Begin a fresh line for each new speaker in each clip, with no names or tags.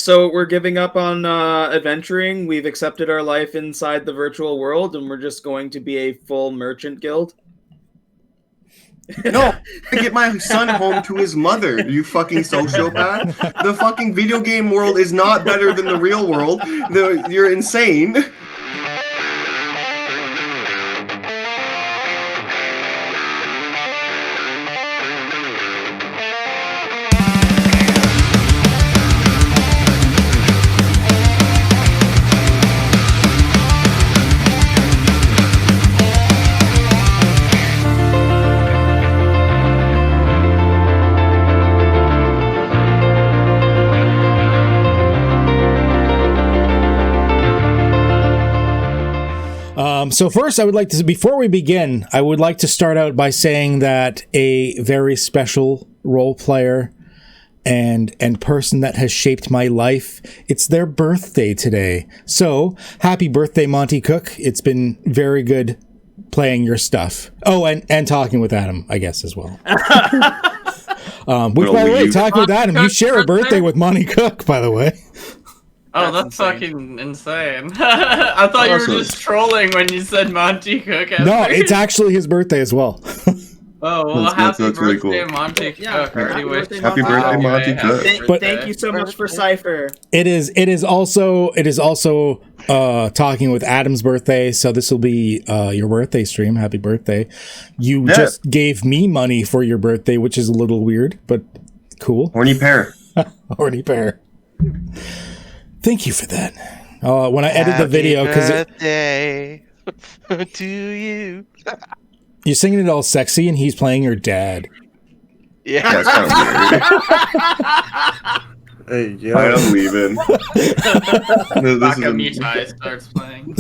So we're giving up on adventuring. We've accepted our life inside the virtual world, and we're just going to be a full merchant guild.
No, I get my son home to his mother, you fucking sociopath. The fucking video game world is not better than the real world. You're insane.
So first, before we begin, I would like to start out by saying that a very special role player and person that has shaped my life, it's their birthday today. So, happy birthday, Monty Cook. It's been very good playing your stuff. Oh, and talking with Adam, I guess, as well. Which, by the way, talking with Adam, you share a birthday with Monty Cook, by the way.
Oh, that's fucking insane. I thought you were just trolling when you said Monty Cook.
No, it's actually his birthday as well.
Oh, well, happy
that's
birthday,
really cool.
Monty Cook.
Happy birthday,
Happy birthday, Monty Cook.
Thank you so much for Cypher.
It is also talking with Adam's birthday, so this will be your birthday stream. Happy birthday. You just gave me money for your birthday, which is a little weird, but cool.
Horny pair.
Horny pair. Thank you for that. When I edit the video, because
birthday to you.
You're singing it all sexy, and he's playing your dad.
Yeah,
That's kind of weird.
Hey, yeah.
I'm leaving.
Bakamutai starts playing.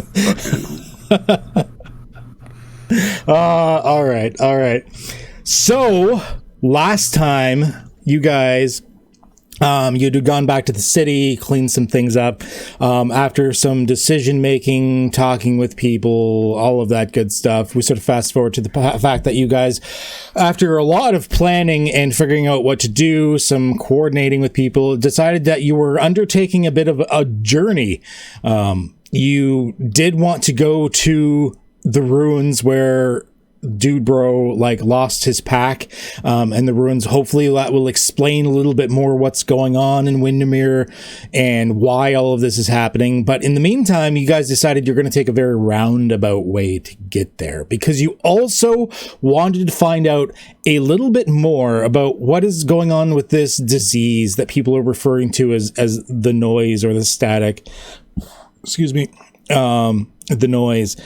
All right. So last time, you guys. You'd gone back to the city, cleaned some things up, after some decision making, talking with people, all of that good stuff. We sort of fast forward to the fact that you guys, after a lot of planning and figuring out what to do, some coordinating with people, decided that you were undertaking a bit of a journey. You did want to go to the ruins where Dude Bro lost his pack, and the ruins. Hopefully that will explain a little bit more what's going on in Windermere and why all of this is happening. But in the meantime, you guys decided you're going to take a very roundabout way to get there, because you also wanted to find out a little bit more about what is going on with this disease that people are referring to as the noise or the static. Excuse me, the noise.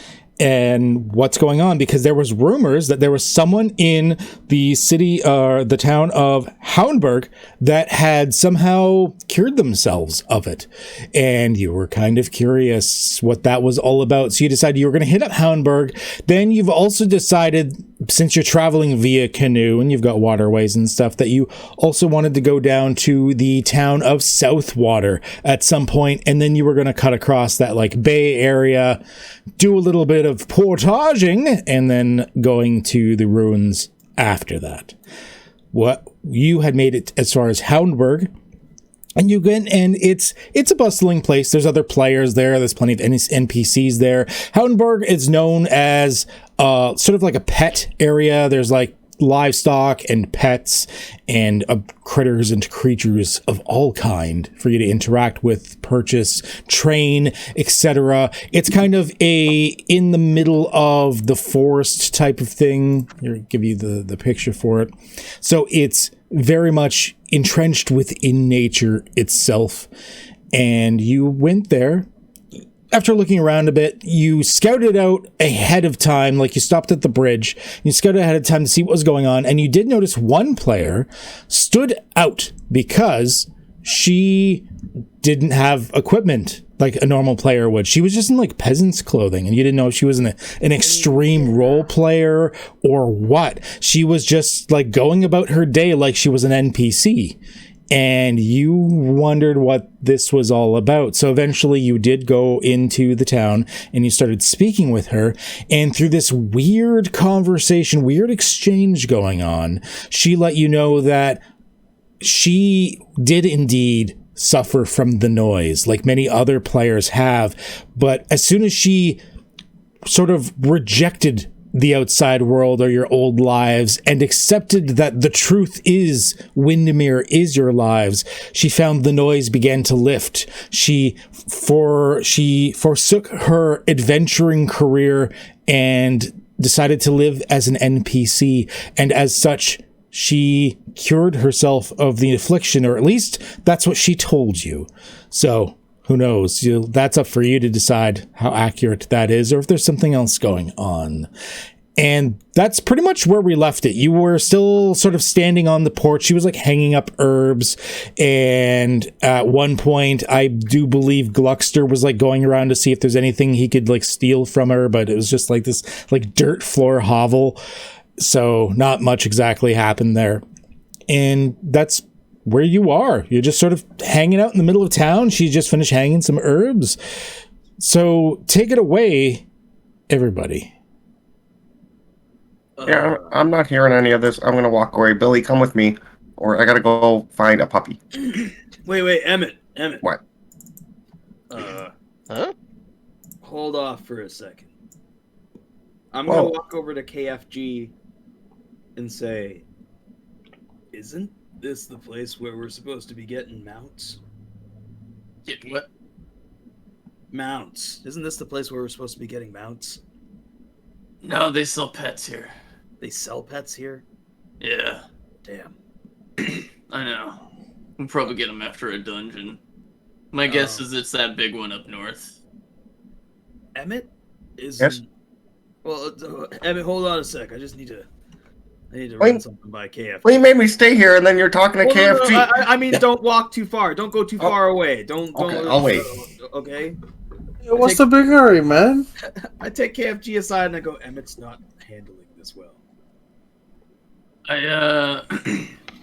And what's going on, because there was rumors that there was someone in the city, the town of Houndburg, that had somehow cured themselves of it. And you were kind of curious what that was all about. So you decided you were going to hit up Houndburg. Then you've also decided, since you're traveling via canoe and you've got waterways and stuff, that you also wanted to go down to the town of Southwater at some point, and then you were going to cut across that bay area, do a little bit of portaging, and then going to the ruins after that. What you had made it as far as Houndburg, and you get, and it's a bustling place. There's other players there. There's plenty of NPCs there. Houndburg is known as sort of like a pet area. There's livestock and pets and critters and creatures of all kind for you to interact with, purchase, train, etc. It's kind of in the middle of the forest type of thing. Here, I'll give you the picture for it. So it's very much entrenched within nature itself. And you went there. After looking around a bit, you scouted out ahead of time, you stopped at the bridge, you scouted ahead of time to see what was going on, and you did notice one player stood out because she didn't have equipment like a normal player would. She was just in peasant's clothing, and you didn't know if she was an extreme role player or what. She was just going about her day like she was an NPC. And you wondered what this was all about. So eventually you did go into the town and you started speaking with her. And through this weird conversation, weird exchange going on, she let you know that she did indeed suffer from the noise, like many other players have. But as soon as she sort of rejected the outside world or your old lives and accepted that the truth is Windermere is your lives, she found the noise began to lift. She forsook her adventuring career and decided to live as an NPC, and as such, she cured herself of the affliction, or at least that's what she told you. So who knows? That's up for you to decide how accurate that is, or if there's something else going on. And that's pretty much where we left it. You were still sort of standing on the porch. She was like hanging up herbs. And at one point, I do believe Gluckster was like going around to see if there's anything he could like steal from her. But it was just like this like dirt floor hovel. So not much exactly happened there. And that's where you are. You're just sort of hanging out in the middle of town. She just finished hanging some herbs. So take it away, everybody.
Yeah, I'm not hearing any of this. I'm gonna walk away. Billy, come with me, or I gotta go find a puppy.
Wait, Emmett.
What?
Huh?
Hold off for a second. I'm gonna walk over to KFG and say, "Isn't this the place where we're supposed to be getting mounts?"
Get what?
Mounts. Isn't this the place where we're supposed to be getting mounts?
No, they sell pets here.
They sell pets here?
Yeah.
Damn.
I know. We'll probably get them after a dungeon. My guess is it's that big one up north.
Emmett is.
Yes?
Well, Emmett, hold on a sec. I need to run something by KFG.
Well, you made me stay here, and then you're talking to KFG.
No, I mean, don't walk too far. Don't go too far away. Don't.
Okay, I'll wait.
Okay.
What's the big hurry, man?
I take KFG aside and I go, Emmett's not handling this well.
I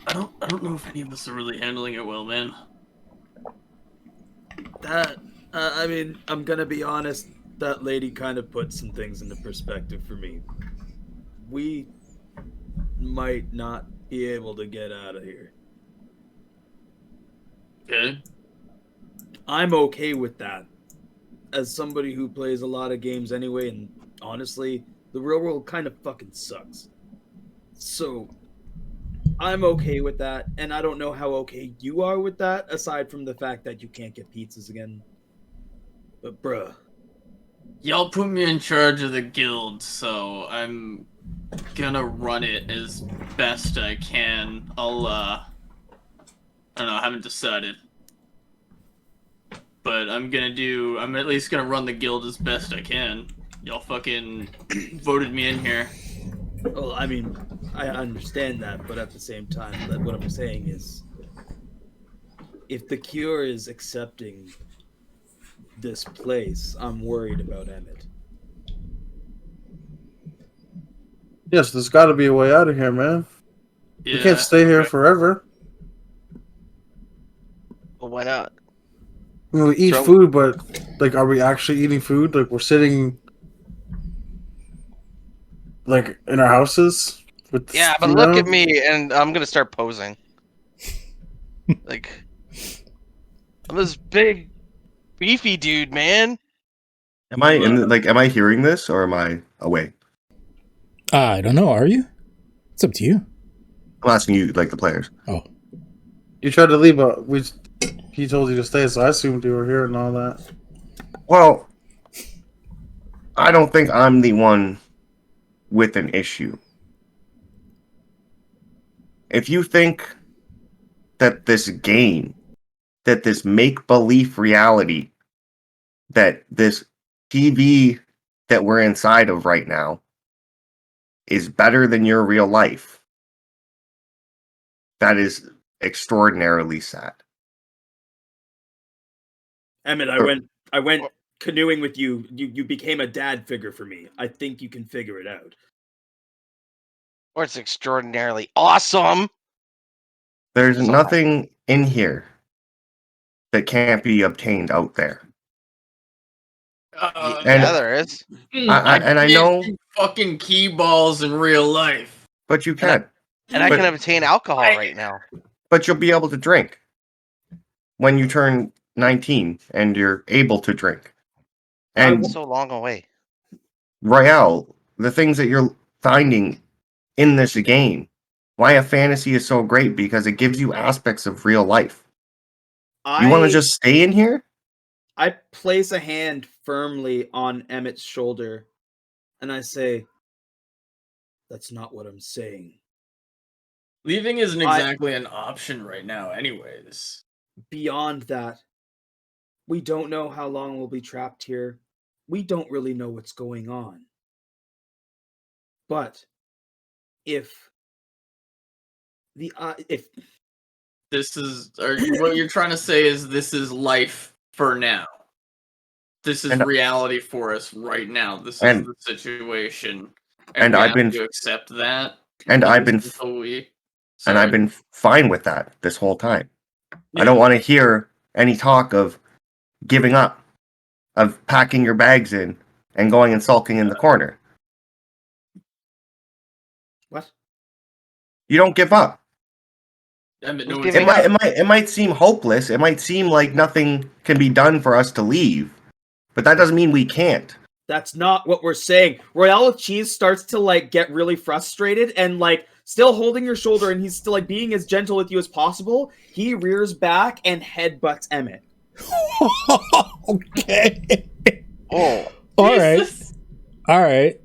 don't know if any of us are really handling it well, man.
I mean, I'm gonna be honest. That lady kind of put some things into perspective for me. We might not be able to get out of here.
Okay.
I'm okay with that. As somebody who plays a lot of games anyway, and honestly, the real world kind of fucking sucks. So, I'm okay with that, and I don't know how okay you are with that, aside from the fact that you can't get pizzas again. But bruh.
Y'all put me in charge of the guild, so I'm gonna run it as best I can. I don't know, I haven't decided. But I'm at least gonna run the guild as best I can. Y'all fucking voted me in here.
Well, I mean, I understand that, but at the same time, what I'm saying is, if the Cure is accepting this place, I'm worried about Emmett.
Yes, there's got to be a way out of here, man.
Yeah,
We can't stay here forever.
Well, why not?
I mean, we eat food, but like, are we actually eating food? Like, we're sitting like in our houses with
Yeah, but
food
look
on?
at me, and I'm gonna start posing. Like, I'm this big, beefy dude, man.
Am I hearing this, or am I away?
I don't know. Are you? It's up to you.
I'm asking you, like the players.
Oh.
You tried to leave, but he told you to stay, so I assumed you were here and all that.
Well, I don't think I'm the one with an issue. If you think that this game, that this make-believe reality, that this TV that we're inside of right now is better than your real life, that is extraordinarily sad.
Emmett, I went canoeing with you. You became a dad figure for me. I think you can figure it out.
Or it's extraordinarily awesome.
There's nothing in here that can't be obtained out there.
Yeah,
And
there is.
I know
fucking key balls in real life.
But you can.
And I can obtain alcohol right now.
But you'll be able to drink. when you turn 19 and you're able to drink.
I'm
And
so long away.
Royale, the things that you're finding in this game, why a fantasy is so great, because it gives you aspects of real life. You want to just stay in here?
I place a hand firmly on Emmett's shoulder, and I say, "That's not what I'm saying."
Leaving isn't exactly an option right now, anyways.
Beyond that, we don't know how long we'll be trapped here. We don't really know what's going on. But if
This is, or what you're trying to say is this is life for now. This is reality for us right now. This is the situation, and we
I've been
to accept that.
And I've been fine with that this whole time.
Yeah.
I don't want to hear any talk of giving up, of packing your bags in and going and sulking in the corner.
What?
You don't give up.
I mean, no,
It might seem hopeless. It might seem like nothing can be done for us to leave, but that doesn't mean we can't.
That's not what we're saying. Royale with Cheese starts to like get really frustrated and like still holding your shoulder, and he's still like being as gentle with you as possible. He rears back and headbutts Emmett.
Okay.
Oh.
All right.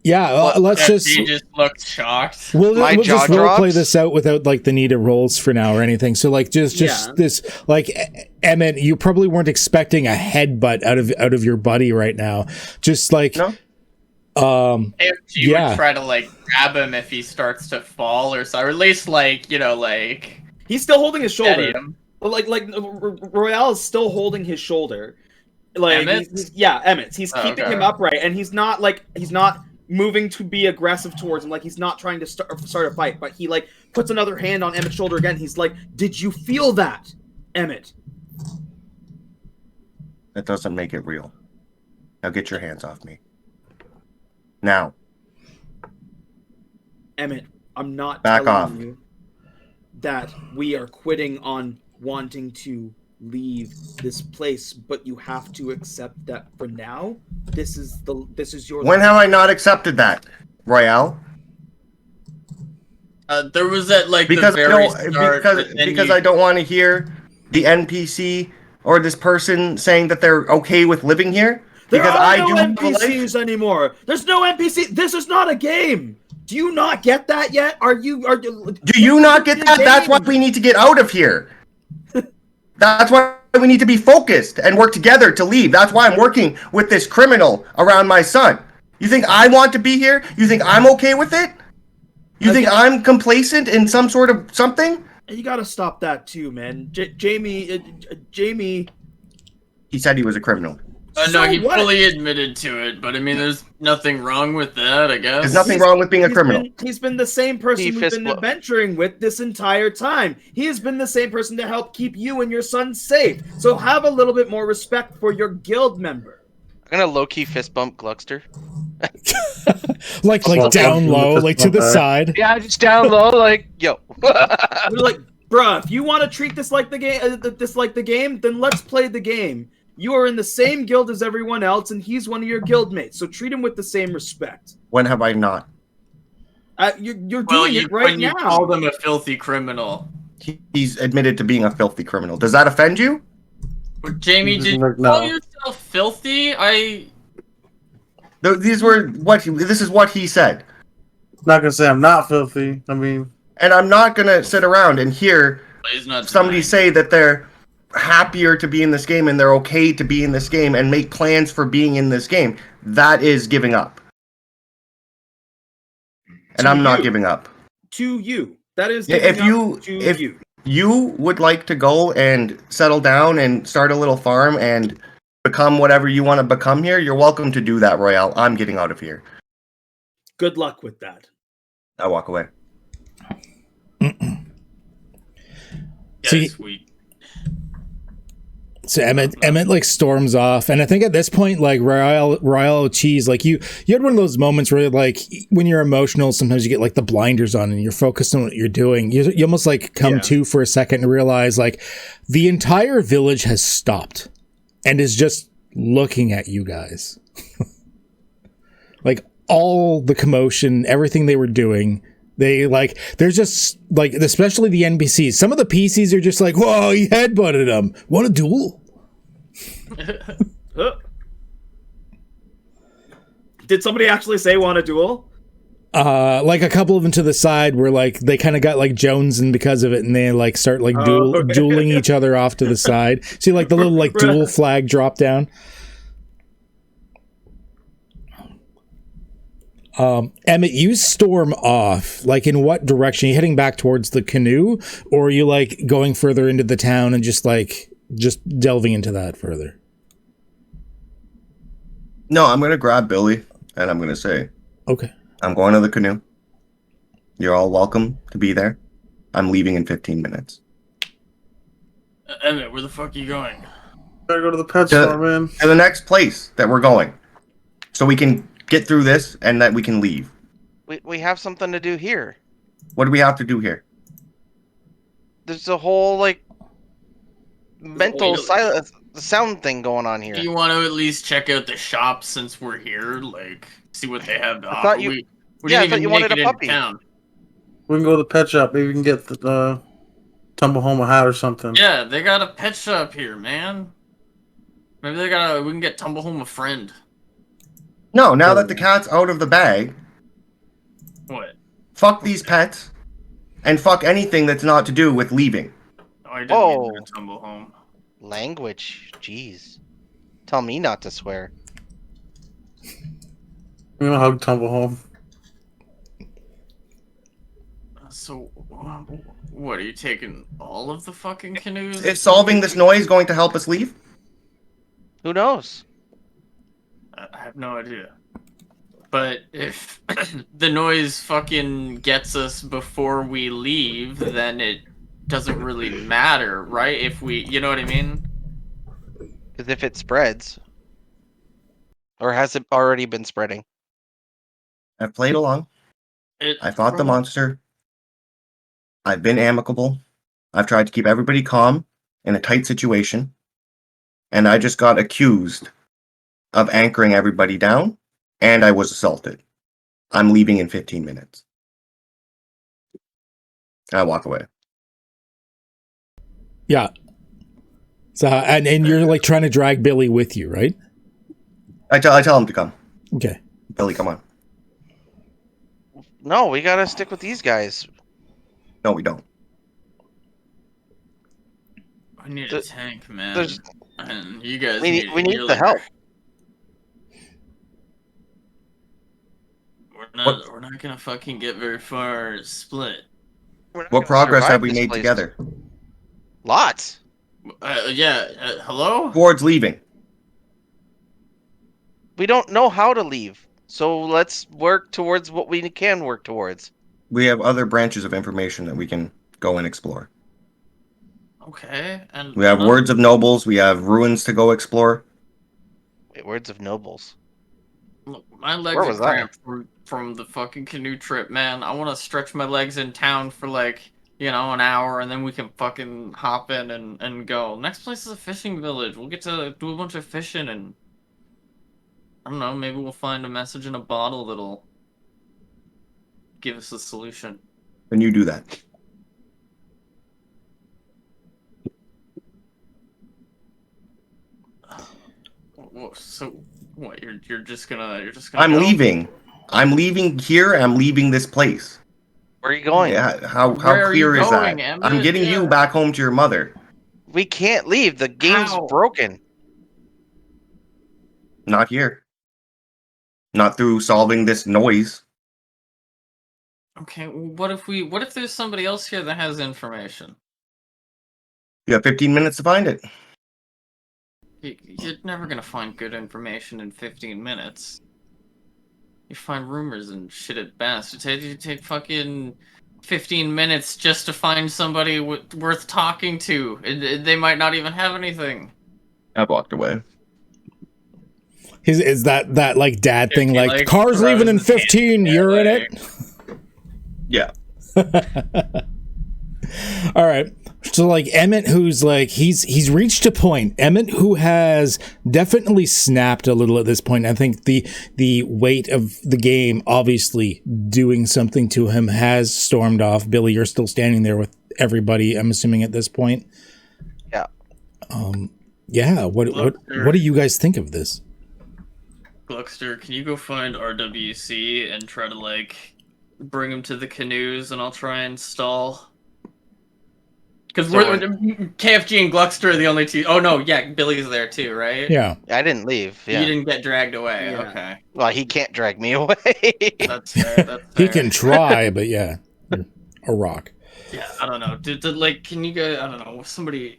Yeah, let's just.
He just looked shocked.
We'll just roleplay this out without like the need of rolls for now or anything. So like just this like Emmett, you probably weren't expecting a headbutt out of your buddy right now. Just like
no.
If you would try to like grab him if he starts to fall or so, or at least like like
he's still holding his shoulder. Like Royale is still holding his shoulder. Like Emmett. He's keeping him upright, and he's not moving to be aggressive towards him. Like he's not trying to start a fight, but he like puts another hand on Emmett's shoulder again. He's like, "Did you feel that, Emmett?"
That doesn't make it real. Now get your hands off me. Now.
Emmett, I'm not
telling
off. You that we are quitting on wanting to leave this place, but you have to accept that for now, this is your
When have I not accepted that, Royale?
There was that like
because
the very start,
because I don't want to hear the NPC or this person saying that they're okay with living here.
There are no NPCs anymore. There's no NPC. This is not a game. Do you not get that yet? Do
you not get that? That's why we need to get out of here. That's why we need to be focused and work together to leave. That's why I'm working with this criminal around my son. You think I want to be here? You think I'm okay with it? You think I'm complacent in some sort of something?
You gotta stop that too, man. Jamie.
He said he was a criminal.
No, he fully admitted to it, but I mean, there's nothing wrong with that, I guess.
There's nothing wrong with being a criminal.
He's been the same person we've been adventuring with this entire time. He has been the same person to help keep you and your son safe. So have a little bit more respect for your guild member.
I'm gonna low-key fist bump Gluckster.
like down low, like to the side.
Yeah, just down low, like, yo.
Like, bruh, if you want to treat this like the game, then let's play the game. You are in the same guild as everyone else, and he's one of your guildmates, so treat him with the same respect.
When have I not?
You're doing it right now.
You called him a filthy criminal.
He's admitted to being a filthy criminal. Does that offend you?
Jamie, did you call yourself filthy?
This is what he said.
Not gonna say I'm not filthy. I mean,
and I'm not gonna sit around and hear somebody say that they're happier to be in this game and they're okay to be in this game and make plans for being in this game. That is giving up. And I'm not giving up.
To you. That is
if you would like to go and settle down and start a little farm and become whatever you want to become here, you're welcome to do that, Royale. I'm getting out of here.
Good luck with that.
I walk away.
So Emmett like storms off, and I think at this point, like Royale Cheese, like you had one of those moments where like when you're emotional, sometimes you get like the blinders on and you're focused on what you're doing. You almost like come to for a second and realize like the entire village has stopped and is just looking at you guys. Like all the commotion, everything they were doing. They like, there's just like, especially the NPCs. Some of the PCs are just like, whoa, he headbutted him. Want a duel?
Did somebody actually say want a duel?
Like a couple of them to the side where like they kind of got like jonesing because of it, and they like start like dueling each other off to the side. See like the little like duel flag drop down. Emmett, you storm off. Like, in what direction? Are you heading back towards the canoe, or are you like going further into the town and just delving into that further?
No, I'm gonna grab Billy and I'm gonna say,
okay,
I'm going to the canoe. You're all welcome to be there. I'm leaving in 15 minutes.
Emmett, where the fuck are you going?
Gotta go to the pet store, man.
To the next place that we're going, so we can get through this and that we can leave.
We have something to do here.
What do we have to do here?
There's a whole like mental silence sound thing going on here.
Do you want to at least check out the shop since we're here? Like, see what they have to offer.
thought you-
We
yeah, I
didn't
thought
even
you
make
wanted
it
a
into
puppy.
town.
We can go to the pet shop. Maybe we can get the tumble home a hat or something.
Yeah, they got a pet shop here, man. Maybe we can get Tumble Home a friend.
No, now that the cat's out of the bag,
What?
fuck these pets, and fuck anything that's not to do with leaving.
Oh, I didn't
Whoa.
mean to Tumble Home.
Language, jeez. Tell me not to swear.
We gonna hug tumble home.
So, what, are you taking all of the fucking canoes?
Is solving this noise going to help us leave?
Who knows?
I have no idea. But if the noise fucking gets us before we leave, then it doesn't really matter, right? If we, you know what I mean?
Because if it spreads, or has it already been spreading?
I've played along. I fought the monster. I've been amicable. I've tried to keep everybody calm in a tight situation. And I just got accused of anchoring everybody down, and I was assaulted. I'm leaving in 15 minutes. I walk away.
Yeah. So and you're like trying to drag Billy with you, right?
I tell him to come.
Okay.
Billy, come on.
No, we gotta stick with these guys.
No, we don't.
I need a tank, man.
there's-
And you guys
We
need
need the help.
We're not gonna fucking get very far split.
We're not
What
gonna
progress
survive
have we
this
made
place.
together?
Lots.
Hello?
Towards leaving.
We don't know how to leave, so let's work towards what we can work towards.
We have other branches of information that we can go and explore.
Okay, and
We have words of nobles. We have ruins to go explore.
Wait, words of nobles.
Look, my legs
Where
are
was that?
cramped from the fucking canoe trip, man. I want to stretch my legs in town for like, an hour, and then we can fucking hop in and go. Next place is a fishing village. We'll get to do a bunch of fishing, and I don't know, maybe we'll find a message in a bottle that'll give us a solution.
Then you do that.
So what? You're just gonna
I'm
go?
leaving. I'm leaving here. I'm leaving this place.
Where are you going?
Yeah, how
Where are you
clear is
going,
that?
Emmett?
I'm getting you
Yeah.
back home to your mother.
We can't leave. The game's
How?
broken.
Not here. Not through solving this noise.
Okay, what if there's somebody else here that has information?
You have 15 minutes to find it.
You're never gonna find good information in 15 minutes. You find rumors and shit at best. You take fucking 15 minutes just to find somebody worth talking to. They might not even have anything.
I've walked away.
Is that like dad thing?
he,
Like,
like,
car's
throws
leaving in
his hand
15.
in
You're in
there,
it.
Yeah.
All right. So like Emmett, who's like he's reached a point. Emmett, who has definitely snapped a little at this point. I think the weight of the game obviously doing something to him has stormed off. Billy, you're still standing there with everybody, I'm assuming at this point.
Yeah.
Yeah. What do you guys think of this?
Gluckster, can you go find RWC and try to like bring him to the canoes, and I'll try and stall. Because
So
we're KFG and Gluckster are the only two. Oh no, yeah, Billy's there too, right?
Yeah.
I didn't leave. Yeah.
You didn't get dragged away.
Yeah.
Okay,
Well, he can't drag me away.
that's fair. That's
He
fair.
can try, but yeah, a rock.
Yeah, I don't know. Like, can you guys? I don't know. Somebody's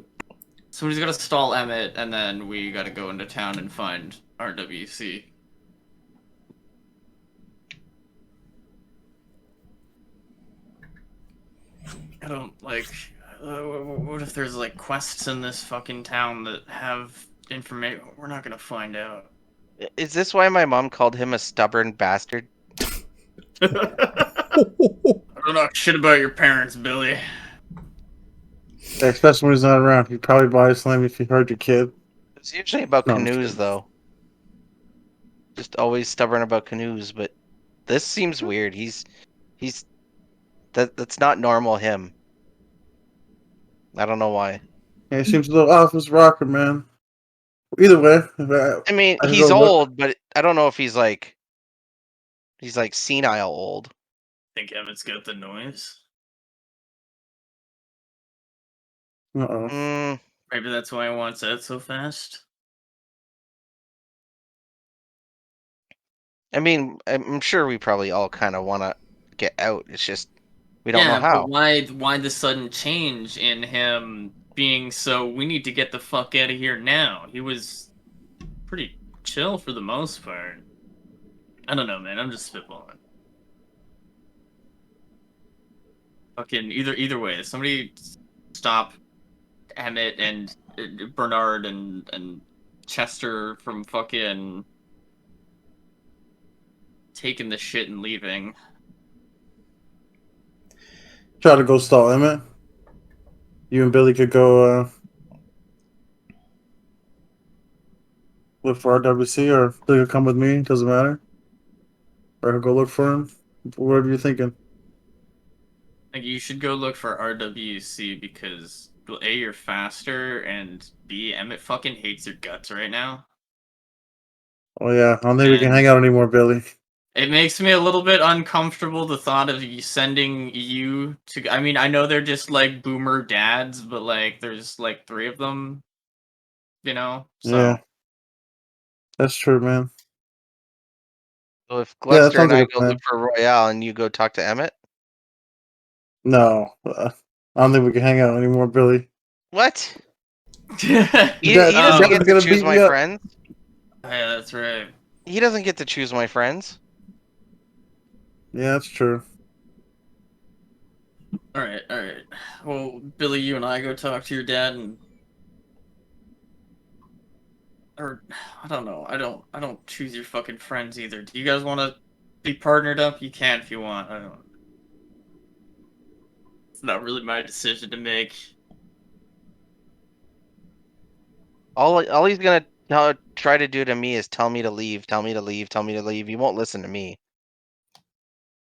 got to stall Emmett, and then we got to go into town and find RWC. I don't like. What if there's like quests in this fucking town that have information? We're not gonna find out.
Is this why my mom called him a stubborn bastard?
I don't know shit about your parents, Billy.
Yeah, especially when he's not around. He'd probably body slam you if he heard your kid.
It's usually about
No, I'm
canoes,
kidding.
though. Just always stubborn about canoes, but this seems weird. That's not normal him. I don't know why.
Yeah, he seems a little off his rocker, man. Either way,
I mean,
I
he's
go look.
old, but I don't know if he's like senile old.
Think Emmett's got the noise.
Uh-oh.
Maybe that's why he wants out so fast.
I mean, I'm sure we probably all kind of want to get out. It's just we don't
Yeah,
know how.
but why the sudden change in him being so? We need to get the fuck out of here now. He was pretty chill for the most part. I don't know, man. I'm just spitballing. Fucking either way, somebody stop Emmett and Bernard and Chester from fucking taking the shit and leaving.
Try to go stall Emmett. You and Billy could go look for RWC, or Billy could come with me. Doesn't matter. Or I could go look for him. Whatever you're thinking.
Like, you should go look for RWC because well, A, you're faster, and B, Emmett fucking hates your guts right now.
Oh yeah, I don't think we can hang out anymore, Billy.
It makes me a little bit uncomfortable the thought of sending you to. I mean, I know they're just like boomer dads, but like there's like 3 of them, you know. So
Yeah, that's true, man.
So if
Yeah, that
Gluckster
sounds
and I
like a
go
plan.
look for Royale and you go talk to Emmett,
No, I don't think we can hang out anymore, Billy.
what? He
Dad-
doesn't
Dad's
get to
gonna
choose
beat
my
me up.
friends.
yeah, that's right.
He doesn't get to choose my friends.
Yeah, that's true.
All right. Well, Billy, you and I go talk to your dad, and or I don't know. I don't choose your fucking friends either. Do you guys want to be partnered up? You can if you want. I don't. It's not really my decision to make.
All he's gonna try to do to me is tell me to leave, tell me to leave, tell me to leave. He won't listen to me.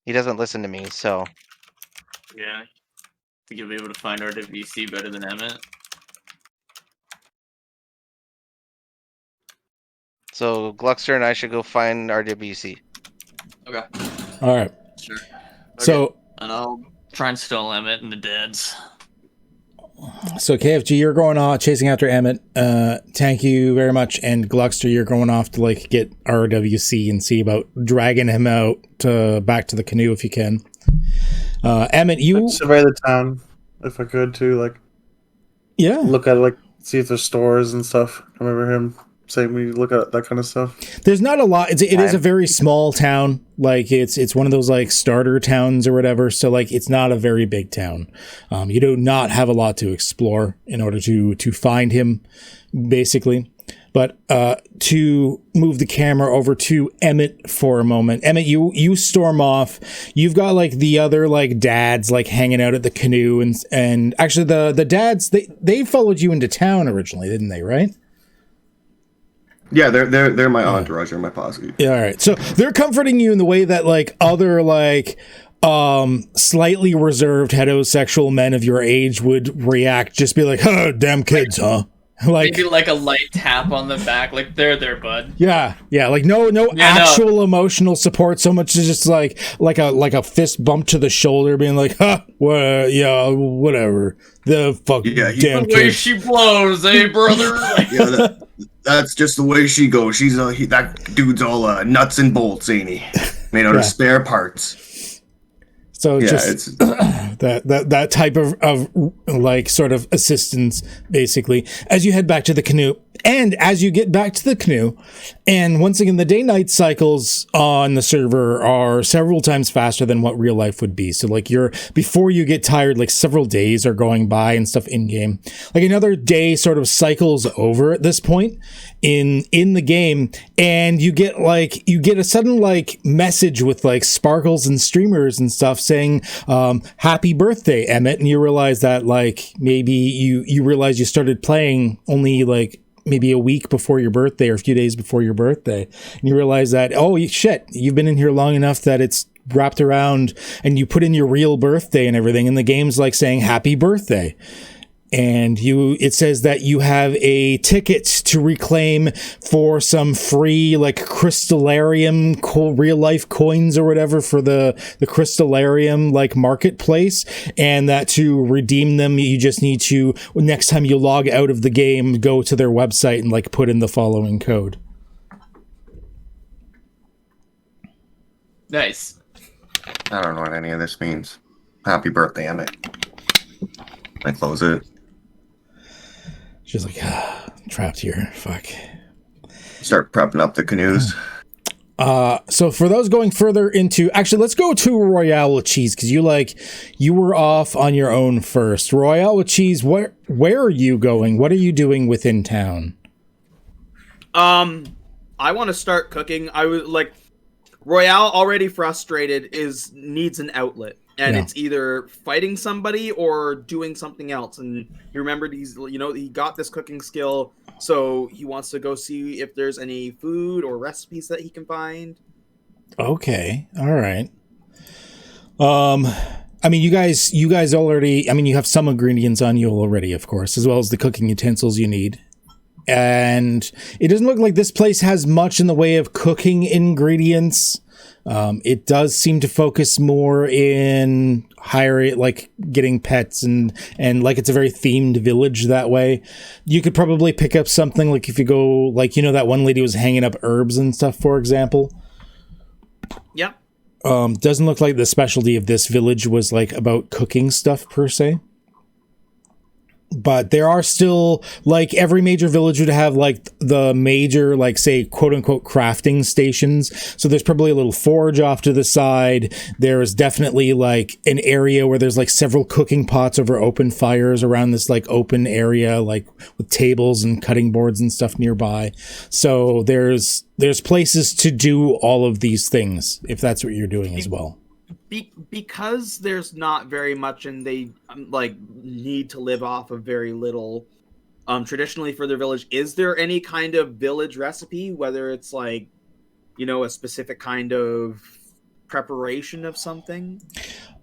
He doesn't listen to me, so
Yeah. Think you'll be able to find RWC better than Emmett?
Gluckster and I should go find RWC.
Okay.
All right.
Sure.
So
And I'll try and stall Emmett and the dads.
So KFG, you're going off chasing after Emmett. Thank you very much. And Gluckster, you're going off to like get RWC and see about dragging him out back to the canoe if you can. Emmett, you
I'd survey the town if I could too, like
yeah.
look at it, like see if there's stores and stuff. I remember him saying we look at that kind of stuff.
There's not a lot. It is a very small town. Like it's one of those like starter towns or whatever. So like it's not a very big town. You do not have a lot to explore in order to find him, basically. But to move the camera over to Emmett for a moment. Emmett, you storm off. You've got like the other like dads like hanging out at the canoe, and actually the dads they followed you into town originally, didn't they? Right?
Yeah, they're my entourage or my posse.
Yeah, all right. So they're comforting you in the way that like other like slightly reserved heterosexual men of your age would react, just be like, "Oh, damn kids, huh?" Like
Maybe like a light tap on the back, like there, bud.
yeah, like no actual emotional support, so much as just like a fist bump to the shoulder, being like, "Huh, well, yeah, whatever." The fuck, damn
The way
kids.
she blows, eh, brother?
Yeah, that's just the way she goes. She's that dude's all nuts and bolts, ain't he? Made out of spare parts.
So
Yeah,
just
it's
that type of like sort of assistance, basically, as you head back to the canoe. And as you get back to the canoe, and once again, the day-night cycles on the server are several times faster than what real life would be. So like before you get tired, like several days are going by and stuff in game. Like another day sort of cycles over at this point in the game, and you get a sudden like message with like sparkles and streamers and stuff saying happy birthday, Emmett. And you realize that like maybe you realize you started playing only like maybe a week before your birthday or a few days before your birthday, and you realize that, oh shit, you've been in here long enough that it's wrapped around, and you put in your real birthday and everything, and the game's like saying happy birthday. And it says that you have a ticket to reclaim for some free like crystallarium real life coins or whatever for the crystallarium like marketplace, and that to redeem them you just need to, next time you log out of the game, go to their website and like put in the following code.
Nice.
I don't know what any of this means. Happy birthday, Emmett. I close it.
She's like, trapped here. Fuck.
Start prepping up the canoes.
So for those going further into, actually, let's go to Royale with Cheese, because you were off on your own first. Royale with Cheese, where are you going? What are you doing within town?
I want to start cooking. I was like, Royale, already frustrated, needs an outlet. And it's either fighting somebody or doing something else. And he remembered he got this cooking skill, so he wants to go see if there's any food or recipes that he can find.
Okay, all right. I mean, you guys already. I mean, you have some ingredients on you already, of course, as well as the cooking utensils you need. And it doesn't look like this place has much in the way of cooking ingredients. It does seem to focus more in getting pets and like it's a very themed village that way. You could probably pick up something like if you go like, that one lady was hanging up herbs and stuff, for example.
Yeah.
Doesn't look like the specialty of this village was like about cooking stuff per se. But there are still, like, every major village would have, like, the major, like, say, quote-unquote crafting stations. So there's probably a little forge off to the side. There's definitely, like, an area where there's, like, several cooking pots over open fires around this, like, open area, like, with tables and cutting boards and stuff nearby. So there's places to do all of these things, if that's what you're doing as well.
Because there's not very much, and they need to live off of very little traditionally for their village, is there any kind of village recipe, whether it's like a specific kind of preparation of something?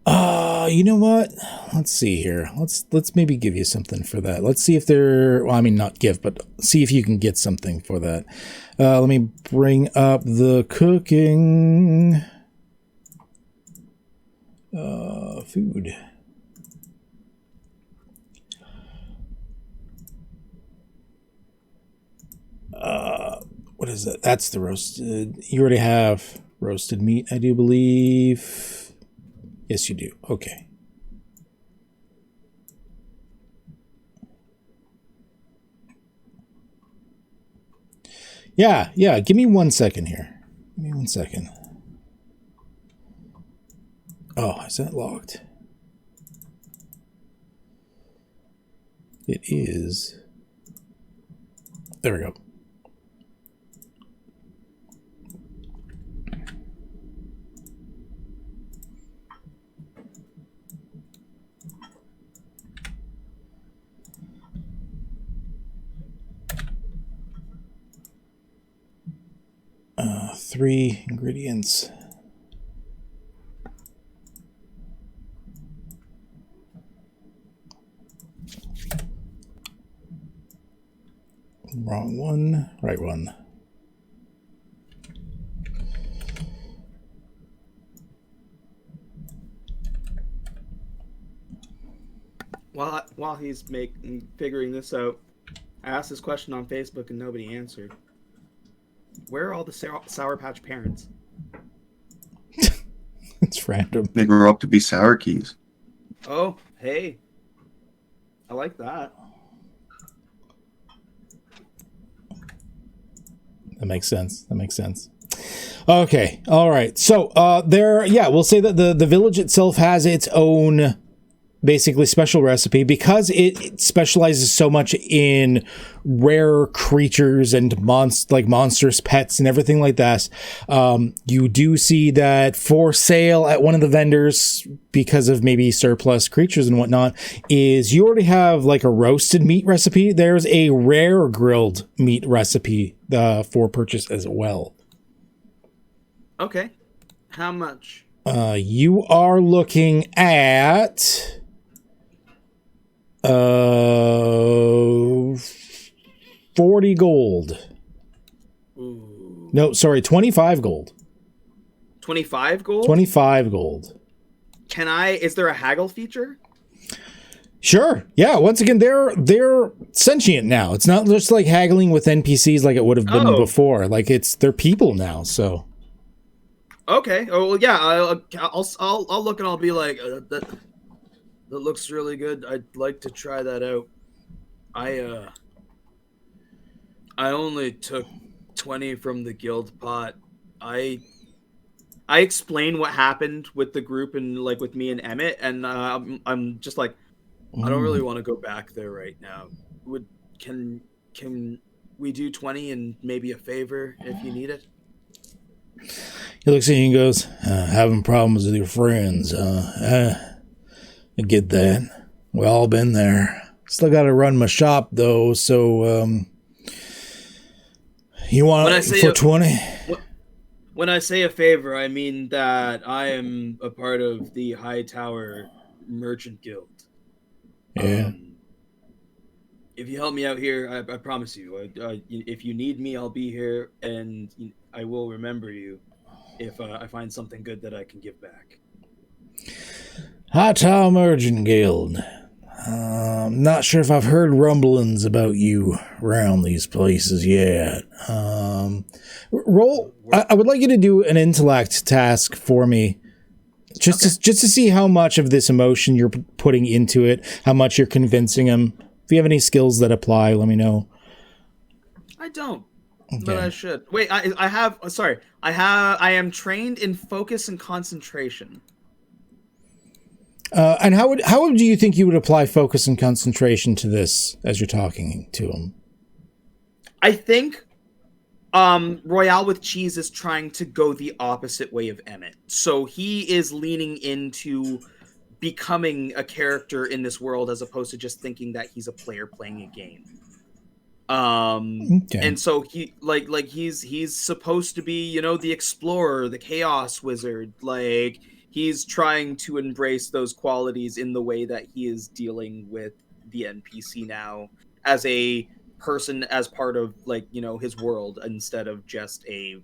You know what, let's see here, let's maybe give you something for that. Let's see if not give, but see if you can get something for that. Let me bring up the cooking food. What is that? That's the roasted. You already have roasted meat, I do believe. Yes, you do. Okay. Yeah. Give me 1 second here. Give me 1 second. Oh, is that locked? It is. There we go. 3 ingredients. Wrong one. Right one.
While he's figuring this out, I asked this question on Facebook and nobody answered. Where are all the Sour Patch parents?
It's random.
They grew up to be sour keys.
Oh, hey. I like that.
That makes sense. Okay. All right. So we'll say that the village itself has its own basically special recipe because it specializes so much in rare creatures and monstrous pets and everything like that. You do see that for sale at one of the vendors, because of maybe surplus creatures and whatnot, is you already have like a roasted meat recipe. There's a rare grilled meat recipe for purchase as well.
Okay. How much?
You are looking at 40 gold.
Ooh.
No, sorry, 25 gold.
25 gold?
25 gold.
Is there a haggle feature?
Sure. Yeah, once again, they're sentient now. It's not just like haggling with NPCs like it would have been before. Like they're people now, so.
Okay. Oh, well, yeah, I'll look and I'll be like, that looks really good. I'd like to try that out. I only took 20 from the guild pot. I explained what happened with the group and like with me and Emmett, and I'm just like, I don't really want to go back there right now. Can we do 20 and maybe a favor if you need it?
He looks at you and goes, having problems with your friends. I get that. We all been there. Still got to run my shop though, so you want it for 20?
When I say a favor, I mean that I am a part of the High Tower Merchant Guild.
Yeah.
If you help me out here, I promise you, if you need me, I'll be here, and I will remember you if I find something good that I can give back.
High Tower Merchant Guild. I'm not sure if I've heard rumblings about you around these places yet. Roll. I would like you to do an intellect task for me. Just to see how much of this emotion you're putting into it, how much you're convincing him. If you have any skills that apply, let me know.
I don't, but I should. Wait, I have. Sorry, I am trained in focus and concentration.
And how do you think you would apply focus and concentration to this as you're talking to him?
I think Royale with Cheese is trying to go the opposite way of Emmett. So he is leaning into becoming a character in this world as opposed to just thinking that he's a player playing a game. And so he he's supposed to be, the explorer, the chaos wizard. Like, he's trying to embrace those qualities in the way that he is dealing with the NPC now as a person, as part of his world, instead of just a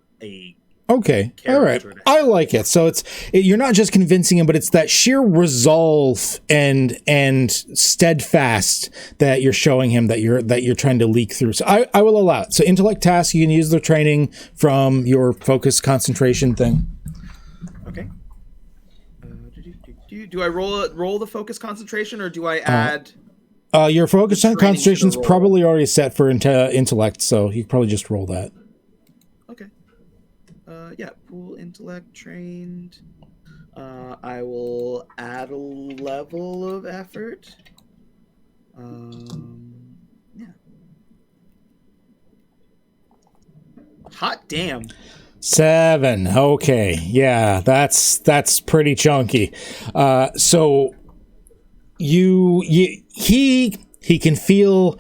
okay, all right, I like it. So you're not just convincing him, but it's that sheer resolve and steadfast that you're showing him, that you're trying to leak through. So I will allow it. So intellect task, you can use the training from your focus concentration thing.
Okay. Do I roll the focus concentration, or do I add?
Your focus concentration is probably already set for intellect, so you can probably just roll that.
Okay. Yeah, pool intellect trained. I will add a level of effort. Yeah. Hot damn.
7. Okay. Yeah, that's pretty chunky. So he can feel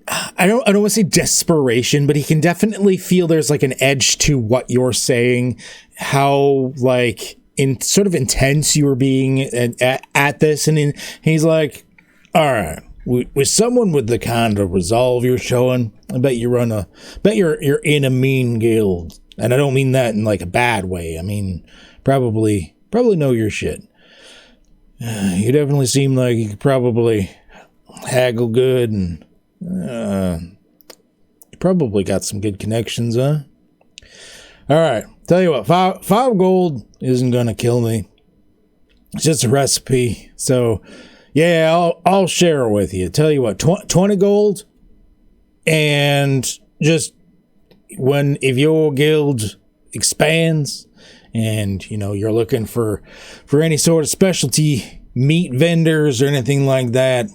I don't want to say desperation, but he can definitely feel there's like an edge to what you're saying, how like in sort of intense you were being at this, and he's like, all right, with someone with the kind of resolve you're showing, I bet you're in a mean guild, and I don't mean that in like a bad way. I mean probably know your shit. You definitely seem like you could probably haggle good, and you probably got some good connections, huh? All right, tell you what, five gold isn't gonna kill me. It's just a recipe, so yeah, I'll share it with you. Tell you what, 20 gold, and just if your guild expands, and you're looking for any sort of specialty meat vendors or anything like that,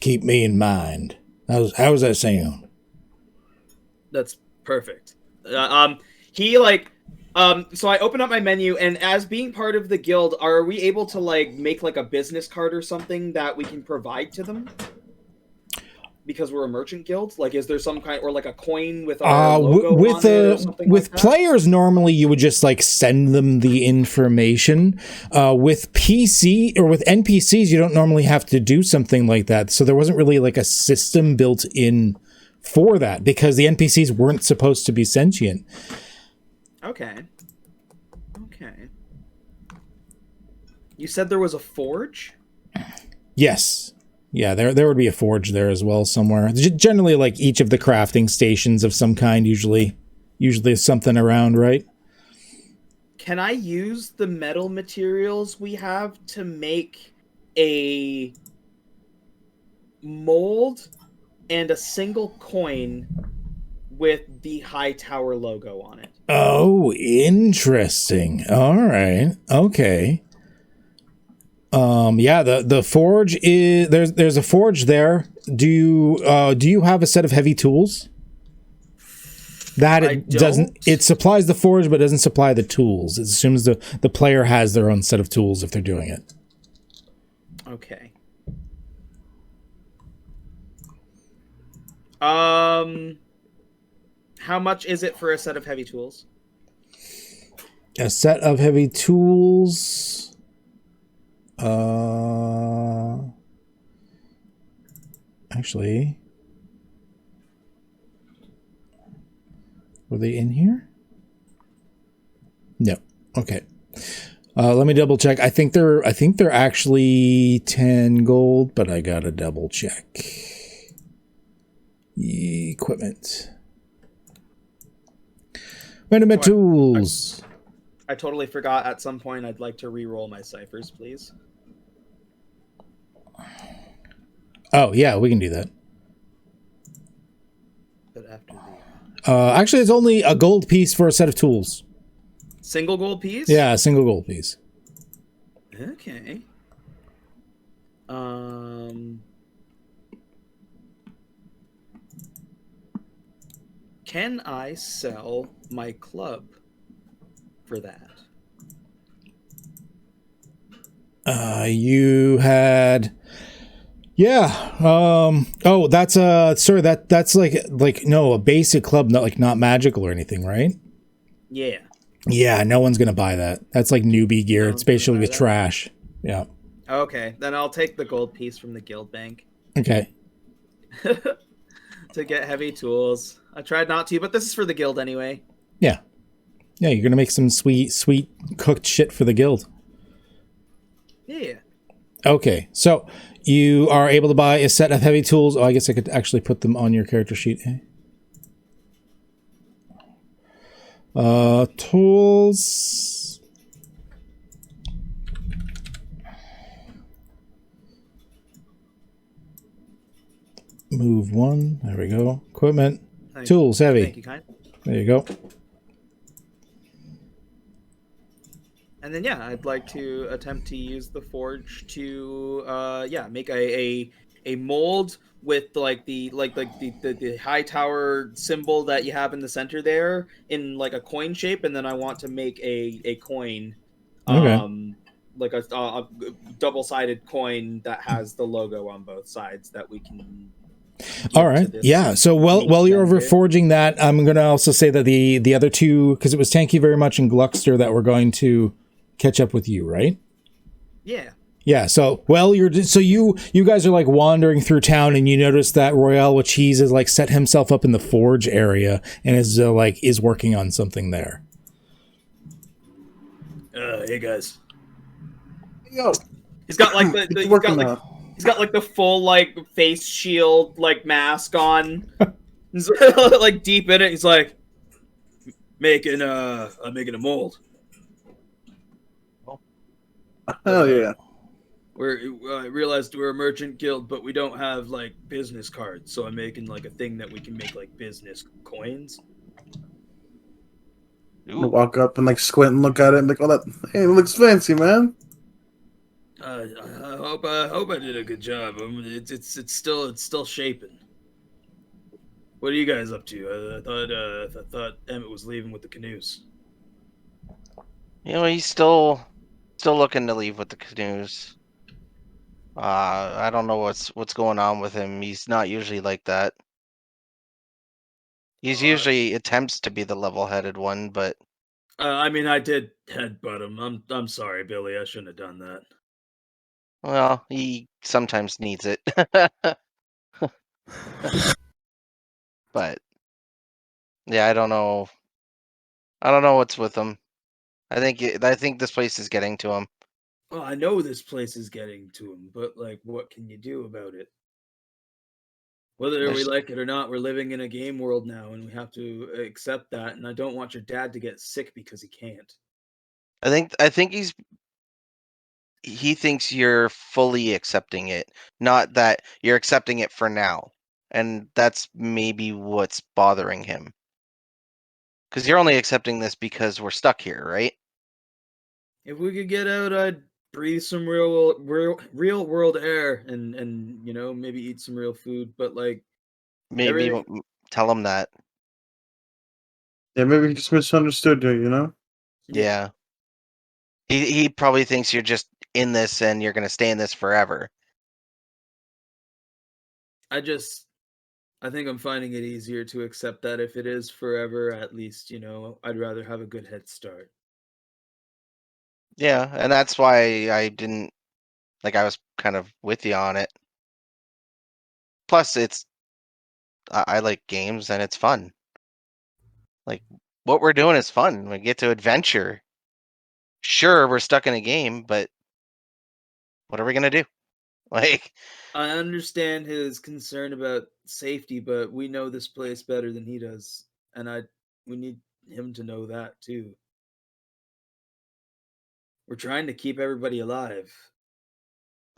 keep me in mind. How's that sound?
That's perfect. So I open up my menu, and as being part of the guild, are we able to like make like a business card or something that we can provide to them? Because we're a merchant guild, like, is there some kind, or like a coin with our logo on it or something
with
like that?
players, normally you would just like send them the information. With PC or with NPCs, you don't normally have to do something like that. So there wasn't really like a system built in for that because the NPCs weren't supposed to be sentient.
Okay. You said there was a forge?
Yes. Yeah, there would be a forge there as well somewhere. Generally, like each of the crafting stations of some kind, usually there's something around, right?
Can I use the metal materials we have to make a mold and a single coin with the High Tower logo on it?
Oh, interesting. All right. Okay. Yeah, the forge is there's a forge there. Do you have a set of heavy tools? That it doesn't. It supplies the forge, but doesn't supply the tools. It assumes the player has their own set of tools if they're doing it.
Okay. How much is it for a set of heavy tools?
A set of heavy tools. Actually, were they in here? No. Okay. Let me double check. I think they're actually 10 gold, but I gotta double check. Equipment. Windermere tools.
I totally forgot. At some point, I'd like to re-roll my ciphers, please.
Oh yeah, we can do that.
But after
actually, it's only a gold piece for a set of tools.
Single gold piece?
Yeah, a single gold piece.
Okay. Can I sell my club for that?
You had, yeah. Oh, that's sorry. That's like no, a basic club, not magical or anything, right?
Yeah.
Yeah, no one's gonna buy that. That's like newbie gear. It's basically trash. Yeah.
Okay, then I'll take the gold piece from the guild bank.
Okay.
To get heavy tools. I tried not to, but this is for the guild anyway.
Yeah. Yeah, you're gonna make some sweet cooked shit for the guild.
Yeah.
Okay, so you are able to buy a set of heavy tools. Oh, I guess I could actually put them on your character sheet. Tools. Move one. There we go. Equipment. Tools, heavy.
Thank you, kind.
There you go.
And then yeah, I'd like to attempt to use the forge to make a mold with like the high tower symbol that you have in the center there in like a coin shape, and then I want to make a coin, like a double-sided coin that has the logo on both sides that we can
All right. Yeah. So while you're over
here.
forging that, I'm going to also say that the other two, because it was Thank You Very Much and Gluckster that were going to catch up with you, right?
Yeah.
Yeah. So you guys are like wandering through town, and you notice that Royale with Cheese has like set himself up in the forge area and is working on something there.
Hey guys.
Yo,
He's got like
it's working now.
he's got like the full like face shield like mask on. He's like deep in it. He's like making I'm making a mold.
Hell yeah.
I realized we're a merchant guild, but we don't have like business cards, so I'm making like a thing that we can make like business coins.
I'm gonna walk up and like squint and look at it and like, oh, that hey, it looks fancy, man.
I hope I did a good job. It's still shaping. What are you guys up to? I thought Emmett was leaving with the canoes.
You know, he's still looking to leave with the canoes. I don't know what's going on with him. He's not usually like that. He's usually attempts to be the level-headed one, but
I mean, I did headbutt him. I'm sorry, Billy. I shouldn't have done that.
well, he sometimes needs it. But yeah, I don't know. I don't know what's with him. I think this place is getting to him.
Well, I know this place is getting to him, but like, what can you do about it? Whether we
There's-
like it or not, we're living in a game world now, and we have to accept that. And I don't want your dad to get sick because he can't.
I think he thinks you're fully accepting it, not that you're accepting it for now. And that's maybe what's bothering him. Because you're only accepting this because we're stuck here, right?
If we could get out, I'd breathe some real world air, and you know, maybe eat some real food. But like
Maybe
everything,
tell him that.
Yeah, maybe he just misunderstood you, you know?
Yeah. He probably thinks you're just in this and you're gonna stay in this forever.
I think I'm finding it easier to accept that if it is forever, at least, you know, I'd rather have a good head start.
Yeah, and that's why I didn't I was kind of with you on it. Plus, I like games and it's fun. Like what we're doing is fun. We get to adventure. Sure, we're stuck in a game, but what are we gonna do? Like,
I understand his concern about safety, but we know this place better than he does, and we need him to know that too. We're trying to keep everybody alive.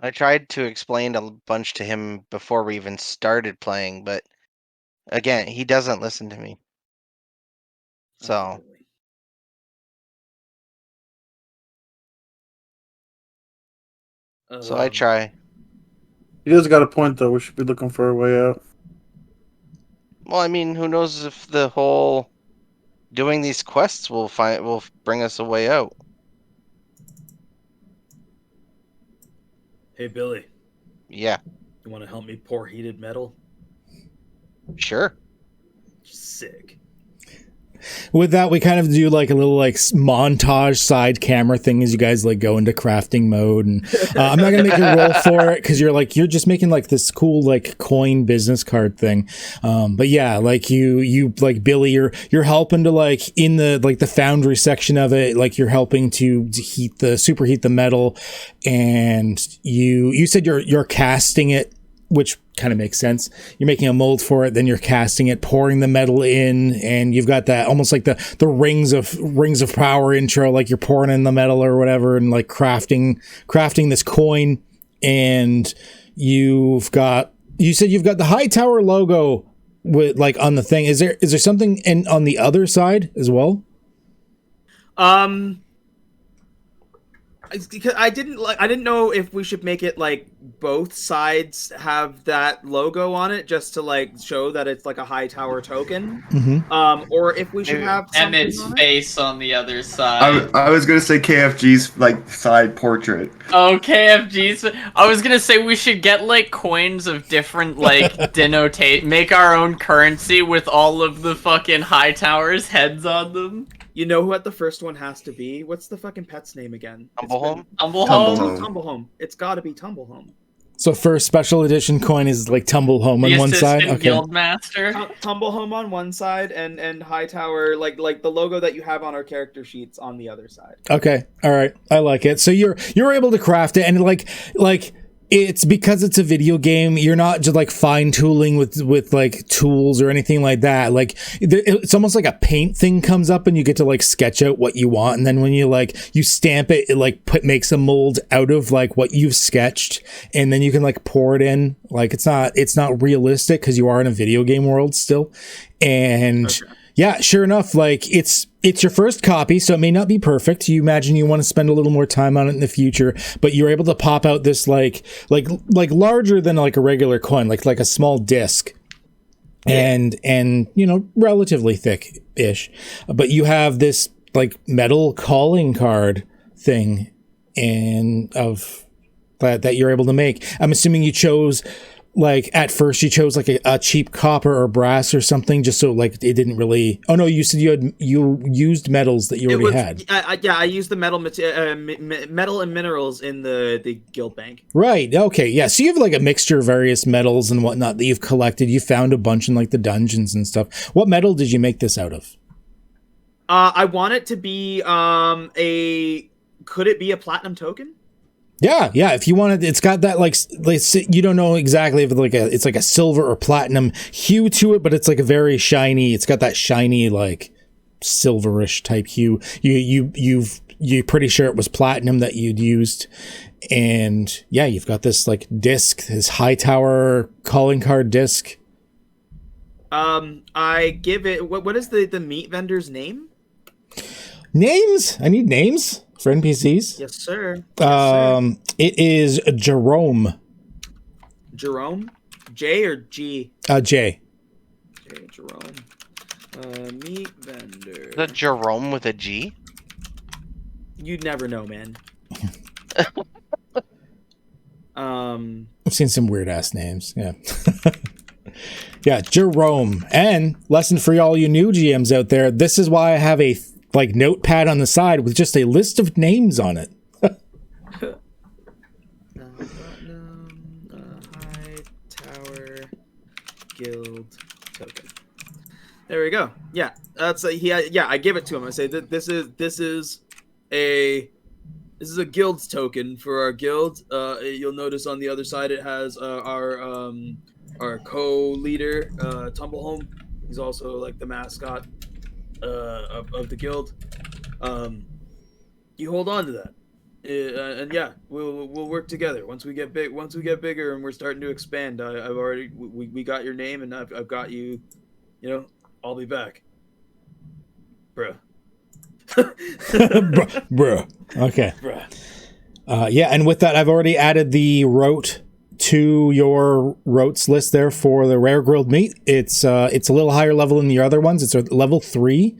I tried to explain a bunch to him before we even started playing, but again, he doesn't listen to me. So,
Billy.
so I try.
He does got a point though. We should be looking for a way out.
Well, I mean, who knows if the whole doing these quests will bring us a way out.
Hey Billy,
Yeah,
you want to help me pour heated metal?
sure.
Sick.
With that, we kind of do like a little like montage side camera thing as you guys like go into crafting mode, and I'm not gonna make you roll for it because you're just making like this cool like coin business card thing. But yeah, like you like Billy, you're helping to like in the like the foundry section of it, like you're helping to superheat the metal, and you said you're casting it, which kind of makes sense. You're making a mold for it, then you're casting it, pouring the metal in, and you've got that almost like the rings of power intro, like you're pouring in the metal or whatever, and like crafting this coin. And you said you've got the High Tower logo with like on the thing. Is there something on the other side as well?
Because I didn't know if we should make it like both sides have that logo on it just to like show that it's like a high tower token, or if we should
Maybe
have something
Emmett's
on it.
face on the other side.
I was gonna say KFG's like side portrait.
Oh, KFG's. I was gonna say we should get like coins of different like denotate, make our own currency with all of the fucking high towers heads on them.
You know what the first one has to be? What's the fucking pet's name again?
Tumblehome?
Tumblehome.
Tumblehome. It's got to be Tumblehome.
So first special edition coin is like Tumblehome on one side. Okay.
Guildmaster.
Tumblehome on one side and Hightower like the logo that you have on our character sheets on the other side.
Okay. All right. I like it. So you're able to craft it, and like it's because it's a video game. You're not just like fine tooling with like tools or anything like that. Like it's almost like a paint thing comes up, and you get to like sketch out what you want, and then when you stamp it, it like makes a mold out of like what you've sketched, and then you can like pour it in. Like it's not realistic because you are in a video game world still, and. Okay. Yeah, sure enough, like it's your first copy, so it may not be perfect. You imagine you want to spend a little more time on it in the future, but you're able to pop out this like larger than like a regular coin, like a small disc, and relatively thick-ish. But you have this like metal calling card thing, and of that you're able to make. I'm assuming you chose. Like at first you chose like a cheap copper or brass or something just so like it didn't really. Oh no, you said you used metals that you already had.
I used the metal and minerals in the guild bank.
Right. Okay. Yeah. So you have like a mixture of various metals and whatnot that you've collected. You found a bunch in like the dungeons and stuff. What metal did you make this out of?
I want it to be could it be a platinum token?
Yeah, if you wanted, it's got that like you don't know exactly if it's like a silver or platinum hue to it, but it's like a very shiny. It's got that shiny like silverish type hue. You're pretty sure it was platinum that you'd used, and yeah, you've got this like disc, this Hightower calling card disc.
I give it. What is the meat vendor's name?
Names? I need names for NPCs.
Yes, sir.
It is Jerome.
Jerome? J or G?
J.
J, Jerome. Meat vendor.
The Jerome with a G?
You'd never know, man.
I've seen some weird ass names. Yeah. Yeah, Jerome. And lesson for all you new GMs out there, this is why I have a like notepad on the side with just a list of names on it.
High Tower Guild token. There we go. Yeah, that's I give it to him. I say that this is a guild's token for our guild. You'll notice on the other side it has our co-leader Tumblehome. He's also like the mascot of the guild. You hold on to that, and yeah, we'll work together once we get bigger and we're starting to expand. I've already we got your name, and I've got you. I'll be back, bruh.
bruh. Okay.
Bruh.
Yeah, and with that, I've already added the rote to your rotes list there for the rare grilled meat. It's a little higher level than the other ones. It's a level 3,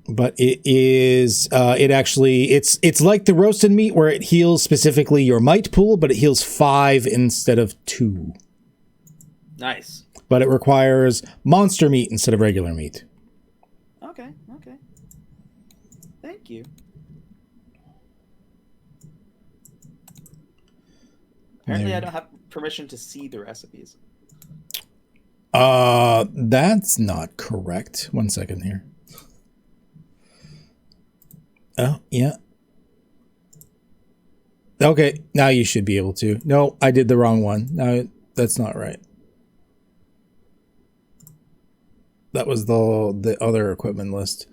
but it is it's like the roasted meat where it heals specifically your might pool, but it heals 5 instead of 2.
Nice.
But it requires monster meat instead of regular meat.
Okay. Thank you. Apparently, I don't have permission to see the recipes.
That's not correct. 1 second here. Oh, yeah. Okay, now you should be able to. No, I did the wrong one. No, that's not right. That was the other equipment list.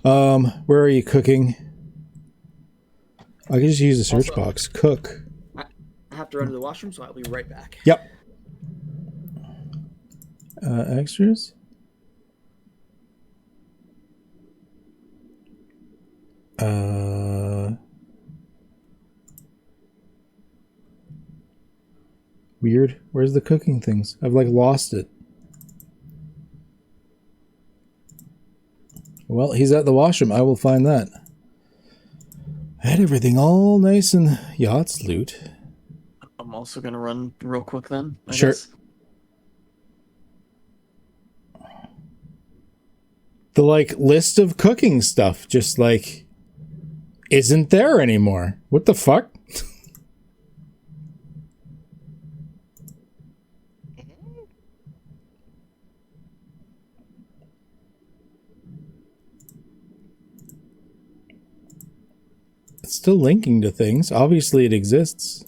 Where are you cooking? I can just use the search box. Cook.
I have to run to the washroom, so I'll be right back.
Yep. Extras. weird. Where's the cooking things? I've like lost it. Well, he's at the washroom. I will find that. I had everything all nice and yachts loot.
I'm also gonna run real quick then. I
Sure.
guess.
The like list of cooking stuff just like isn't there anymore. What the fuck? It's still linking to things. Obviously it exists.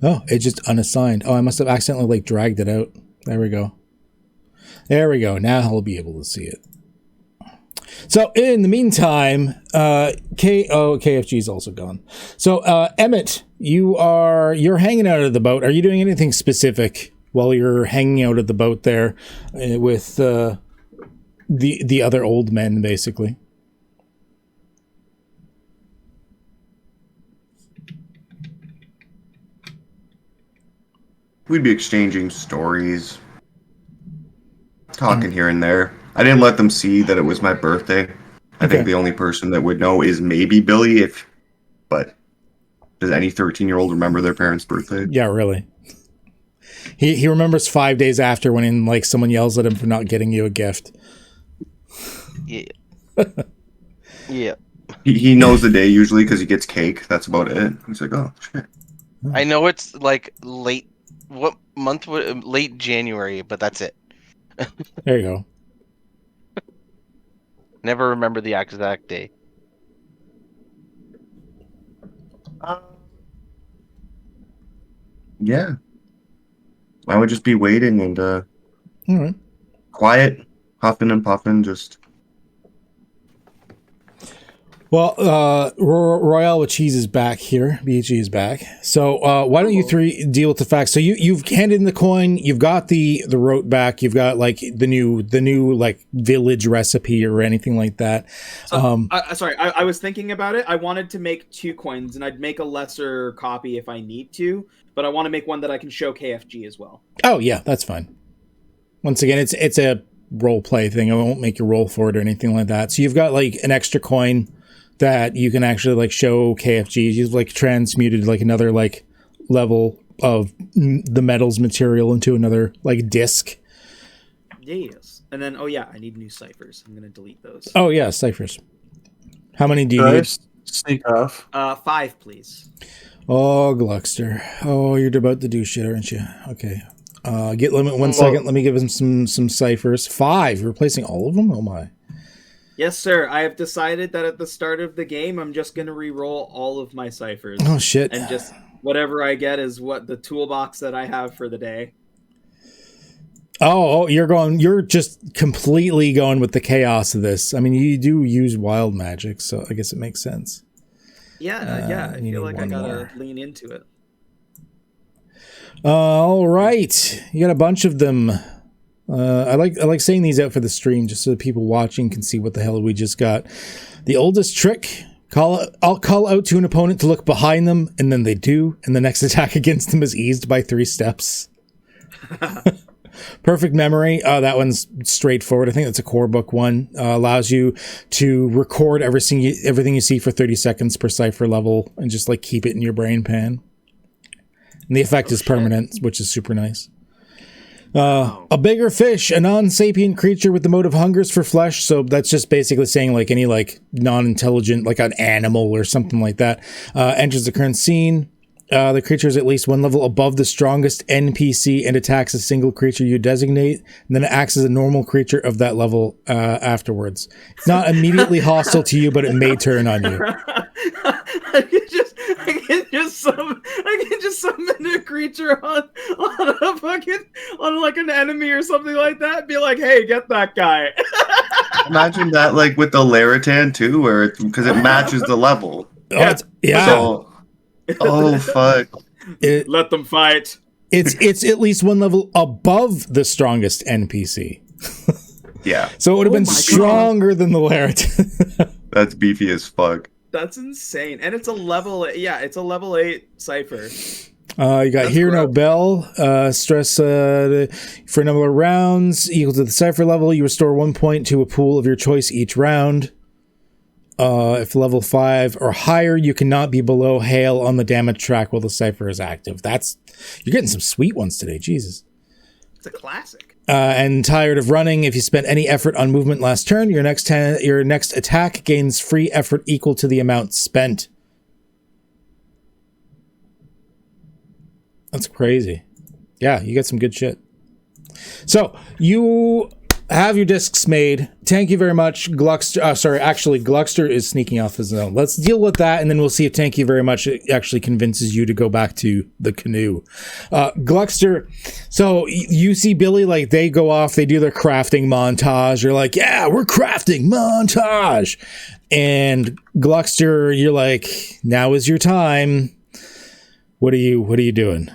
Oh, it just unassigned. Oh, I must have accidentally like dragged it out. There we go. There we go. Now I'll be able to see it. So in the meantime, KFG is also gone. So Emmett, you're hanging out at the boat. Are you doing anything specific while you're hanging out at the boat there with the other old men, basically?
We'd be exchanging stories, talking here and there. I didn't let them see that it was my birthday. I think the only person that would know is maybe Billy, but does any 13-year-old remember their parents' birthday?
Yeah, really. He remembers 5 days after when like someone yells at him for not getting you a gift.
Yeah. Yeah.
He knows the day usually because he gets cake. That's about it. He's like, oh, shit.
I know it's like late. What month? Late January, but that's it.
There you go.
Never remember the exact day.
Yeah. I would just be waiting and
All right.
quiet, huffing and puffing, just...
Well, Royale with Cheese is back here. BG is back. So why don't you three deal with the facts? So you've handed in the coin. You've got the rote back. You've got like the new like village recipe or anything like that.
So, sorry, I was thinking about it. I wanted to make 2 coins, and I'd make a lesser copy if I need to, but I want to make one that I can show KFG as well.
Oh yeah, that's fine. Once again, it's a role play thing. I won't make you roll for it or anything like that. So you've got like an extra coin that you can actually like show KFG. You've like transmuted like another like level of the metals material into another like disc.
Yes. And then, oh yeah, I need new ciphers. I'm going to delete those.
Oh yeah, ciphers. How many do you
Can I
need?
sneak off?
5, please.
Oh, Gluckster. Oh, you're about to do shit, aren't you? Okay. Get limit 1 second. Let me give him some ciphers. 5. You're replacing all of them? Oh my.
Yes, sir. I have decided that at the start of the game, I'm just going to re-roll all of my ciphers.
Oh shit.
And just whatever I get is what the toolbox that I have for the day.
Oh, you're just completely going with the chaos of this. I mean, you do use wild magic, so I guess it makes sense.
Yeah, I
you
feel
need
like I
one
gotta
more.
lean into it.
All right. You got a bunch of them. I like saying these out for the stream just so that people watching can see what the hell we just got. The oldest trick, I'll call out to an opponent to look behind them, and then they do, and the next attack against them is eased by 3 steps. Perfect memory. That one's straightforward. I think that's a core book one. Allows you to record everything you see for 30 seconds per cipher level and just like keep it in your brain pan. And the effect is permanent, which is super nice. A bigger fish, a non-sapient creature with the mode of hungers for flesh. So that's just basically saying like any like non-intelligent, like an animal or something like that, enters the current scene. The creature is at least 1 level above the strongest NPC and attacks a single creature you designate. And then it acts as a normal creature of that level afterwards. It's not immediately hostile to you, but it may turn on you.
I can just summon a creature on like an enemy or something like that. Be like, hey, get that guy.
Imagine that like with the Laritan too, where because it matches the level.
Yeah.
So, oh fuck!
Let them fight.
It's at least 1 level above the strongest NPC.
Yeah,
So it would have
Oh
been
my God.
stronger than the Larret.
that's beefy as fuck.
That's insane. And it's a level 8 cipher.
You got
That's
Hear No
gross.
Bell. Stress for a number of rounds equal to the cipher level. You restore 1 point to a pool of your choice each round. If level 5 or higher, you cannot be below hail on the damage track while the cipher is active. You're getting some sweet ones today, Jesus.
It's a classic.
And tired of running, if you spent any effort on movement last turn, your next attack gains free effort equal to the amount spent. That's crazy. Yeah, you got some good shit. So you have your discs made. Thank you very much, Gluckster. Gluckster is sneaking off his own. Let's deal with that, and then we'll see if Thank you very much actually convinces you to go back to the canoe. Gluckster, so you see Billy, like, they go off, they do their crafting montage. You're like, yeah, we're crafting montage. And Gluckster, you're like, now is your time. What are you doing?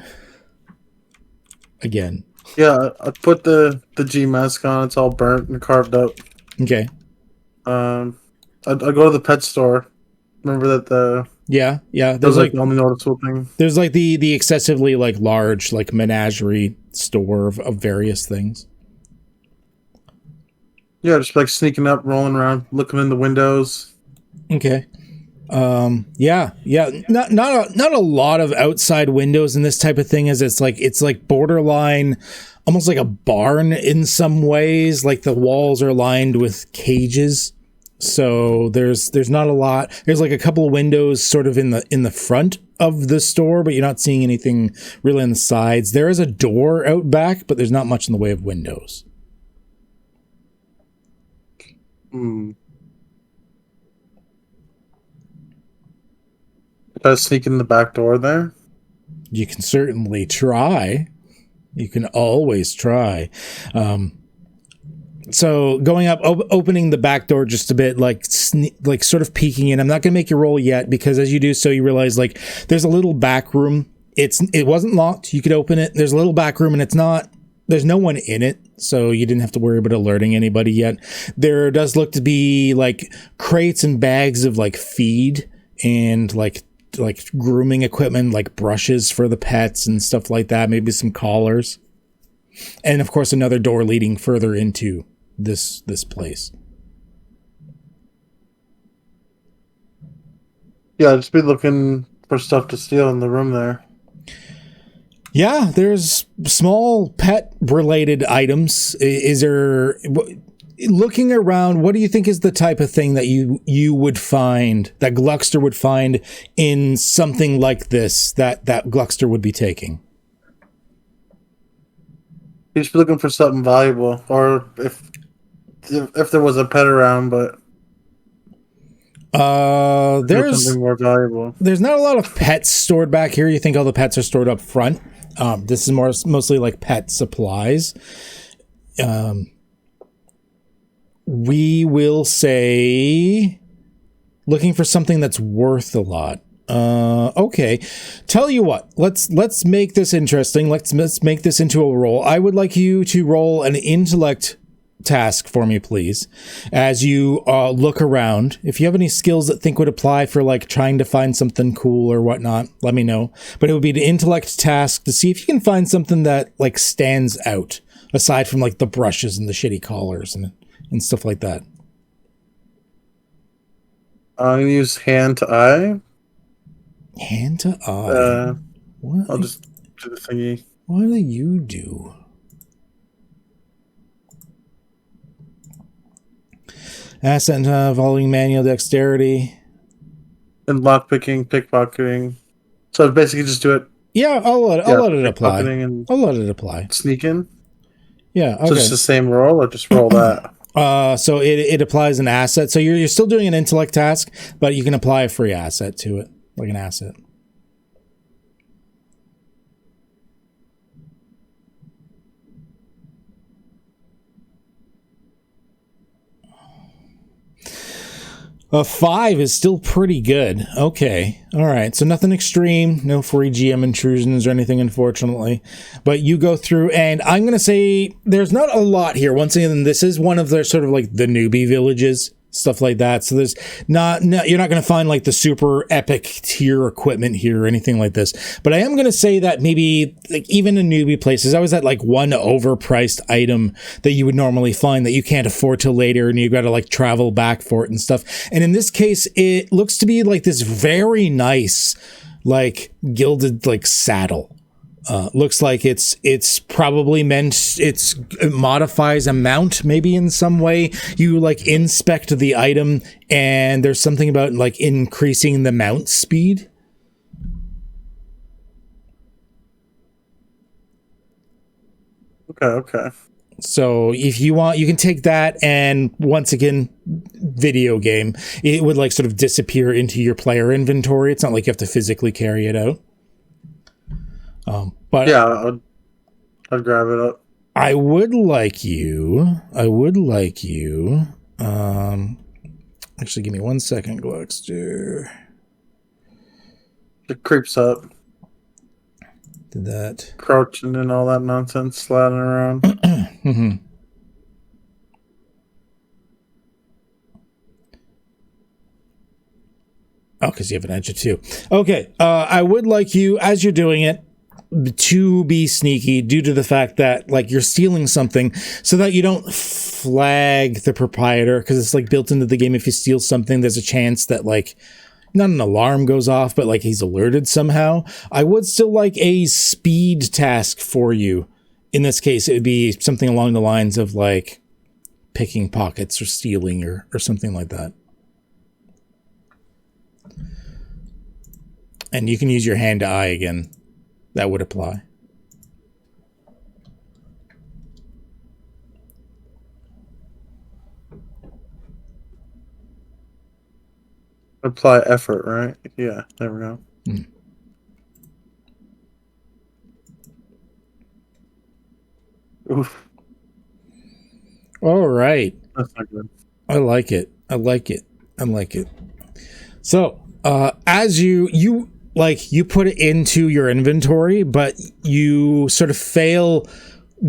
Again.
Yeah, I put the G mask on. It's all burnt and carved up.
Okay.
I go to the pet store. Remember that the
Yeah.
There's like the only noticeable thing.
There's like the excessively like large like menagerie store of various things.
Yeah, just like sneaking up, rolling around, looking in the windows.
Okay. Yeah. Not a lot of outside windows in this type of thing, as it's like borderline almost like a barn in some ways. Like the walls are lined with cages. So there's not a lot. There's like a couple of windows sort of in the front of the store, but you're not seeing anything really on the sides. There is a door out back, but there's not much in the way of windows.
Did I sneak in the back door there?
You can certainly try. You can always try. So going up, opening the back door just a bit, like sort of peeking in. I'm not going to make you roll yet, because as you do so, you realize like there's a little back room. It wasn't locked. You could open it. There's a little back room, and there's no one in it, so you didn't have to worry about alerting anybody yet. There does look to be like crates and bags of like feed and like grooming equipment, like brushes for the pets and stuff like that. Maybe some collars, and of course another door leading further into this place.
Yeah, I'd just be looking for stuff to steal in the room there.
Yeah, there's small pet related items. Is there, looking around, what do you think is the type of thing that you would find, that Gluckster would find in something like this, that Gluckster would be taking?
He'd just be looking for something valuable, or if there was a pet around, but
there's
something more valuable.
There's not a lot of pets stored back here. You think all the pets are stored up front. This is mostly like pet supplies. We will say looking for something that's worth a lot. Okay. Tell you what, let's make this interesting. Let's make this into a roll. I would like you to roll an intellect task for me, please, as you look around. If you have any skills that think would apply for like trying to find something cool or whatnot, let me know. But it would be an intellect task to see if you can find something that like stands out, aside from like the brushes and the shitty collars and stuff like that.
I'm gonna use hand to eye.
Hand to eye.
I'll just do the thingy.
What do you do? Asset involving manual dexterity.
And lockpicking, pickpocketing. So I'd basically just do it.
Yeah, I'll let it apply.
And
I'll let it apply.
sneak in.
Yeah, okay.
So it's the same roll, or just roll that?
So it applies an asset. So you're still doing an intellect task, but you can apply a free asset to it, like an asset. A 5 is still pretty good. Okay. All right. So nothing extreme, no free GM intrusions or anything, unfortunately. But you go through, and I'm going to say there's not a lot here. Once again, this is one of the sort of like the newbie villages, stuff like that. So there's you're not going to find like the super epic tier equipment here or anything like this. But I am going to say that maybe like even in newbie places, I was at like one overpriced item that you would normally find that you can't afford till later, and you've got to like travel back for it and stuff. And in this case, it looks to be like this very nice, like gilded like saddle. Looks like it's probably meant it modifies a mount maybe in some way. You like inspect the item and there's something about like increasing the mount speed.
Okay.
So if you want, you can take that, and once again, video game, it would like sort of disappear into your player inventory. It's not like you have to physically carry it out. But
yeah, I'd grab it up.
I would like you. Actually, give me 1 second, Gluckster.
It creeps up.
Did that.
Crouching and all that nonsense, sliding around.
Mm-hmm. Oh, because you have an edge too. Okay, I would like you, as you're doing it, to be sneaky due to the fact that like you're stealing something so that you don't flag the proprietor, because it's like built into the game. If you steal something, there's a chance that like not an alarm goes off, but like he's alerted somehow. I would still like a speed task for you. In this case, it would be something along the lines of like picking pockets or stealing or something like that. And you can use your hand to eye again. That would apply.
Apply effort, right? Yeah, there we go. Oof.
All right.
That's not good.
I like it. So, as you put it into your inventory, but you sort of fail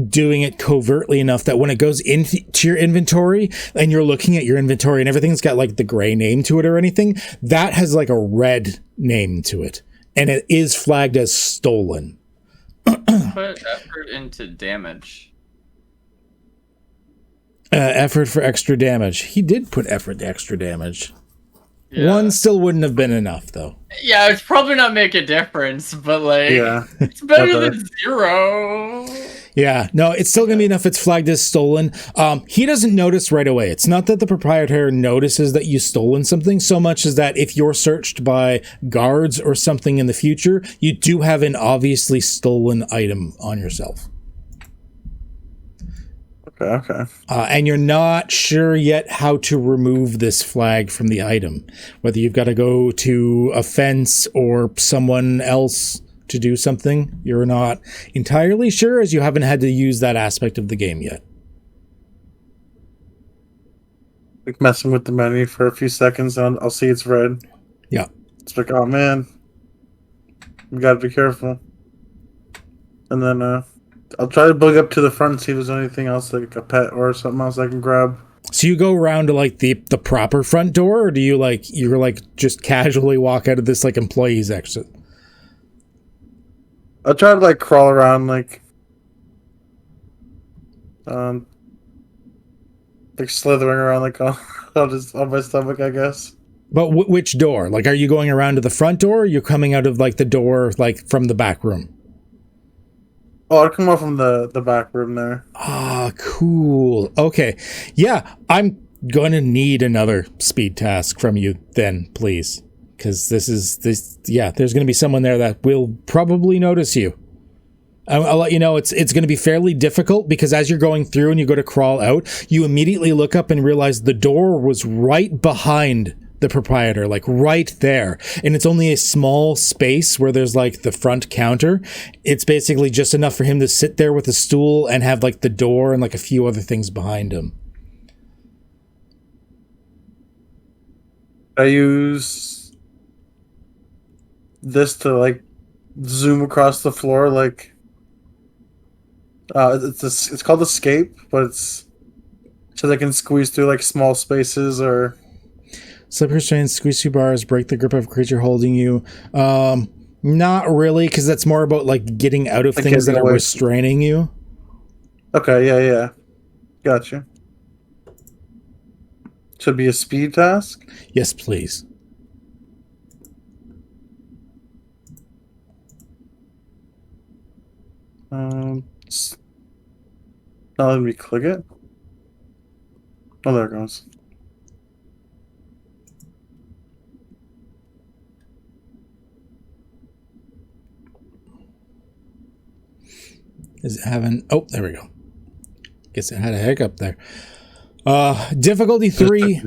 doing it covertly enough that when it goes into your inventory and you're looking at your inventory and everything's got like the gray name to it or anything, that has like a red name to it, and it is flagged as stolen.
Put effort into damage.
Effort for extra damage. He did put effort to extra damage.
Yeah.
One still wouldn't have been enough, though.
Yeah, it's probably not make a difference, but like,
Yeah.
it's better than 0.
Yeah, no, it's still going to be enough. It's flagged as stolen. He doesn't notice right away. It's not that the proprietor notices that you've stolen something so much as that if you're searched by guards or something in the future, you do have an obviously stolen item on yourself.
Okay.
And you're not sure yet how to remove this flag from the item. Whether you've got to go to a fence or someone else to do something, you're not entirely sure, as you haven't had to use that aspect of the game yet.
Like messing with the menu for a few seconds, and I'll see it's red.
Yeah.
It's like, oh man, we gotta be careful. And then I'll try to bug up to the front and see if there's anything else, like a pet or something else I can grab.
So you go around to like the proper front door, or do you you're just casually walk out of this like employee's exit?
I'll try to like crawl around like slithering around like on my stomach, I guess.
But which door? Like, are you going around to the front door, or are you coming out of like the door like from the back room?
Oh, I'll come out from the back room there.
Ah, cool. Okay. Yeah, I'm going to need another speed task from you then, please. Because there's going to be someone there that will probably notice you. I'll let you know it's going to be fairly difficult, because as you're going through and you go to crawl out, you immediately look up and realize the door was right behind the proprietor, like right there, and it's only a small space where there's like the front counter. It's basically just enough for him to sit there with a stool and have like the door and like a few other things behind him.
I use this to like zoom across the floor, like it's called escape, but it's so they can squeeze through like small spaces or
Slip restraints, squeeze two bars, break the grip of a creature holding you. Not really, because that's more about like getting out of
like
things that
getting
are
away.
restraining you.
Okay, yeah, gotcha. Should be a speed task.
Yes, please.
Now let me click it. Oh, there it goes.
Is it having? Oh, there we go. Guess it had a hiccup there. Difficulty 3.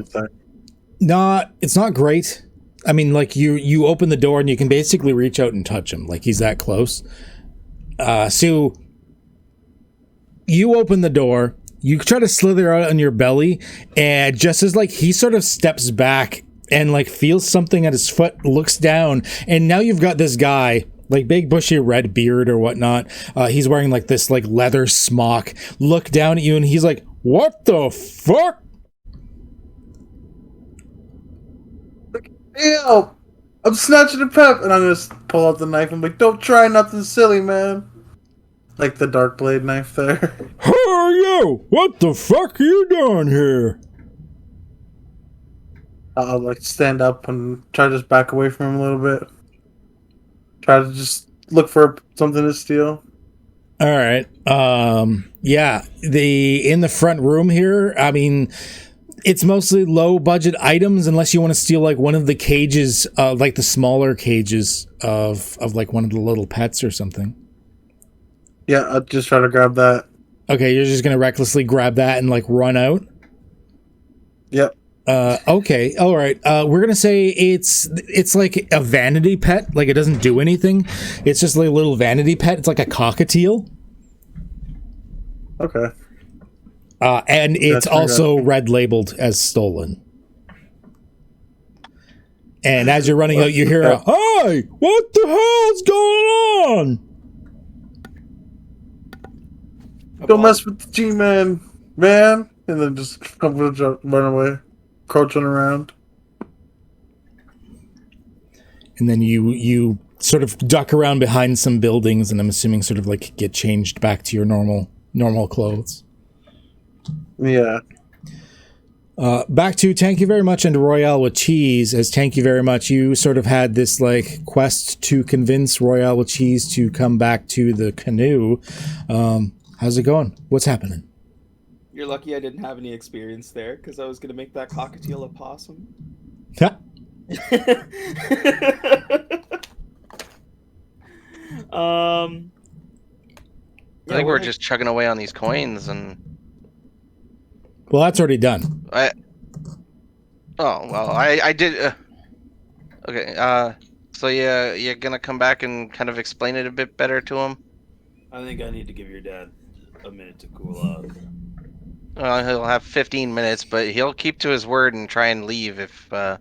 It's not great. I mean, like you open the door and you can basically reach out and touch him, like he's that close. So you open the door, you try to slither out on your belly, and just as like he sort of steps back and like feels something at his foot, looks down, and now you've got this guy, like big bushy red beard or whatnot. He's wearing like this like leather smock. Look down at you, and he's like, "What the fuck?"
Ew! I'm snatching a pep, and I'm gonna pull out the knife. I'm like, don't try nothing silly, man. Like the dark blade knife there.
Who are you? What the fuck are you doing here?
I'll like stand up and try to just back away from him a little bit. Try to just look for something to steal.
All right. Yeah, in the front room here, I mean, it's mostly low budget items unless you want to steal like one of the cages, like the smaller cages of like one of the little pets or something.
Yeah, I'll just try to grab that.
Okay, you're just gonna recklessly grab that and like run out.
Yep.
Okay, all right. We're gonna say it's like a vanity pet. Like it doesn't do anything. It's just like a little vanity pet. It's like a cockatiel.
Okay.
And it's also red labeled as stolen. And as you're running out, you hear a, "Hi! What the hell's going on?"
Don't mess with the G-Man, man. And then just run away, crouching around.
And then you sort of duck around behind some buildings, and I'm assuming sort of like get changed back to your normal clothes.
Yeah.
Back to thank you very much and Royale with cheese. As thank you very much, you sort of had this like quest to convince Royale with cheese to come back to the canoe. How's it going? What's happening?
You're lucky I didn't have any experience there, because I was going to make that cockatiel a possum.
I think we're just chugging away on these coins, and
well, that's already done.
I did. Okay. So you're gonna come back and kind of explain it a bit better to him.
I think I need to give your dad a minute to cool off.
He'll have 15 minutes, but he'll keep to his word and try and leave if. I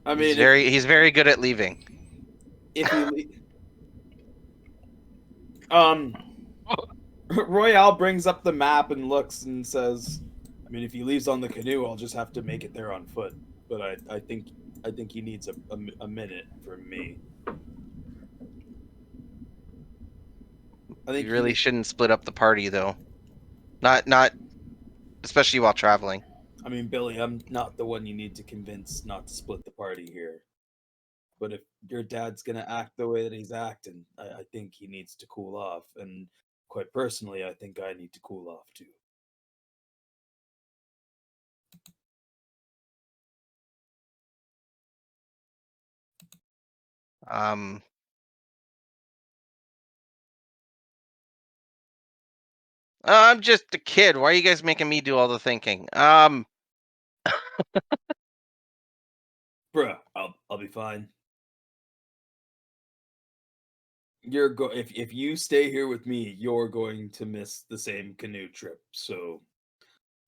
mean, he's very good at leaving.
If you Royale brings up the map and looks and says, "I mean, if he leaves on the canoe, I'll just have to make it there on foot. But I think he needs a minute from me." I think
you really shouldn't split up the party, though. Not, especially while traveling.
I mean, Billy, I'm not the one you need to convince not to split the party here. But if your dad's gonna act the way that he's acting, I think he needs to cool off. And quite personally, I think I need to cool off too.
I'm just a kid. Why are you guys making me do all the thinking?
Bruh, I'll be fine. If you stay here with me, you're going to miss the same canoe trip. So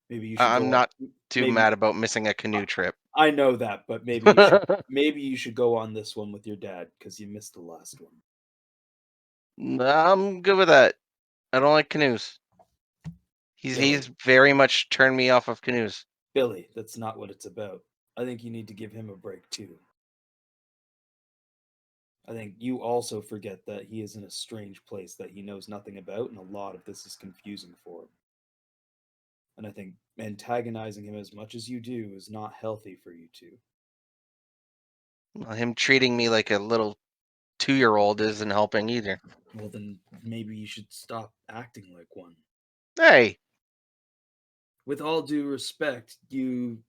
Maybe you should
I'm
go
not
on,
too
maybe
mad about missing a canoe trip.
I know that, but maybe you should go on this one with your dad because you missed the last one.
I'm good with that. I don't like canoes. He's very much turned me off of canoes.
Billy, that's not what it's about. I think you need to give him a break too. I think you also forget that he is in a strange place that he knows nothing about, and a lot of this is confusing for him. And I think antagonizing him as much as you do is not healthy for you two.
Well, him treating me like a little 2-year-old isn't helping either.
Well, then maybe you should stop acting like one.
Hey,
With all due respect, you've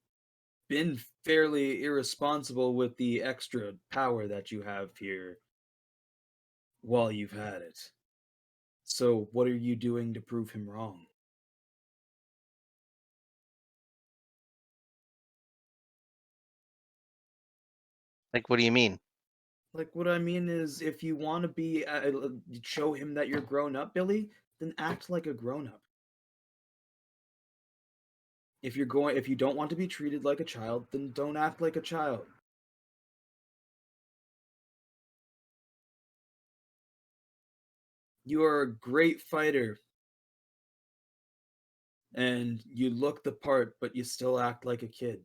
been fairly irresponsible with the extra power that you have here while you've had it. So, what are you doing to prove him wrong?
like, what do you mean?
Like, what I mean is, if you want to be, show him that you're grown up, Billy, then act like a grown up. If you don't want to be treated like a child, then don't act like a child. You are a great fighter, and you look the part, but you still act like a kid,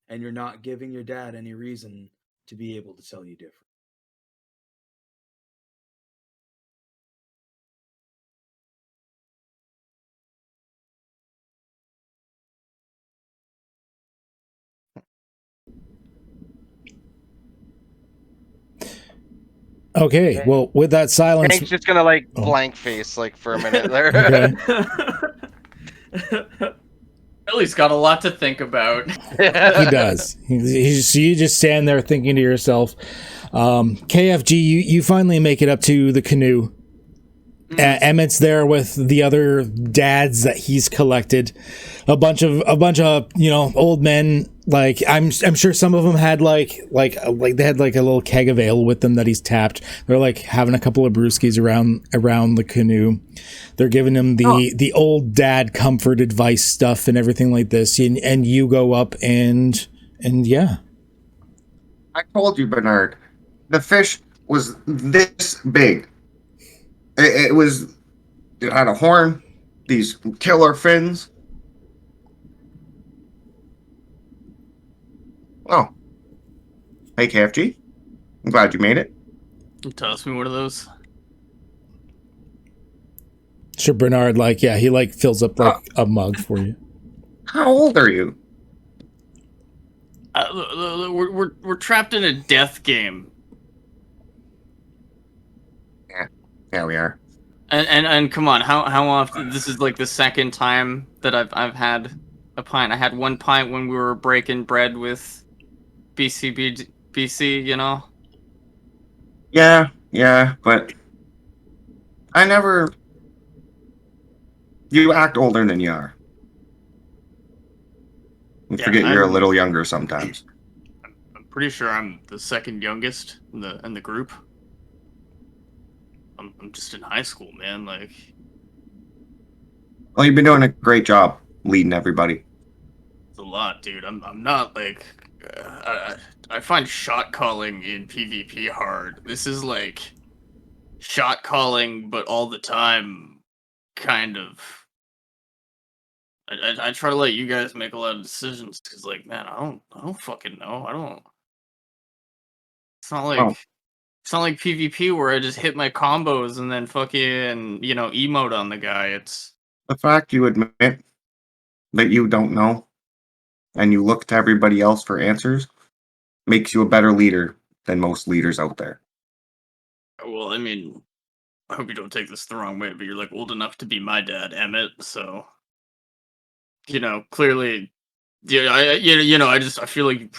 and you're not giving your dad any reason to be able to tell you different.
Okay, well, with that silence,
Hank's just gonna like
Oh.
blank face like for a minute there.
Okay.
Billy's got a lot to think about.
He does. So you just stand there thinking to yourself. KFG, you finally make it up to the canoe. Emmett's there with the other dads that he's collected. A bunch of old men. Like I'm sure some of them had like they had like a little keg of ale with them that he's tapped. They're like having a couple of brewskis around the canoe. They're giving him the old dad comfort advice stuff and everything like this. And you go up and yeah.
I told you, Bernard. The fish was this big. It had a horn, these killer fins. Oh, hey KFG. I'm glad you made it.
Toss me one of those.
Sure, Bernard, he fills up a mug for you.
How old are you?
We're trapped in a death game,
Yeah, we are.
and come on, how often? This is like the second time that I've had a pint. I had one pint when we were breaking bread with BC, you know.
Yeah, but I never. You act older than you are. You forget you're a little younger sometimes.
I'm pretty sure I'm the second youngest in the group. I'm just in high school, man. Like,
Well, you've been doing a great job leading everybody.
it's a lot, dude. I'm not like I find shot calling in PvP hard. This is like shot calling, but all the time, kind of. I try to let you guys make a lot of decisions because, like, man, I don't fucking know. I don't. It's not like
Oh.
it's not like PvP where I just hit my combos and then fucking emote on the guy. It's
The fact you admit that you don't know and you look to everybody else for answers makes you a better leader than most leaders out there.
well, I mean, I hope you don't take this the wrong way, but you're like old enough to be my dad, Emmett. So, clearly, yeah, I feel like you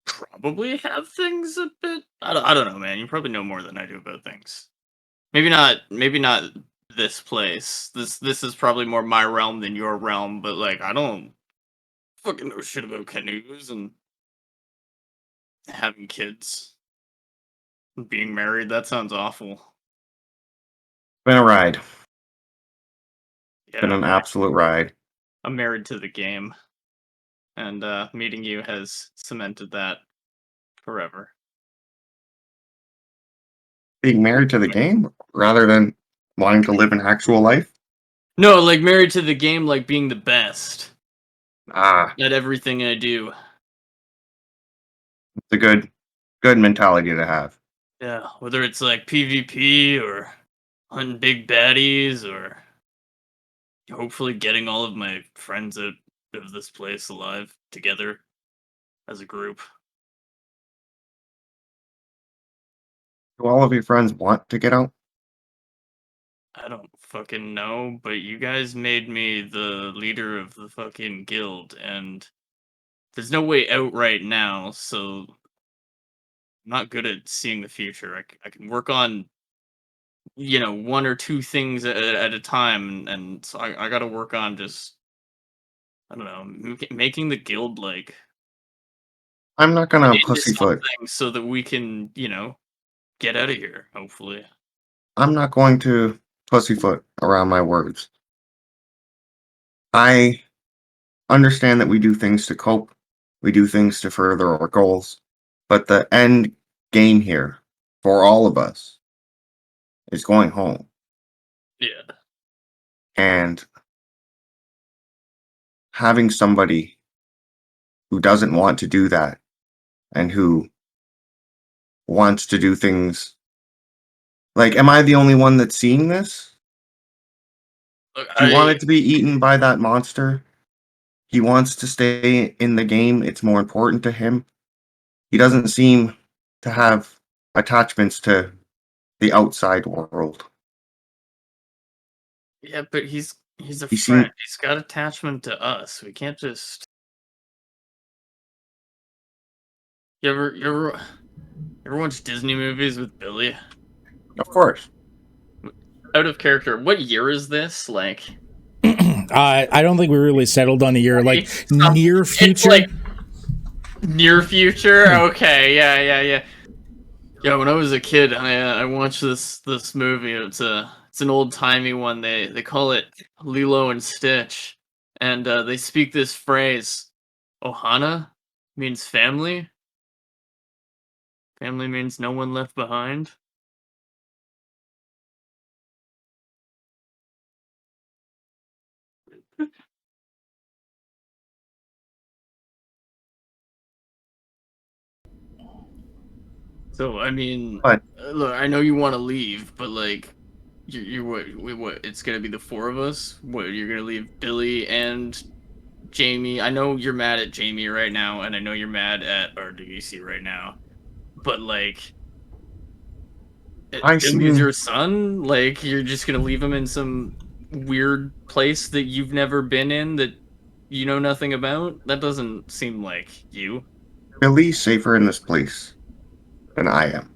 probably have things a bit. I don't know, man. You probably know more than I do about things. Maybe not this place. This is probably more my realm than your realm, but like I don't fucking know shit about canoes and having kids and being married. That sounds awful.
Been a ride.
Yeah,
Been an absolute ride.
I'm married to the game, and meeting you has cemented that forever.
Being married to the game rather than wanting to live an actual life.
No, like married to the game, like being the best
Ah,
at everything I do.
it's a good mentality to have.
Yeah, whether it's like PvP or hunting big baddies or hopefully getting all of my friends out of this place alive together as a group.
Do all of your friends want to get out?
I don't fucking know, but you guys made me the leader of the fucking guild, and there's no way out right now, so I'm not good at seeing the future. I can work on, one or two things at a time, and so I gotta work on just, I don't know, making the guild, like,
I'm not
turn
gonna
into
pussyfoot.
something so that we can, get out of here, hopefully.
I'm not going to pussyfoot around my words. I understand that we do things to cope, we do things to further our goals, but the end game here for all of us is going home.
Yeah.
And having somebody who doesn't want to do that and who wants to do things like, am I the only one that's seeing this?
Look,
He wanted to be eaten by that monster. He wants to stay in the game. It's more important to him. He doesn't seem to have attachments to the outside world.
yeah, but he's a
He
friend.
seemed
He's got attachment to us. We can't just. You ever watch Disney movies with Billy?
of course.
Out of character. What year is this? Like,
I don't think we really settled on a year, like
some-
near
it's
future.
like near future. Okay, yeah. Yeah, when I was a kid, I watched this movie. It's an old timey one. They call it Lilo and Stitch, and they speak this phrase, "Ohana," means family. Family means no one left behind. So I mean,
But
look, I know you want to leave, but like, you what? It's gonna be the four of us. What, you're gonna leave Billy and Jamie? I know you're mad at Jamie right now, and I know you're mad at RWC right now. But like,
I
Billy's
seem
your son. Like, you're just gonna leave him in some weird place that you've never been in, that you know nothing about. That doesn't seem like you.
Billy's safer in this place than I am.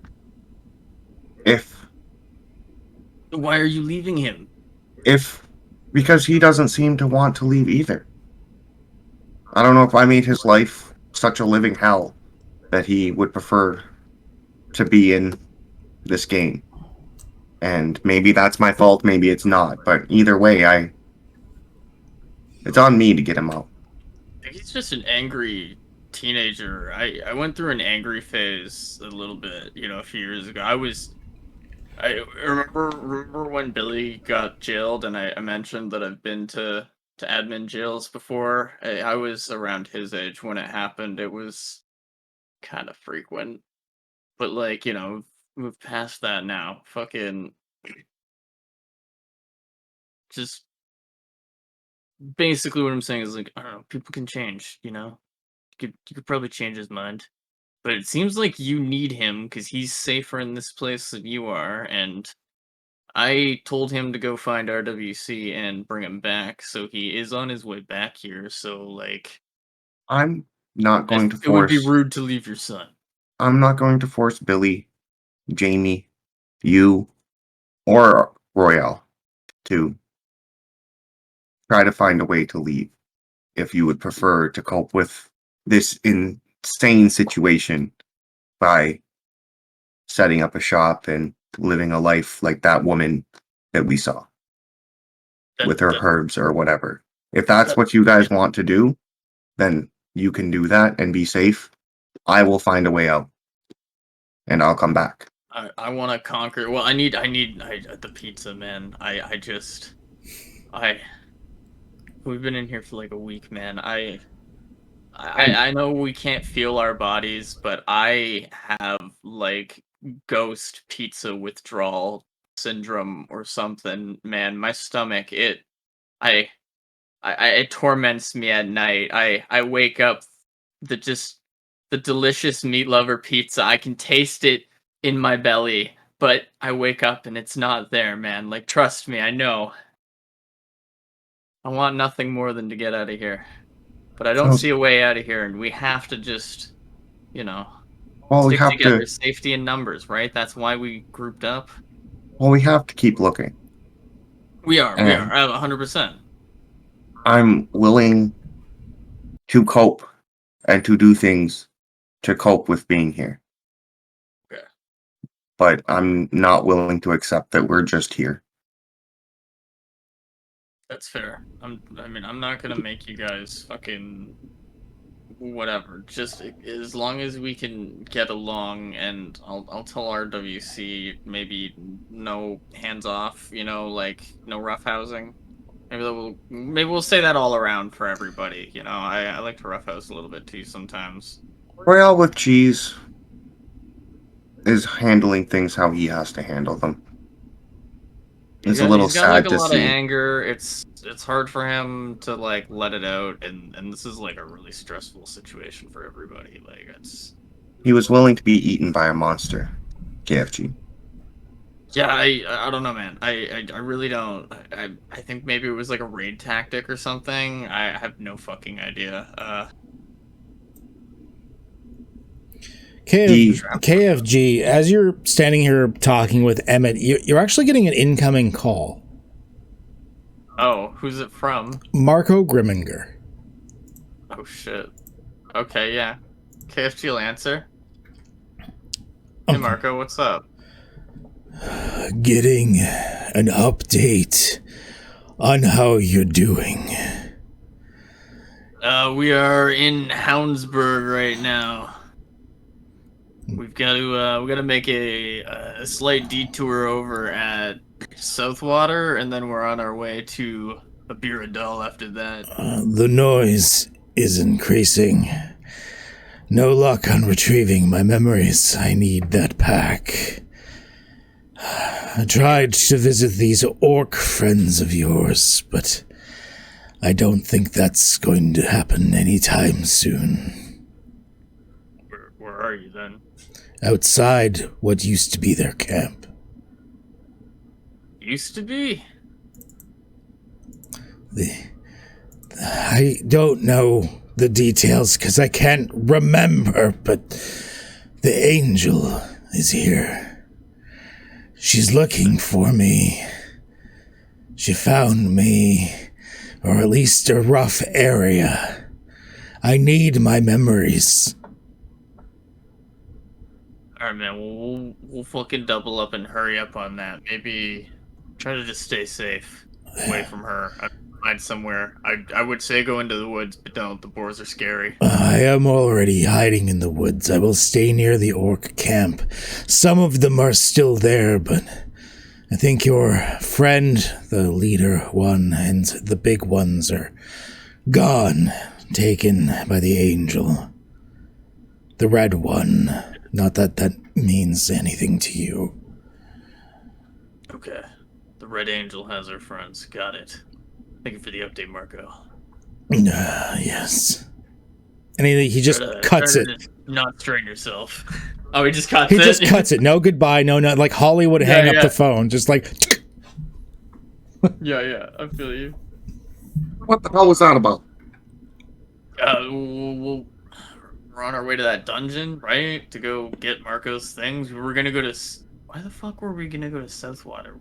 If
Why are you leaving him?
if because he doesn't seem to want to leave either. I don't know if I made his life such a living hell that he would prefer to be in this game. And maybe that's my fault, maybe it's not. But either way, it's on me to get him out.
He's just an angry teenager. I went through an angry phase a little bit, a few years ago. I remember when Billy got jailed, and I mentioned that I've been to admin jails before. I was around his age when it happened. It was kind of frequent, but like, move past that now. Fucking just basically what I'm saying is, like, I don't know, people can change. You could probably change his mind. But it seems like you need him because he's safer in this place than you are, and I told him to go find RWC and bring him back, so he is on his way back here. So, like,
I'm not going to
it would be
force
rude to leave your son.
I'm not going to force Billy, Jamie, you, or Royale to try to find a way to leave if you would prefer to cope with this insane situation by setting up a shop and living a life like that woman that we saw
That,
with her
that
herbs or whatever. If that's what you guys want to do, then you can do that and be safe. I will find a way out, and I'll come back.
I want to conquer. Well, I need the pizza, man. We've been in here for like a week, man. I know we can't feel our bodies, but I have like ghost pizza withdrawal syndrome or something, man. My stomach, it torments me at night. I wake up the delicious meat lover pizza. I can taste it in my belly, but I wake up and it's not there, man. Like, trust me, I know. I want nothing more than to get out of here. But I don't see a way out of here, and we have to just,
Well, we
stick
have
together.
to.
Safety in numbers, right? That's why we grouped up.
Well, we have to keep looking.
We are,
And
100%.
I'm willing to cope and to do things to cope with being here.
Okay.
But I'm not willing to accept that we're just here.
That's fair. I'm not gonna make you guys fucking whatever. Just as long as we can get along, and I'll tell RWC maybe no hands off. Like no roughhousing. Maybe we'll say that all around for everybody. I like to roughhouse a little bit too sometimes.
Royale with cheese is handling things how he has to handle them. It's a little
He's got like
sad
a
to
lot of
see.
anger. It's hard for him to like let it out, and this is like a really stressful situation for everybody. Like
He was willing to be eaten by a monster. KFG.
yeah, I don't know, man. I really don't. I think maybe it was like a raid tactic or something. I have no fucking idea.
KFG, as you're standing here talking with Emmett, you're actually getting an incoming call.
Oh, who's it from?
Marco Grimminger.
Oh shit. Okay, yeah. KFG will answer. Hey Marco, what's up?
Getting an update on how you're doing.
We are in Houndsburg right now. We've got to make a slight detour over at Southwater, and then we're on our way to Abiradal after that.
The noise is increasing. No luck on retrieving my memories. I need that pack. I tried to visit these orc friends of yours, but I don't think that's going to happen anytime soon.
Where are you then?
Outside what used to be their camp.
Used to be?
I don't know the details because I can't remember, but the angel is here. She's looking for me. She found me, or at least a rough area. I need my memories.
Alright, man, we'll fucking double up and hurry up on that. Maybe try to just stay safe away from her. I'd find somewhere. I would say go into the woods, but don't. The boars are scary.
I am already hiding in the woods. I will stay near the orc camp. Some of them are still there, but I think your friend, the leader one, and the big ones are gone, taken by the angel. The red one. Not that that means anything to you.
Okay. The Red Angel has her friends. Got it. Thank you for the update, Marco.
Yes. And he just cuts
try
it.
to just not strain yourself. Oh, he just cuts
He
it?
just cuts it. No goodbye, no, like Hollywood hang up the phone. Just like...
Yeah, I feel you.
What the hell was that about?
We're on our way to that dungeon, right? To go get Marco's things. We were gonna go to... Why the fuck were we gonna go to Southwater?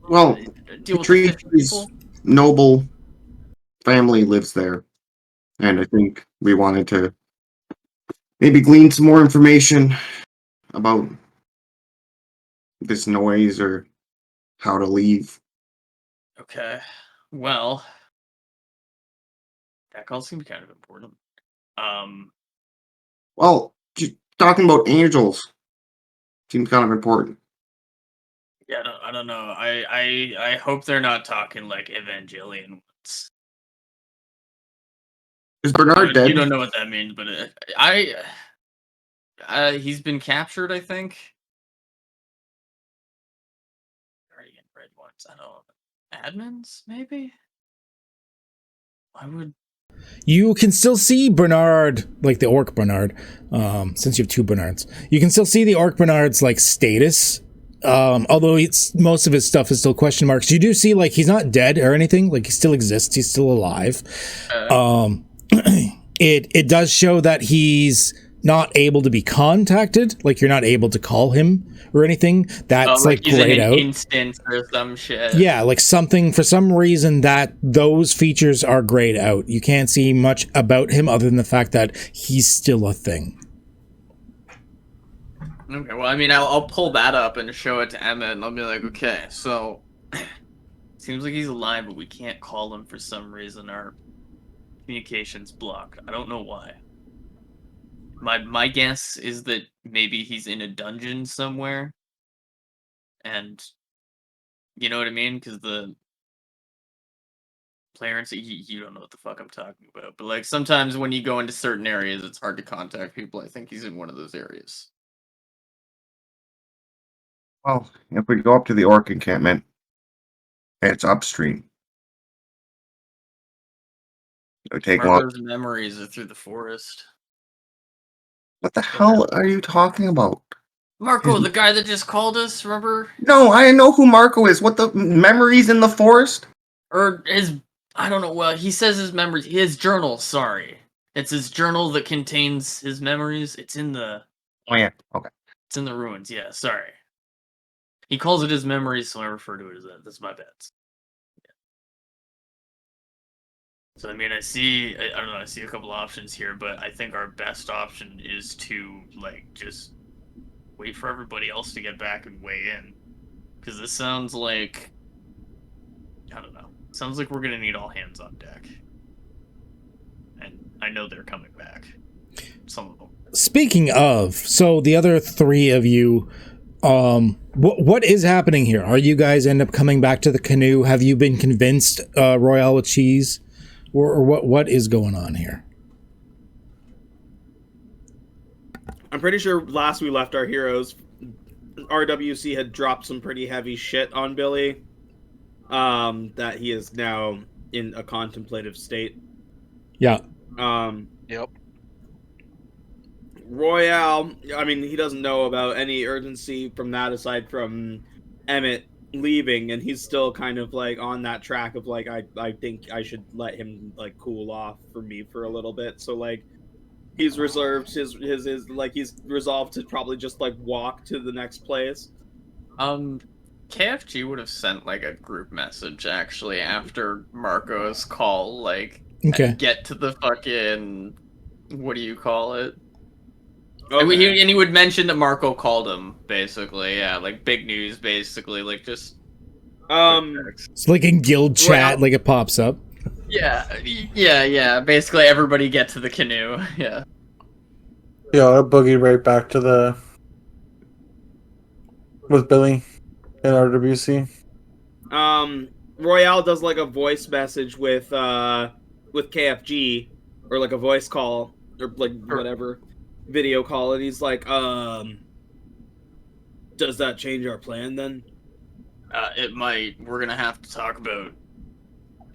Well,
deal with the fish people?
noble family lives there. And I think we wanted to maybe glean some more information about this noise or how to leave.
Okay. Well, that call seemed kind of important.
Well, just talking about angels seems kind of important.
Yeah, I don't know. I hope they're not talking like Evangelion ones.
Is Bernard
You
dead?
don't know what that means, but he's been captured, I think. Guardian red ones. I don't. Admins, maybe. I would.
You can still see Bernard, like the Orc Bernard, since you have two Bernards. You can still see the Orc Bernard's like status, although most of his stuff is still question marks. You do see like he's not dead or anything. Like he still exists. He's still alive. It does show that he's not able to be contacted. Like you're not able to call him or anything. That's like
he's in
grayed
an
out.
instance or some shit.
Yeah, like something for some reason that those features are grayed out. You can't see much about him other than the fact that he's still a thing.
Okay, well, I mean, I'll pull that up and show it to Emma, and I'll be like, okay, so seems like he's alive, but we can't call him for some reason. Our communication's blocked. I don't know why. My guess is that maybe he's in a dungeon somewhere, and you know what I mean? Because the players, you don't know what the fuck I'm talking about, but like sometimes when you go into certain areas, it's hard to contact people. I think he's in one of those areas.
Well, if we go up to the orc encampment, it's upstream. It would take long.
Marco's memories are through the forest.
What the hell are you talking about?
Marco, the guy that just called us, remember?
No, I know who Marco is. What the memories in the forest?
Or his, I don't know, well, he says his memories, his journal, sorry. It's his journal that contains his memories. It's in the...
Oh, yeah. Okay.
It's in the ruins, yeah, sorry. He calls it his memories, so I refer to it as that. That's my bad. Yeah. So, I mean, I don't know, I see a couple options here, but I think our best option is to, like, just wait for everybody else to get back and weigh in. Because this sounds like... I don't know. Sounds like we're gonna need all hands on deck. And I know they're coming back. Some of them.
Speaking of, so the other three of you, what is happening here? Are you guys end up coming back to the canoe? Have you been convinced, Royale with cheese? Or what is going on here?
I'm pretty sure last we left our heroes, RWC had dropped some pretty heavy shit on Billy. That he is now in a contemplative state.
Yeah.
Yep.
Royale, I mean, he doesn't know about any urgency from that aside from Emmett leaving, and he's still kind of like on that track of like, I think I should let him like cool off for me for a little bit. So like, he's reserved his like he's resolved to probably just like walk to the next place.
KFG would have sent like a group message actually after Marco's call, like,
Okay.
get to the fucking, what do you call it?
Okay.
And he would mention that Marco called him, basically, yeah, like big news, basically, like just.
It's like in guild chat, like it pops up.
Yeah. Basically, everybody get to the canoe. Yeah.
Yeah, I'll boogie right back to with Billy and RWC.
Royale does like a voice message with KFG, or like a voice call, or like whatever video call, and he's like, does that change our plan then?
It might. We're gonna have to talk about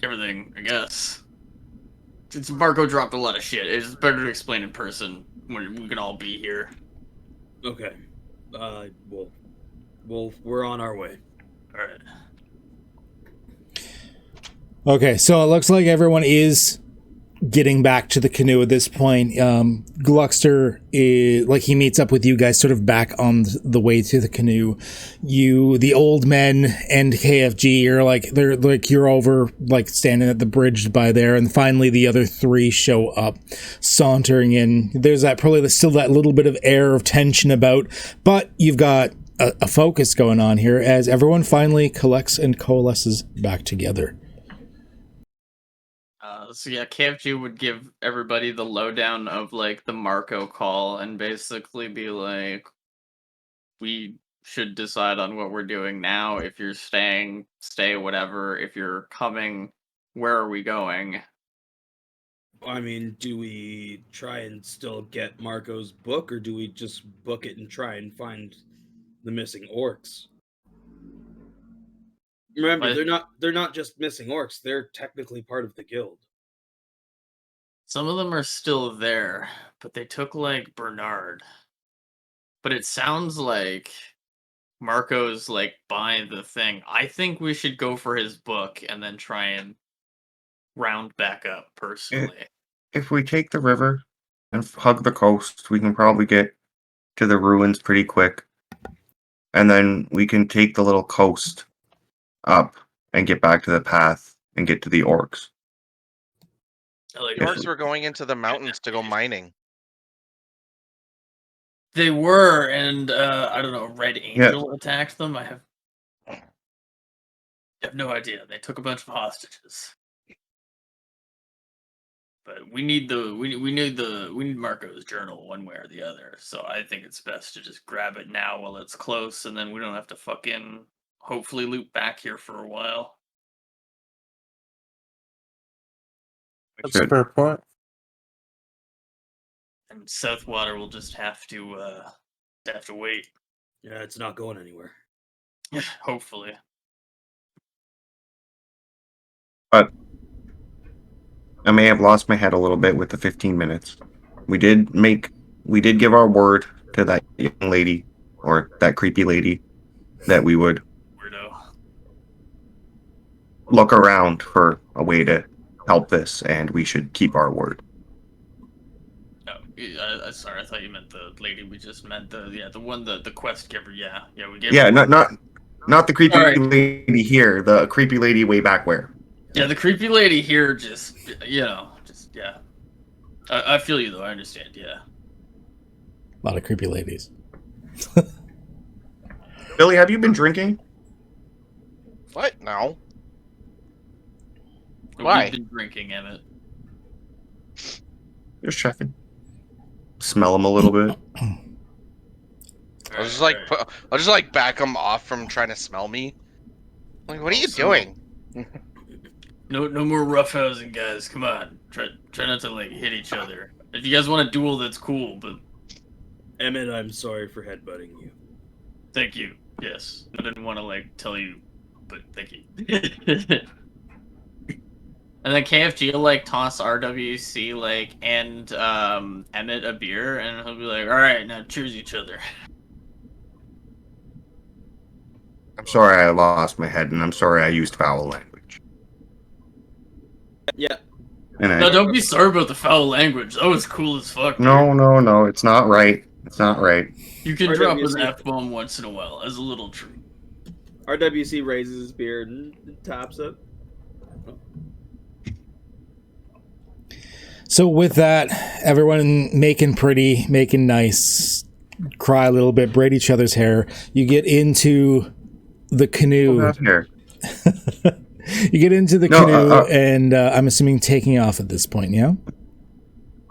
everything, I guess. Since Marco dropped a lot of shit, it's better to explain in person when we can all be here.
Okay. We're on our way.
All right.
Okay, so it looks like everyone is getting back to the canoe at this point. Gluckster is like, he meets up with you guys sort of back on the way to the canoe. You, the old men and KFG are like, they're like, you're over like standing at the bridge by there, and finally the other three show up sauntering in. There's that probably still that little bit of air of tension about, but you've got a focus going on here as everyone finally collects and coalesces back together.
So yeah, KFG would give everybody the lowdown of like the Marco call and basically be like, we should decide on what we're doing now. If you're staying, stay, whatever. If you're coming, where are we going?
I mean, do we try and still get Marco's book, or do we just book it and try and find the missing orcs? Remember,
But
they're not just missing orcs, they're technically part of the guild.
some of them are still there, but they took like Bernard. But it sounds like Marco's like buying the thing. I think we should go for his book and then try and round back up personally.
If we take the river and hug the coast, we can probably get to the ruins pretty quick. And then we can take the little coast up and get back to the path and get to the orcs.
Like,
The orcs were going into the mountains to go mining.
they were, and I don't know, Red Angel attacked them. I have no idea. They took a bunch of hostages. But we need Marco's journal one way or the other. So I think it's best to just grab it now while it's close, and then we don't have to fucking hopefully loop back here for a while.
That's a fair point.
And Southwater will just have to wait.
Yeah, it's not going anywhere.
Hopefully.
But I may have lost my head a little bit with the 15 minutes. We did give our word to that young lady, or that creepy lady, that we would
Weirdo.
look around for a way to help this, and we should keep our word.
Oh, sorry, I thought you meant the lady we just met. The one, the quest giver. Yeah, we gave.
Yeah,
her
not the creepy
Sorry.
lady here, the creepy lady way back where.
Yeah, the creepy lady here just, yeah. I feel you, though. I understand, yeah.
A lot of creepy ladies.
Billy, have you been drinking?
What? No.
But
Why?
We've been drinking, Emmett.
Just checking. Smell them a little bit.
I'll just like back them off from trying to smell me. Like, what are you
Also-
doing?
No more roughhousing, guys. Come on. Try not to, like, hit each other. If you guys want to duel, that's cool, but
Emmett, I'm sorry for headbutting you.
thank you. Yes. I didn't want to, like, tell you, but thank you. And then KFG will, like, toss RWC, like, and Emmett a beer, and he'll be like, alright, now cheers each other.
I'm sorry I lost my head, and I'm sorry I used foul language.
Yeah.
And
No, don't be sorry about the foul language. That was cool as fuck. Dude.
No, it's not right. It's not right.
You can drop an
RWC.
F-bomb once in a while as a little treat.
RWC raises his beard and taps it.
So with that, everyone making pretty, making nice, cry a little bit, braid each other's hair. You get into the canoe.
Not here.
You get into the canoe, and I'm assuming taking off at this point, yeah?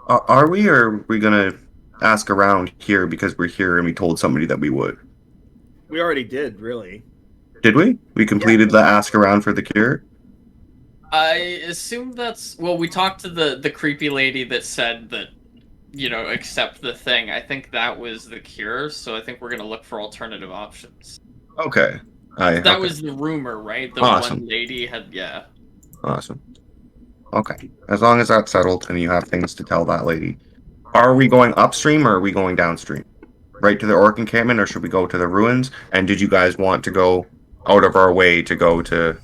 Are we, or are we gonna ask around here because we're here and we told somebody that we would?
We already did, really.
Did we? We completed the ask around for the cure?
I assume that's... Well, we talked to the creepy lady that said that, accept the thing. I think that was the cure, so I think we're going to look for alternative options.
Okay.
That was the rumor, right? The
Awesome.
one lady had... Yeah.
Awesome. Okay. As long as that's settled and you have things to tell that lady. Are we going upstream or are we going downstream? Right to the orc encampment, or should we go to the ruins? And did you guys want to go out of our way to go to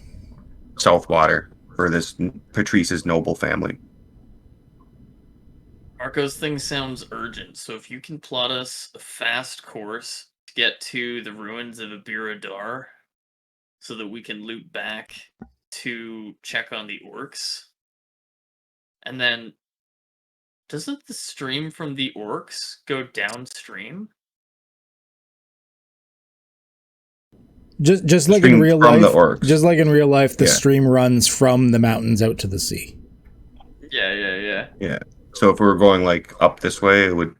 Southwater for this Patrice's noble family?
Marco's thing sounds urgent, so if you can plot us a fast course to get to the ruins of Abiradar so that we can loop back to check on the orcs. And then, doesn't the stream from the orcs go downstream?
Just like in
stream
real
from
life,
the orcs.
just like in real life, the
Yeah.
stream runs from the mountains out to the sea.
Yeah.
So if we were going like up this way, it would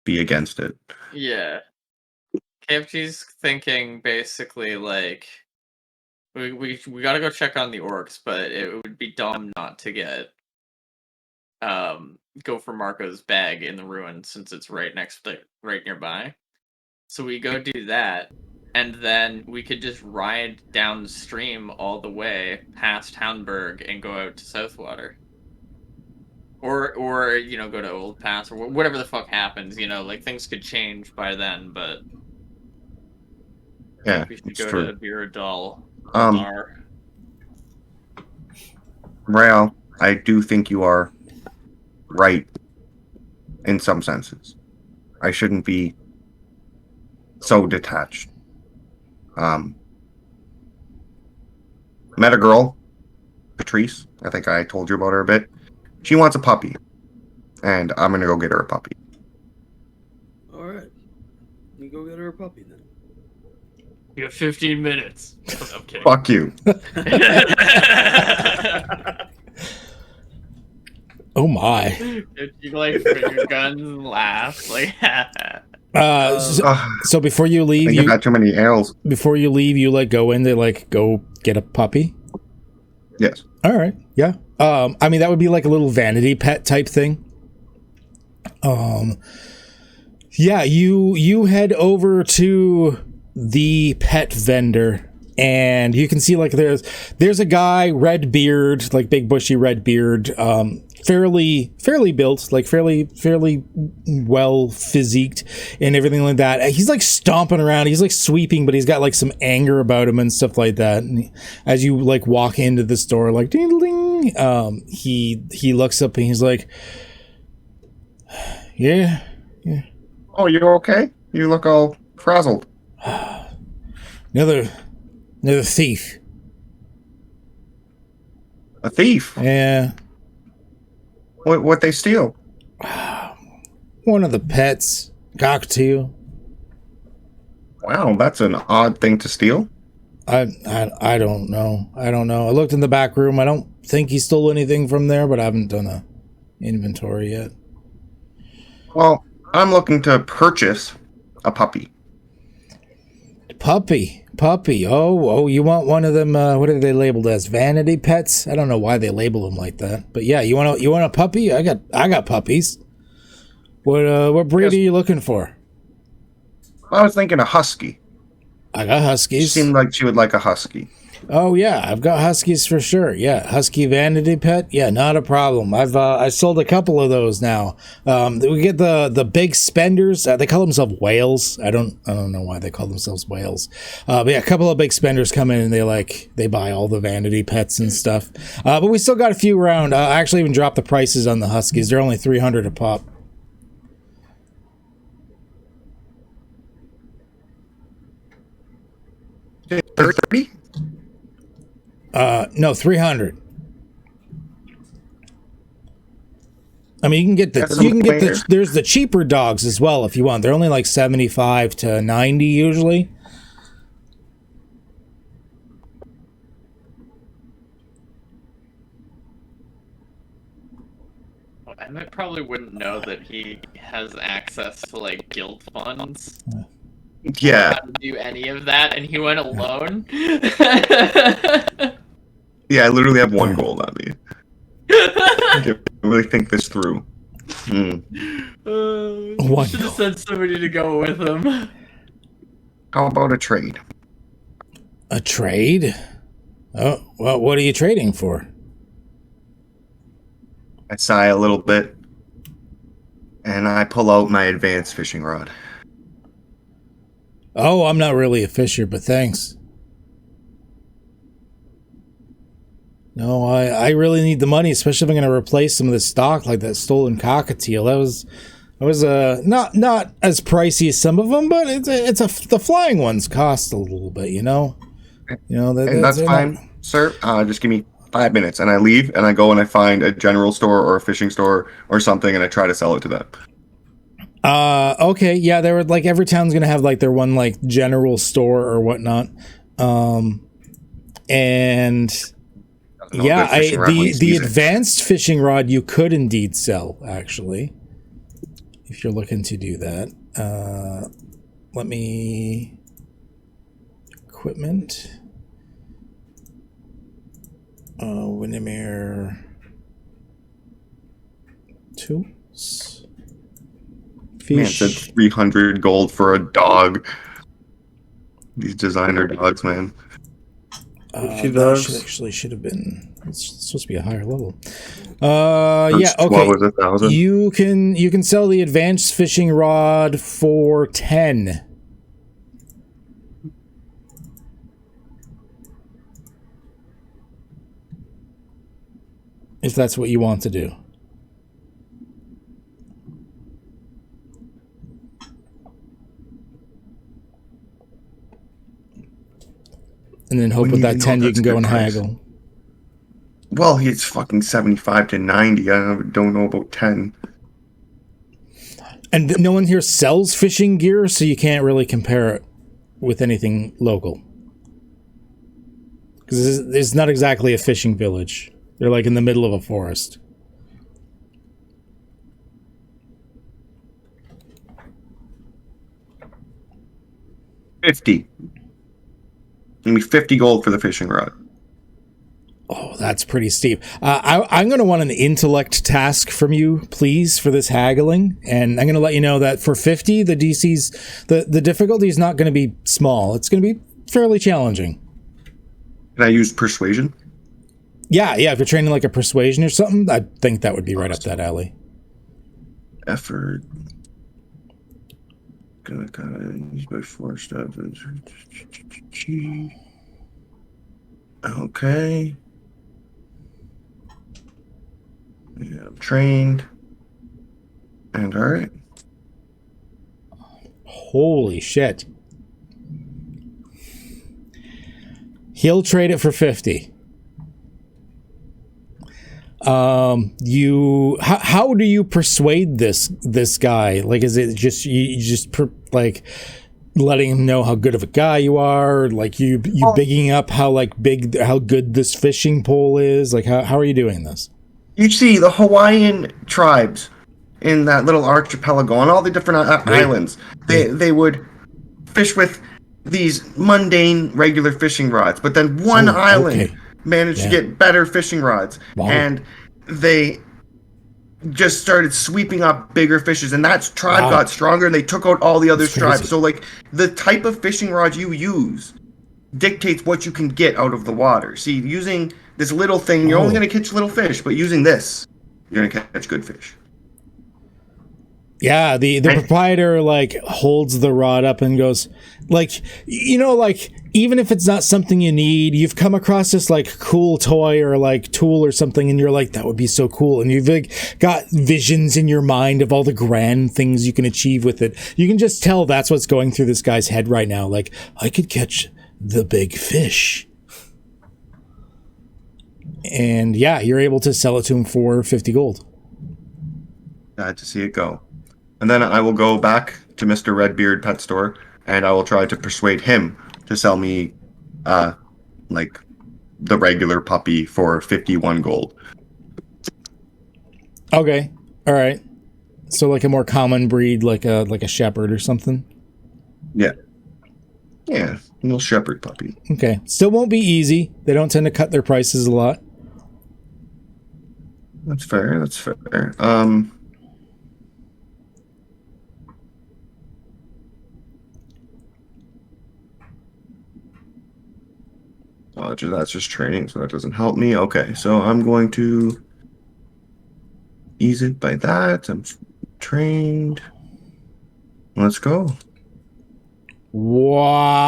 be against it.
Yeah. KFG's thinking basically like we gotta go check on the orcs, but it would be dumb not to get go for Marco's bag in the ruin since it's right nearby. So we go do that, and then we could just ride downstream all the way past Houndburg and go out to Southwater. Or go to Old Pass or whatever the fuck happens, like things could change by then, but I
Yeah,
think we should
it's
go
true.
to Viradal.
Um, Rael, I do think you are right in some senses. I shouldn't be so detached. Met a girl, Patrice. I think I told you about her a bit. She wants a puppy, and I'm gonna go get her a puppy.
All right, you go get her a puppy then.
You have 15 minutes. I'm kidding.
Fuck you.
Oh my!
You like put your guns and laugh like.
So before you
I
leave,
think I've had too many ales.
you like go in to like go get a puppy.
Yes.
All right. Yeah. I mean, that would be like a little vanity pet type thing. Yeah, you head over to the pet vendor and you can see like there's a guy, red beard, like big bushy red beard, fairly built, like fairly well physiqued and everything like that. He's like stomping around, he's like sweeping, but he's got like some anger about him and stuff like that. And as you like walk into the store, like ding ding, he looks up and he's like, yeah.
Oh, you okay? You look all frazzled.
Another thief.
A thief?
Yeah.
What they steal?
One of the pets. Cockatiel.
Wow, that's an odd thing to steal.
I don't know. I looked in the back room. I don't think he stole anything from there, but I haven't done a inventory yet.
Well, I'm looking to purchase a puppy.
Puppy. Oh, you want one of them? What are they labeled as? Vanity pets? I don't know why they label them like that, but yeah, you want a puppy? I got puppies. What breed are you looking for?
I was thinking a husky.
I got huskies.
Seemed like she would like a husky.
Oh yeah, I've got huskies for sure. Yeah, husky vanity pet. Yeah, not a problem. I sold a couple of those now. We get the big spenders. They call themselves whales. I don't know why they call themselves whales. But yeah, a couple of big spenders come in and they buy all the vanity pets and stuff. But we still got a few around. I actually even dropped the prices on the huskies. They're only $300 a pop.
$30?
No, 300. I mean, there's the cheaper dogs as well if you want. They're only like 75 to 90 usually.
I probably wouldn't know that he has access to like guild funds.
Yeah.
How to do any of that, and he went alone.
Yeah, I literally have one goal on me. I really think this through.
One
Should have sent somebody to go with him.
How about a trade?
A trade? Oh, well, what are you trading for?
I sigh a little bit, and I pull out my advanced fishing rod.
Oh, I'm not really a fisher, but thanks. No, I really need the money, especially if I'm going to replace some of the stock, like that stolen cockatiel. That was not as pricey as some of them, but the flying ones cost a little bit, you know.
And that's fine, sir. Just give me 5 minutes, and I leave, and I go and I find a general store or a fishing store or something, and I try to sell it to them.
Okay, yeah, they were like every town's gonna have like their one like general store or whatnot. And
No
yeah,
good fishing rod when you
the
squeeze it.
advanced fishing rod you could indeed sell, actually, if you're looking to do that. Let me equipment. Windermere tools.
Man,
Fish.
said 300 gold for a dog. These designer dogs, man.
She
That
does.
should have been. It's supposed to be a higher level.
Those
Yeah. Okay.
12 was 1,000.
You can sell the advanced fishing rod for 10. If that's what you want to do. And then hope
When
with
you
that
know
10 you
that's
can
a
go
good
and
price.
haggle.
Well, it's fucking 75 to 90. I don't know about 10.
And no one here sells fishing gear, so you can't really compare it with anything local. Because it's not exactly a fishing village. They're like in the middle of a forest.
$50. Give me 50 gold for the fishing rod.
Oh, that's pretty steep. I'm going to want an intellect task from you, please, for this haggling. And I'm going to let you know that for 50, the the difficulty is not going to be small. It's going to be fairly challenging.
Can I use persuasion?
Yeah. If you're training like a persuasion or something, I think that would be right up that alley.
Effort. Gonna use my 4 steps. Okay. Yeah, I'm trained. And alright.
Holy shit. He'll trade it for 50. How do you persuade this guy? Like, is it just you like letting him know how good of a guy you are? Like you bigging up how good this fishing pole is? Like how are you doing this?
You see the Hawaiian tribes in that little archipelago on all the different islands. They would fish with these mundane regular fishing rods, but then one island managed to get better fishing rods, and they just started sweeping up bigger fishes, and that tribe got stronger, and they took out all the other tribes. So like the type of fishing rod you use dictates what you can get out of the water. See, using this little thing, you're only going to catch little fish, but using this, you're going to catch good fish.
Yeah, the proprietor like holds the rod up and goes, like, you know, like even if it's not something you need, you've come across this like cool toy or like tool or something, and you're like, that would be so cool, and you've like got visions in your mind of all the grand things you can achieve with it. You can just tell that's what's going through this guy's head right now. Like, I could catch the big fish. And yeah, you're able to sell it to him for 50 gold.
Glad to see it go. And then I will go back to Mr. Redbeard Pet Store, and I will try to persuade him to sell me, like, the regular puppy for 51 gold.
Okay, all right. So like a more common breed, like a shepherd or something.
Yeah, a little shepherd puppy.
Okay, still won't be easy. They don't tend to cut their prices a lot.
That's fair. That's just training, so that doesn't help me. Okay, so I'm going to ease it by that. I'm trained. Let's go.
Wow.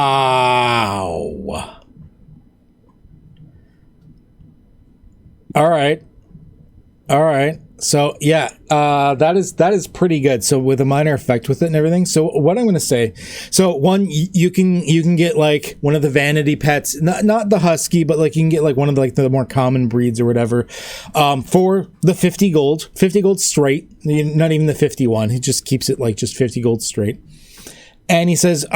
All right. So yeah, that is pretty good. So with a minor effect with it and everything. So what I'm going to say, so one, you can get like one of the vanity pets, not the husky, but like you can get like one of the more common breeds or whatever, for the 50 gold straight. Not even the 51. He just keeps it like just 50 gold straight. And he says,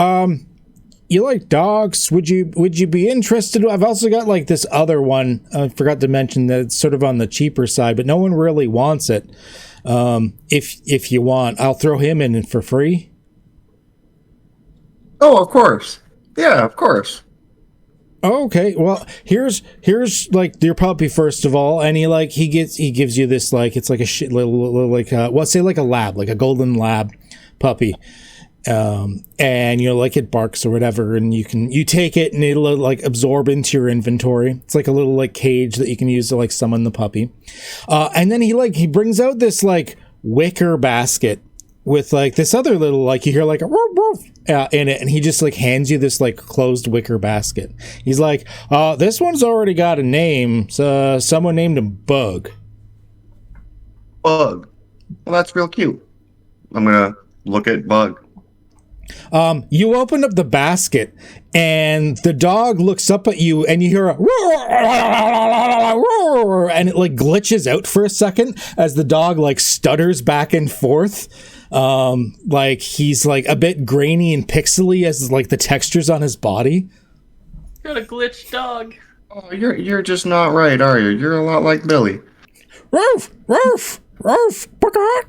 you like dogs? Would you be interested? I've also got like this other one. I forgot to mention that it's sort of on the cheaper side, but no one really wants it. If you want, I'll throw him in for free.
Oh, of course. Yeah, of course.
Okay, well, here's like your puppy first of all, and he gives you this like it's like a shit little like say like a lab, like a golden lab puppy, and like it barks or whatever, and you take it and it'll like absorb into your inventory. It's like a little like cage that you can use to like summon the puppy, and then he brings out this like wicker basket with like this other little like you hear like a woof, woof, in it, and he just like hands you this like closed wicker basket. He's like, this one's already got a name. So someone named him Bug.
Bug. Well, that's real cute. I'm gonna look at Bug.
You open up the basket and the dog looks up at you and you hear a roar, and it like glitches out for a second as the dog like stutters back and forth. Like he's like a bit grainy and pixely as like the textures on his body.
Got a glitched dog.
Oh, you're just not right, are you? You're a lot like Billy.
Roof, roof, roof, bucket.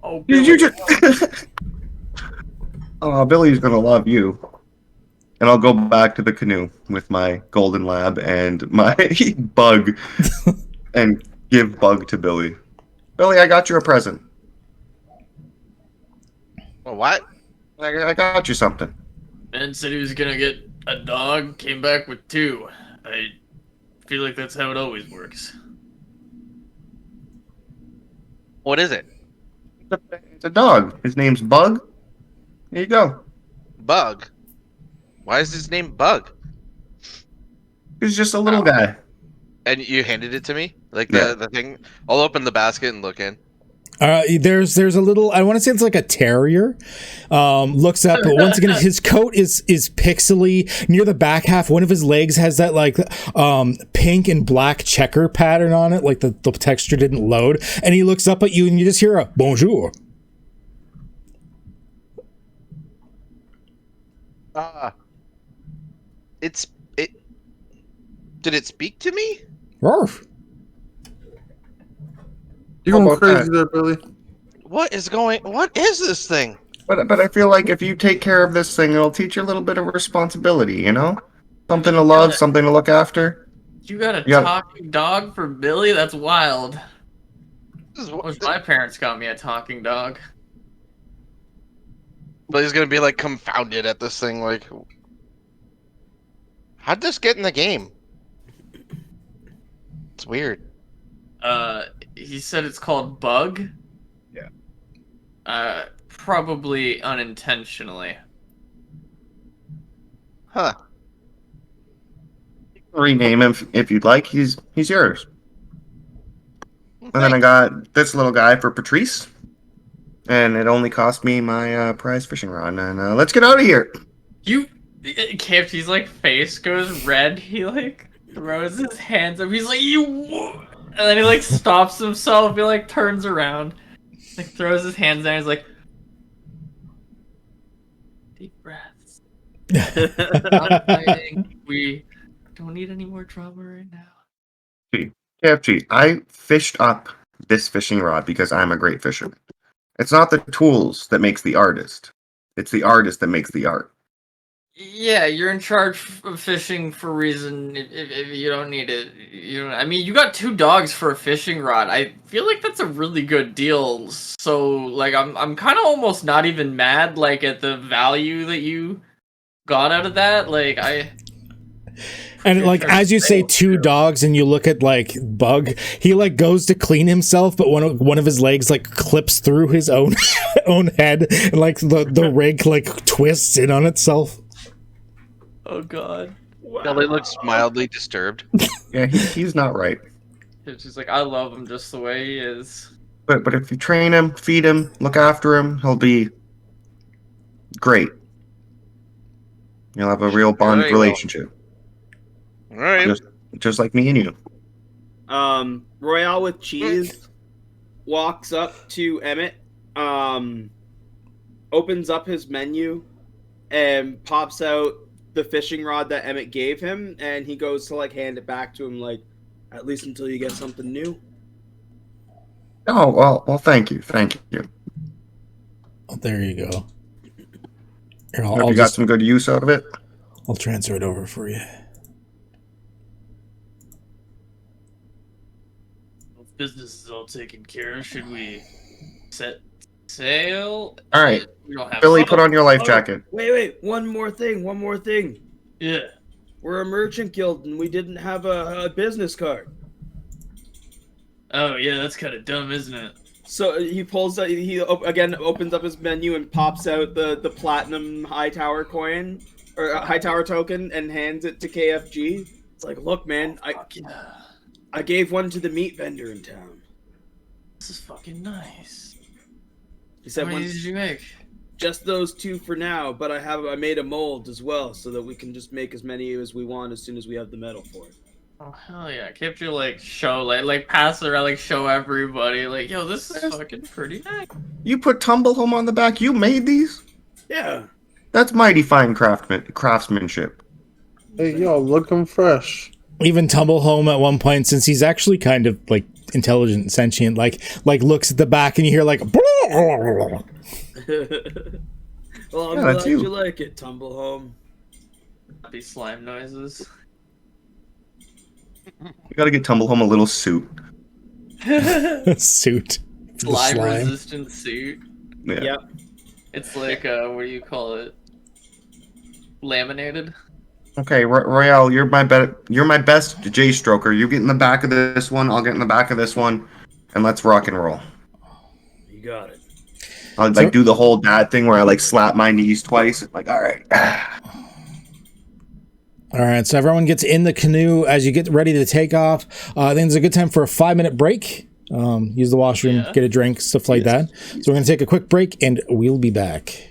Oh,
Did
Billy.
you just? Oh, Billy's gonna love you. And I'll go back to the canoe with my golden lab and my Bug, and give Bug to Billy. Billy, I got you a present.
Well, what?
I got you something.
Man said he was gonna get a dog, came back with 2. I feel like that's how it always works.
What is it?
It's a dog. His name's Bug. There you go.
Bug. Why is his name Bug?
He's just a little guy.
And you handed it to me? Like
Yeah.
the thing? I'll open the basket and look in.
There's a little, I want to say it's like a terrier, looks up, but once again his coat is pixely. Near the back half, one of his legs has that like pink and black checker pattern on it, like the texture didn't load, and he looks up at you and you just hear a bonjour.
It did it speak to me?
Ruff.
You're
How
going
about
crazy
that?
there, Billy.
What is this thing?
But I feel like if you take care of this thing, it'll teach you a little bit of responsibility, you know? Something to love, something to look after.
You got a
Yeah.
talking dog for Billy? That's wild.
This is
I wish my parents got me a talking dog.
But he's gonna be like confounded at this thing, like how'd this get in the game? It's weird.
He said it's called Bug.
Yeah.
Probably unintentionally.
Huh.
Rename him if you'd like. He's yours. And then I got this little guy for Patrice. And it only cost me my prize fishing rod. And let's get out of here.
KFT's like face goes red. He like throws his hands up. He's like, and then he like stops himself. He like turns around, like throws his hands down. He's like, deep breaths. Stop fighting. We don't need any more drama right now.
KFG, I fished up this fishing rod because I'm a great fisherman. It's not the tools that makes the artist. It's the artist that makes the art.
Yeah, you're in charge of fishing for a reason. If you don't need it, you don't. I mean, you got 2 dogs for a fishing rod. I feel like that's a really good deal. So, like, I'm kind of almost not even mad, like, at the value that you got out of that. Like,
And like as you say 2 dogs and you look at like Bug, he like goes to clean himself, but one of his legs like clips through his own own head, and like the rig like twists in on itself.
Oh God. Wow.
Billy looks mildly disturbed.
Yeah, he's not right.
It's just like, I love him just the way he is.
But if you train him, feed him, look after him, he'll be great. You'll have a real bond
Very well.
relationship.
All right.
Just like me and you.
Royale with cheese walks up to Emmett, opens up his menu, and pops out the fishing rod that Emmett gave him, and he goes to like hand it back to him, like, at least until you get something new.
Oh well, thank you.
Oh, there you go. Here,
Hope you got some good use out of it.
I'll transfer it over for you.
Business is all taken care of. Should we set sail?
All right,
We don't have
Billy, put on your life jacket.
Wait, one more thing.
Yeah.
We're a merchant guild, and we didn't have a business card.
Oh yeah, that's kind of dumb, isn't it?
So he pulls out, again opens up his menu and pops out the platinum high tower coin, or high tower token, and hands it to KFG. It's like, look, man, I gave one to the meat vendor in town.
This is fucking nice.
He said,
How many did you make?
Just those 2 for now, but I made a mold as well, so that we can just make as many as we want as soon as we have the metal for it.
Oh hell yeah! Can't you like show like pass it around, like show everybody like, yo, this is fucking pretty nice.
You put Tumblehome on the back. You made these.
Yeah.
That's mighty fine craftsmanship.
Hey, yo, looking fresh.
Even Tumblehome at one point, since he's actually kind of like intelligent and sentient, like looks at the back and you hear like
Well, I'm
Yeah, that's
glad you like it, Tumblehome.
Happy slime noises.
You got to get Tumblehome a little suit.
suit. For the
Slime
slime.
resistant suit.
Yeah.
Yep.
It's like what do you call it? Laminated.
Okay, Royale, you're my best J stroker. You get in the back of this one. I'll get in the back of this one, and let's rock and roll.
You got it.
I'll like do the whole dad thing where I like slap my knees twice. Like, all right.
All right, so everyone gets in the canoe as you get ready to take off. I think it's a good time for a 5-minute break. Use the washroom, get a drink, stuff like that. So we're going to take a quick break, and we'll be back.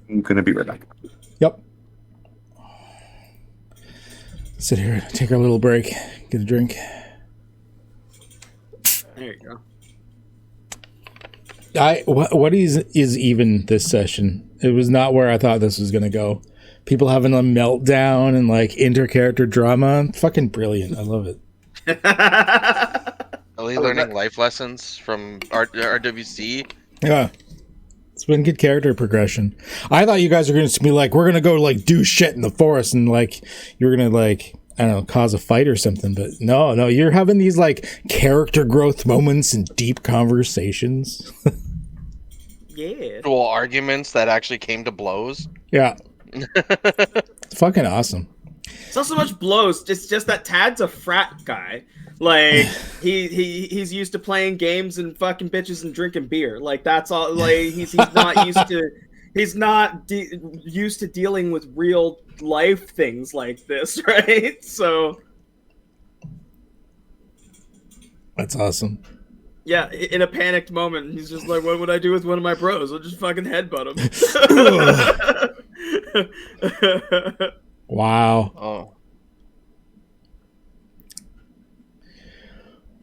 I'm gonna be right back.
Yep. Sit here, take our little break, get a drink.
There you go.
What is even this session? It was not where I thought this was gonna go. People having a meltdown and like inter-character drama. Fucking brilliant. I love it.
Are we learning life lessons from RWC?
Yeah. It's been good character progression. I thought you guys were going to be like, we're going to go like do shit in the forest and like you're going to like, I don't know, cause a fight or something. But no, you're having these like character growth moments and deep conversations.
Yeah.
Actual arguments that actually came to blows.
Yeah. It's fucking awesome.
It's not so much blows. It's just that Tad's a frat guy. Like he's used to playing games and fucking bitches and drinking beer. Like that's all. Like he's not used to. He's not used to dealing with real life things like this, right? So
that's awesome.
Yeah, in a panicked moment, he's just like, "What would I do with one of my bros? I'll just fucking headbutt him."
Wow.
Oh.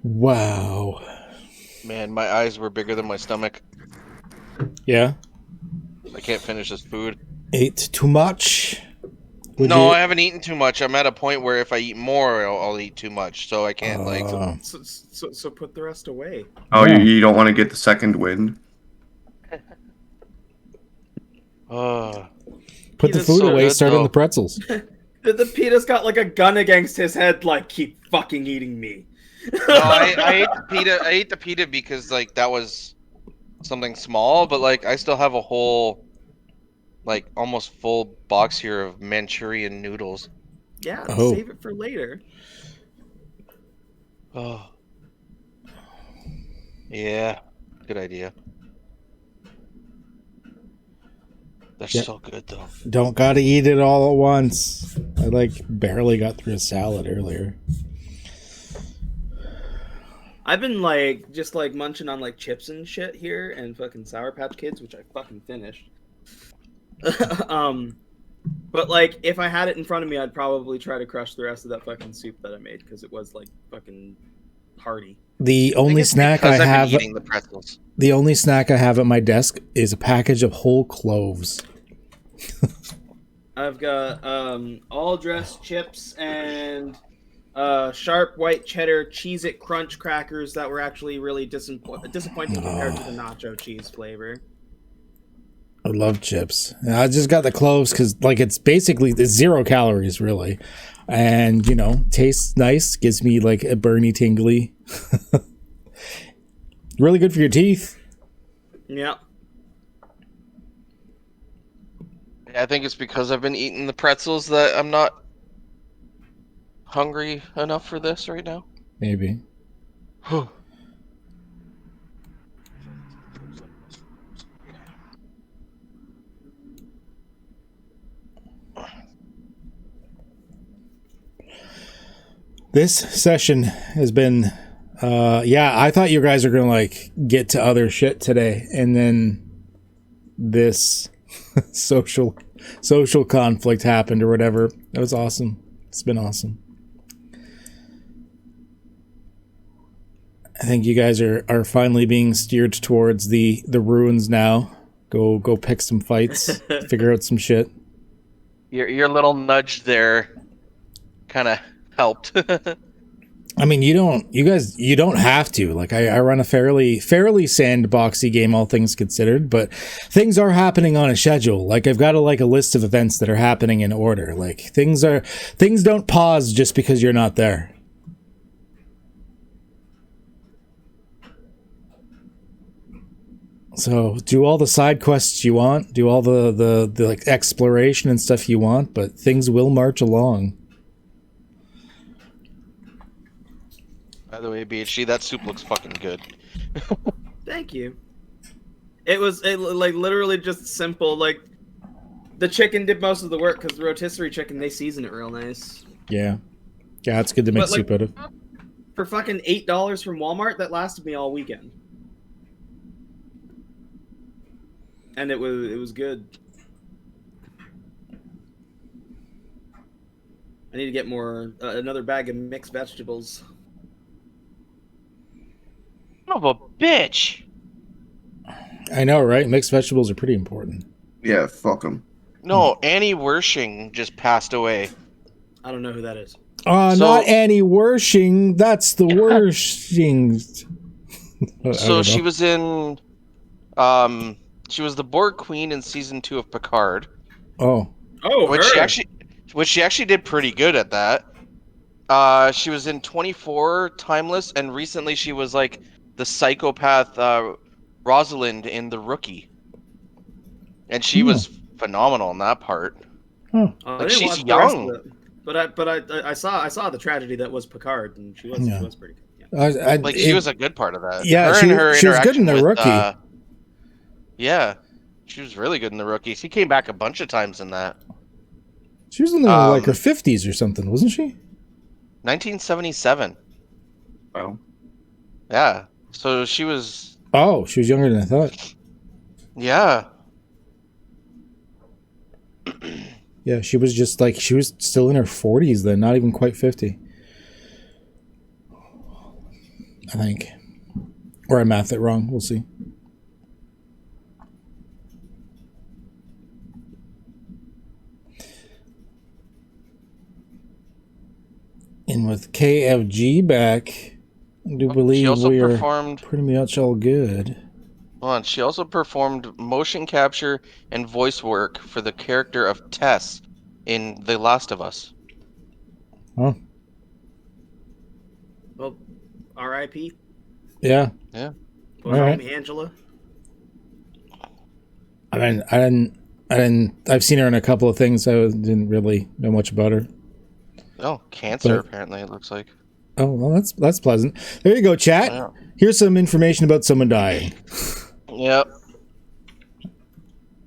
Wow.
Man, my eyes were bigger than my stomach.
Yeah.
I can't finish this food.
Ate too much?
I haven't eaten too much. I'm at a point where if I eat more, I'll eat too much. So I can't
So put the rest away.
Oh,
Yeah.
you don't want to get the second wind?
Put the food away, start on the pretzels.
The PETA's got like a gun against his head, like, keep fucking eating me.
No, I ate the pita. I ate the pita because like that was something small, but like I still have a whole, like almost full box here of Manchurian noodles.
Yeah,
Oh.
Save it for later.
Oh, yeah, good idea. They're so good though.
Don't gotta eat it all at once. I like barely got through a salad earlier.
I've been like just like munching on like chips and shit here and fucking Sour Patch Kids, which I fucking finished. But like if I had it in front of me, I'd probably try to crush the rest of that fucking soup that I made because it was like fucking hearty.
The only snack I have
eating the pretzels.
The only snack I have at my desk is a package of whole cloves.
I've got all dressed chips and sharp white cheddar Cheez-It Crunch crackers that were actually really disappointing compared to the nacho cheese flavor.
I love chips. I just got the cloves because like it's 0 calories really, and you know tastes nice. Gives me like a burny tingly. Really good for your teeth.
Yeah.
I think it's because I've been eating the pretzels that I'm not hungry enough for this right now.
Maybe. This session has been I thought you guys were gonna like get to other shit today, and then this social conflict happened or whatever. That was awesome. It's been awesome. I think you guys are finally being steered towards the ruins now. Go pick some fights, figure out some shit.
Your little nudge there kind of helped.
I mean, you don't have to. Like, I run a fairly sandboxy game, all things considered, but things are happening on a schedule. Like, I've got a list of events that are happening in order. Like, things don't pause just because you're not there. So, do all the side quests you want, do all the like exploration and stuff you want, but things will march along.
By the way, BHG, that soup looks fucking good.
Thank you. It was like literally just simple. Like the chicken did most of the work because the rotisserie chicken, they season it real nice.
Yeah, it's good to make soup out of.
For fucking $8 from Walmart, that lasted me all weekend, and it was good. I need to get more another bag of mixed vegetables.
Son of a bitch.
I know, right? Mixed vegetables are pretty important.
Yeah, fuck them.
No, Annie Wershing just passed away.
I don't know who that is.
So-
Not Annie Wershing. That's the Wershing.
So she was in, she was the Borg Queen in season 2 of Picard,
Oh,
Oh,
which
her.
she actually did pretty good at that. She was in 24 Timeless, and recently she was like the psychopath Rosalind in The Rookie, and she was phenomenal in that part.
oh.
I
Like,
didn't
she's
watch the rest of
young.
it, but I saw the tragedy that was Picard, and she was pretty good. Yeah.
Like, she was a good part of that.
Yeah,
Her
she
and her
was good in
interaction
The
with,
Rookie.
yeah, she was really good in The Rookie. She came back a bunch of times in that.
She was in the, like her 50s or something, wasn't she?
1977.
Well,
Yeah. So she was.
Oh, she was younger than I thought.
Yeah.
Yeah, she was just like, she was still in her 40s then, not even quite 50. I think. Or I mathed it wrong. We'll see. And with KFG back, I do
She
believe
also
we are
performed.
pretty much all good.
Hold on. She also performed motion capture and voice work for the character of Tess in The Last of Us.
Oh,
Well, R.I.P.
yeah.
Yeah.
Go
All right.
home, Angela.
I mean, I've seen her in a couple of things. I didn't really know much about her.
Oh, cancer,
But-
apparently, it looks like.
Oh, well, that's pleasant. There you go, chat.
Yeah.
Here's some information about someone dying.
Yep.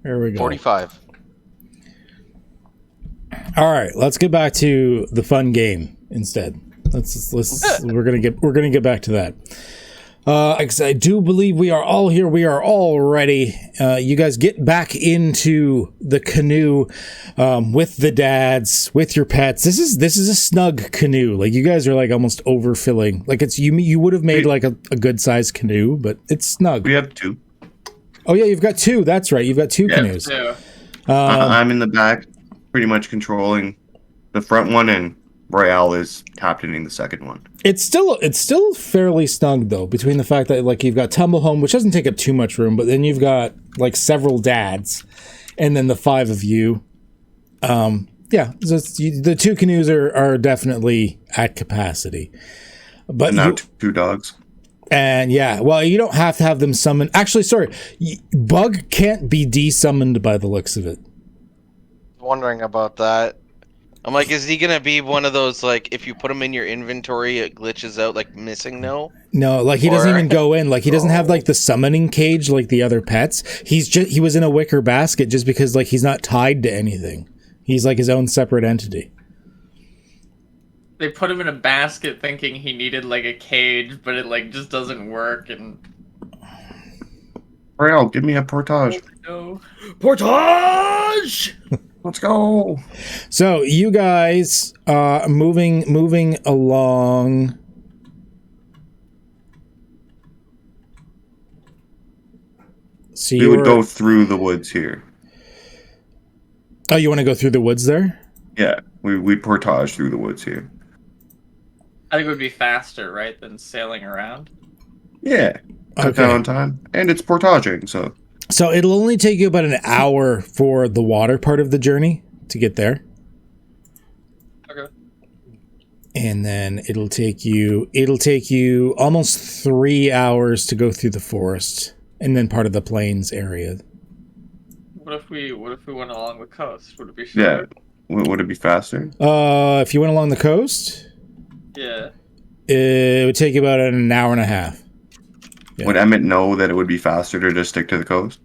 There we go.
45.
All right, let's get back to the fun game instead. Let's we're gonna get back to that. I do believe we are all here. We are all ready. You guys get back into the canoe with the dads, with your pets. This is a snug canoe. Like, you guys are like almost overfilling. Like, it's you would have made like a good sized canoe, but it's snug.
we have 2.
Oh yeah, you've got 2. That's right. You've got 2 canoes.
Yeah.
I'm in the back, pretty much controlling the front one, and Royale is captaining the second one.
It's still fairly snug though, between the fact that like you've got Tumble Home, which doesn't take up too much room, but then you've got like several dads, and then the 5 of you. Yeah, so the 2 canoes are definitely at capacity. But
And now 2 dogs.
and yeah, well, you don't have to have them summoned. Actually, sorry, Bug can't be desummoned by the looks of it.
Wondering about that. I'm like, is he gonna be one of those, like, if you put him in your inventory, it glitches out, like missing no?
No, like he doesn't
Or-
even go in. Like he doesn't have like the summoning cage like the other pets. He was in a wicker basket just because like he's not tied to anything. He's like his own separate entity.
They put him in a basket thinking he needed like a cage, but it like just doesn't work. And
Royale, give me a portage.
no,
Portage.
Let's go.
So you guys moving along. So
We would go through the woods here.
Oh, you want to go through the woods there?
Yeah, we'd portage through the woods here.
I think it would be faster, right, than sailing around.
Yeah, cut
Okay.
down on time, and it's portaging, so
So it'll only take you about an hour for the water part of the journey to get there.
Okay.
And then it'll take you almost 3 hours to go through the forest and then part of the plains area.
What if we went along the coast? Would it be
yeah.
shorter?
Would it be faster?
If you went along the coast,
Yeah.
it would take you about an hour and a half. Yeah.
Would Emmett know that it would be faster to just stick to the coast?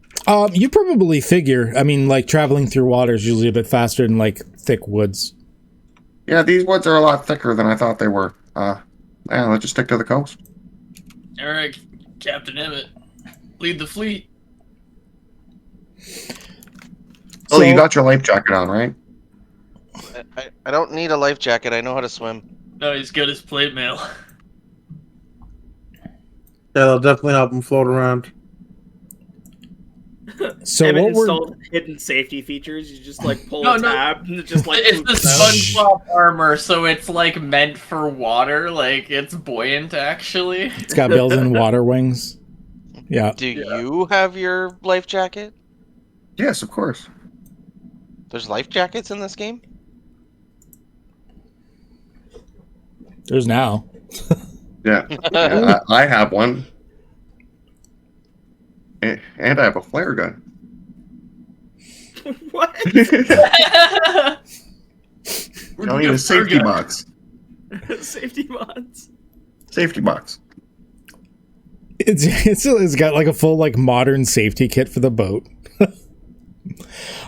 You probably figure. I mean, like traveling through water is usually a bit faster than like thick woods.
Yeah, these woods are a lot thicker than I thought they were. Yeah, let's just stick to the coast.
Eric, Captain Emmett, lead the fleet.
Oh, you got your life jacket on, right?
I don't need a life jacket. I know how to swim.
No, he's good as plate mail.
they'll definitely help him float around.
So
Emmett
what we're
installed hidden safety features. You just like pull
No,
a
no.
tab and it just like
It's the
poops out.
SpongeBob armor, so it's like meant for water. Like it's buoyant, actually.
it's got built-in water wings. Yeah.
Do you have your life jacket?
Yes, of course.
There's life jackets in this game?
There's now.
Yeah, yeah I have one. And I have a flare gun.
What?
I need a safety box.
Safety mods.
Safety box.
It's got like a full like modern safety kit for the boat.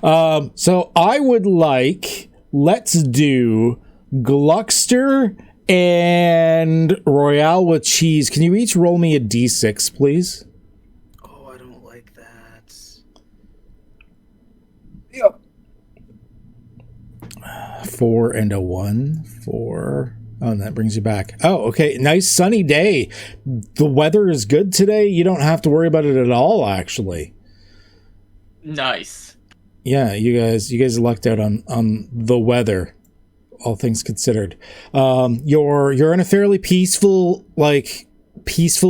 So I would like, let's do Gluckster and Royale with cheese. Can you each roll me a d6, please?
Oh, I don't like that.
4 and a 1. 4. Oh, and that brings you back. Oh, okay. Nice sunny day. The weather is good today. You don't have to worry about it at all, actually.
Nice.
Yeah, you guys lucked out on the weather, all things considered. You're in a fairly peaceful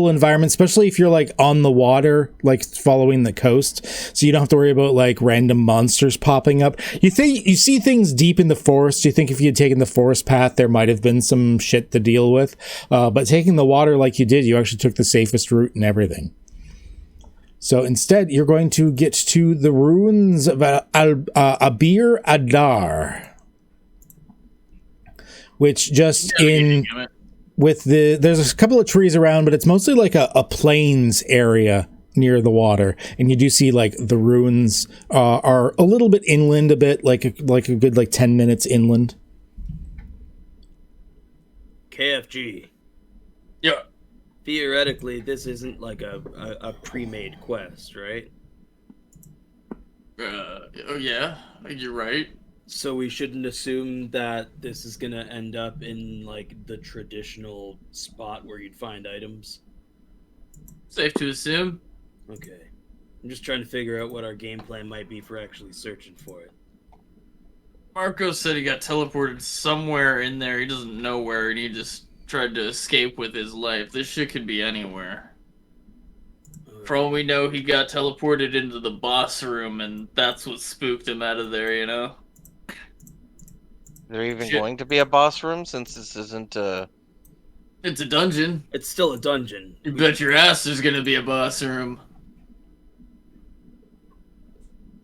environment, especially if you're like on the water, like following the coast, so you don't have to worry about like random monsters popping up. You see things deep in the forest. You think if you had taken the forest path, there might have been some shit to deal with, but taking the water like you did, you actually took the safest route and everything. So instead, you're going to get to the ruins of Abir Adar, which just there's a couple of trees around, but it's mostly like a plains area near the water, and you do see like the ruins are a little bit inland, a bit like a good like 10 minutes inland.
KFG.
Yeah.
Theoretically, this isn't like a pre-made quest, right?
Oh yeah, you're right.
So we shouldn't assume that this is gonna end up in like the traditional spot where you'd find items.
Safe to assume.
Okay. I'm just trying to figure out what our game plan might be for actually searching for it.
Marco said he got teleported somewhere in there. He doesn't know where, and he just tried to escape with his life. This shit could be anywhere. For all we know, he got teleported into the boss room, and that's what spooked him out of there, you know?
Is there even going to be a boss room since this isn't
It's a dungeon.
It's still a dungeon.
You bet your ass there's gonna be a boss room.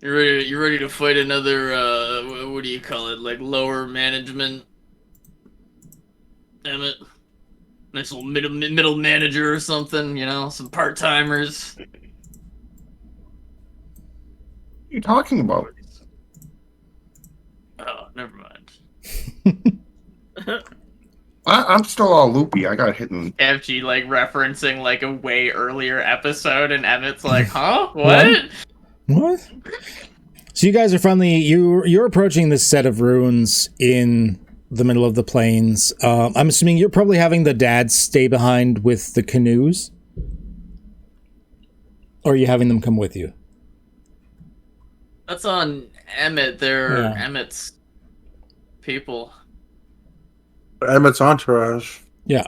You ready to fight another, what do you call it? Like lower management? Damn it. Nice little middle manager or something, you know? Some part-timers.
What are you talking about?
Oh, never mind.
I'm still all loopy. I got hit in.
FG, like, referencing, like, a way earlier episode, and Emmett's like, huh? What?
What? So you guys are finally you're approaching this set of ruins in the middle of the plains. I'm assuming you're probably having the dads stay behind with the canoes, or are you having them come with you?
That's on Emmett. They're
Yeah.
Emmett's people.
Emmett's entourage.
Yeah.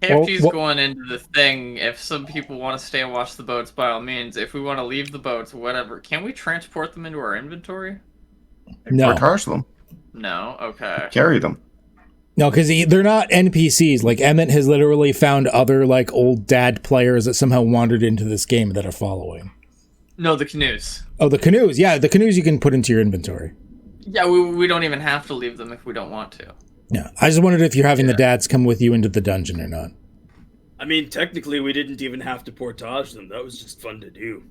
KFG's
Well,
going into the thing. If some people want to stay and watch the boats, by all means. If we want to leave the boats, whatever. Can we transport them into our inventory?
No.
Partage them.
No? Okay.
Carry them.
No, because they're not NPCs. Like, Emmett has literally found other, like, old dad players that somehow wandered into this game that are following.
No, the canoes.
Oh, the canoes. Yeah, the canoes you can put into your inventory.
Yeah, we don't even have to leave them if we don't want to.
Yeah. I just wondered if you're having the dads come with you into the dungeon or not.
I mean, technically, we didn't even have to portage them. That was just fun to do.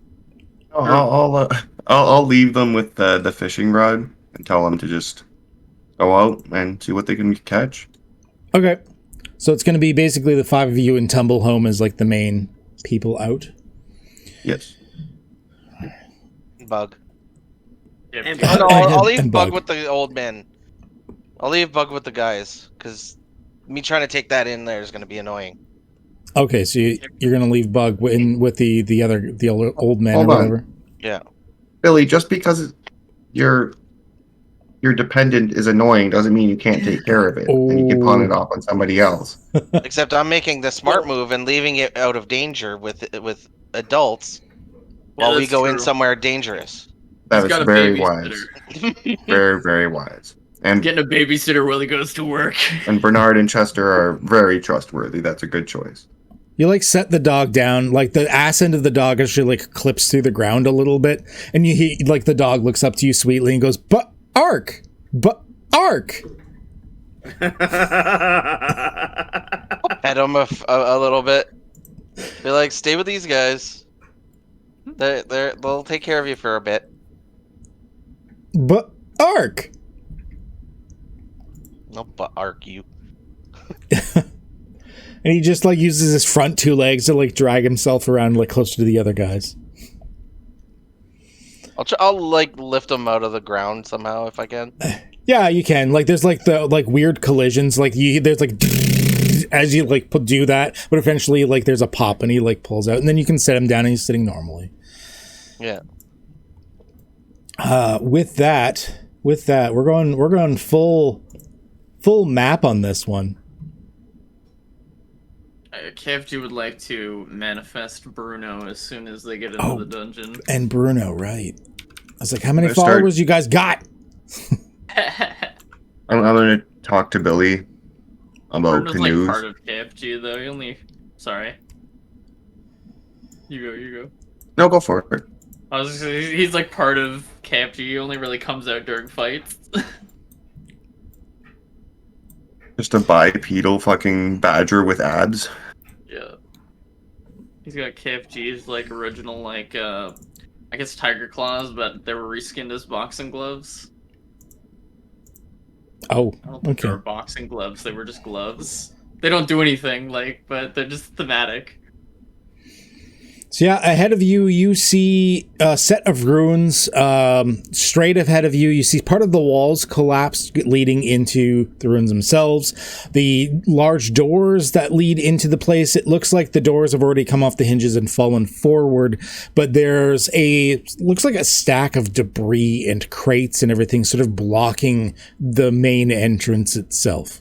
I'll leave them with the fishing rod and tell them to just go out and see what they can catch.
Okay. So it's going to be basically the 5 of you and Tumblehome as, like, the main people out.
Yes.
Bug?
Yeah,
And-
Oh, no, I'll leave
and
Bug
Bug.
with the old men. I'll leave Bug with the guys, because me trying to take that in there is going to be annoying.
Okay, so you're gonna leave Bug with the old man
Hold
or
on.
whatever.
Yeah.
Billy, just because your dependent is annoying doesn't mean you can't take care of it, and you can pawn it off on somebody else.
Except I'm making the smart move and leaving it out of danger with adults while we
that's
go in
true.
somewhere dangerous.
That
He's
is
got a
very
babysitter.
wise. Very, very wise. And
Getting a babysitter while he goes to work.
and Bernard and Chester are very trustworthy. That's a good choice.
You like set the dog down, like the ass end of the dog actually like clips through the ground a little bit, and like the dog looks up to you sweetly and goes, but Ark.
Pet him a little bit. Be like, stay with these guys. They'll take care of you for a bit.
But Ark.
No, but arc you.
And he just like uses his front two legs to like drag himself around like closer to the other guys.
I'll like lift him out of the ground somehow if I can.
Yeah, you can. Like there's like the like weird collisions. Like there's like as you like do that, but eventually like there's a pop and he like pulls out, and then you can set him down and he's sitting normally.
Yeah.
With that, we're going full map on this one.
KFG would like to manifest Bruno as soon as they get into the dungeon.
And Bruno, right? I was like, how many
Let's start-
followers you guys got?
I'm going to talk to Billy about
Bruno's
canoes.
like part of KFG though. He only. Sorry. You go.
No, go for it.
I was just, he's like part of KFG. He only really comes out during fights.
Just a bipedal fucking badger with abs.
Yeah. He's got KFG's like original like I guess tiger claws, but they were reskinned as boxing gloves.
Oh,
I don't think they
okay.
were boxing gloves. They were just gloves. They don't do anything, like, but they're just thematic.
So yeah, ahead of you, you see a set of ruins. Straight ahead of you, you see part of the walls collapsed, leading into the ruins themselves. The large doors that lead into the place, it looks like the doors have already come off the hinges and fallen forward, but there's looks like a stack of debris and crates and everything sort of blocking the main entrance itself.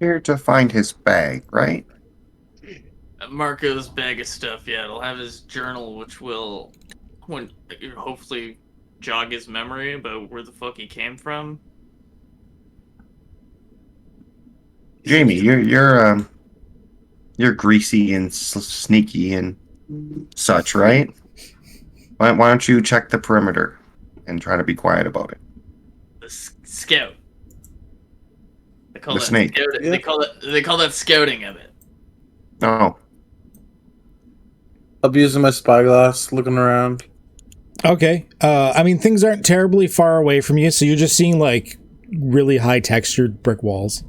Here to find his bag, right?
Marco's bag of stuff, yeah, it'll have his journal, which will hopefully jog his memory about where the fuck he came from.
Jamie, you're greasy and sneaky and such, right? Why don't you check the perimeter and try to be quiet about it?
The scout. They call
The
that
snake.
Scouting. They call that scouting of it.
No.
I'll be using my spyglass, looking around.
Okay. I mean, things aren't terribly far away from you, so you're just seeing like really high textured brick walls.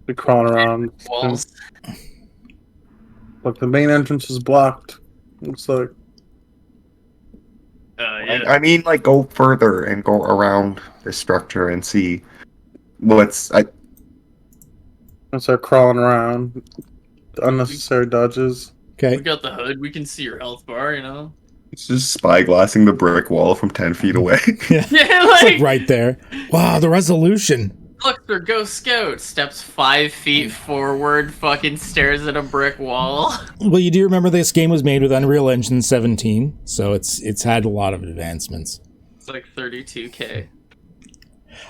Be crawling around.
Walls.
Look, the main entrance is blocked. Looks like.
Yeah.
I mean, like, go further and go around the structure and see what's.
I start crawling around. Unnecessary dodges.
Okay.
We got the hood. We can see your health bar, you know?
It's just spyglassing the brick wall from 10 feet away.
Yeah.
Yeah,
It's like right there. Wow, the resolution.
Look, their ghost scout steps 5 feet forward, fucking stares at a brick wall.
Well, you do remember this game was made with Unreal Engine 17, so it's had a lot of advancements.
It's like 32K.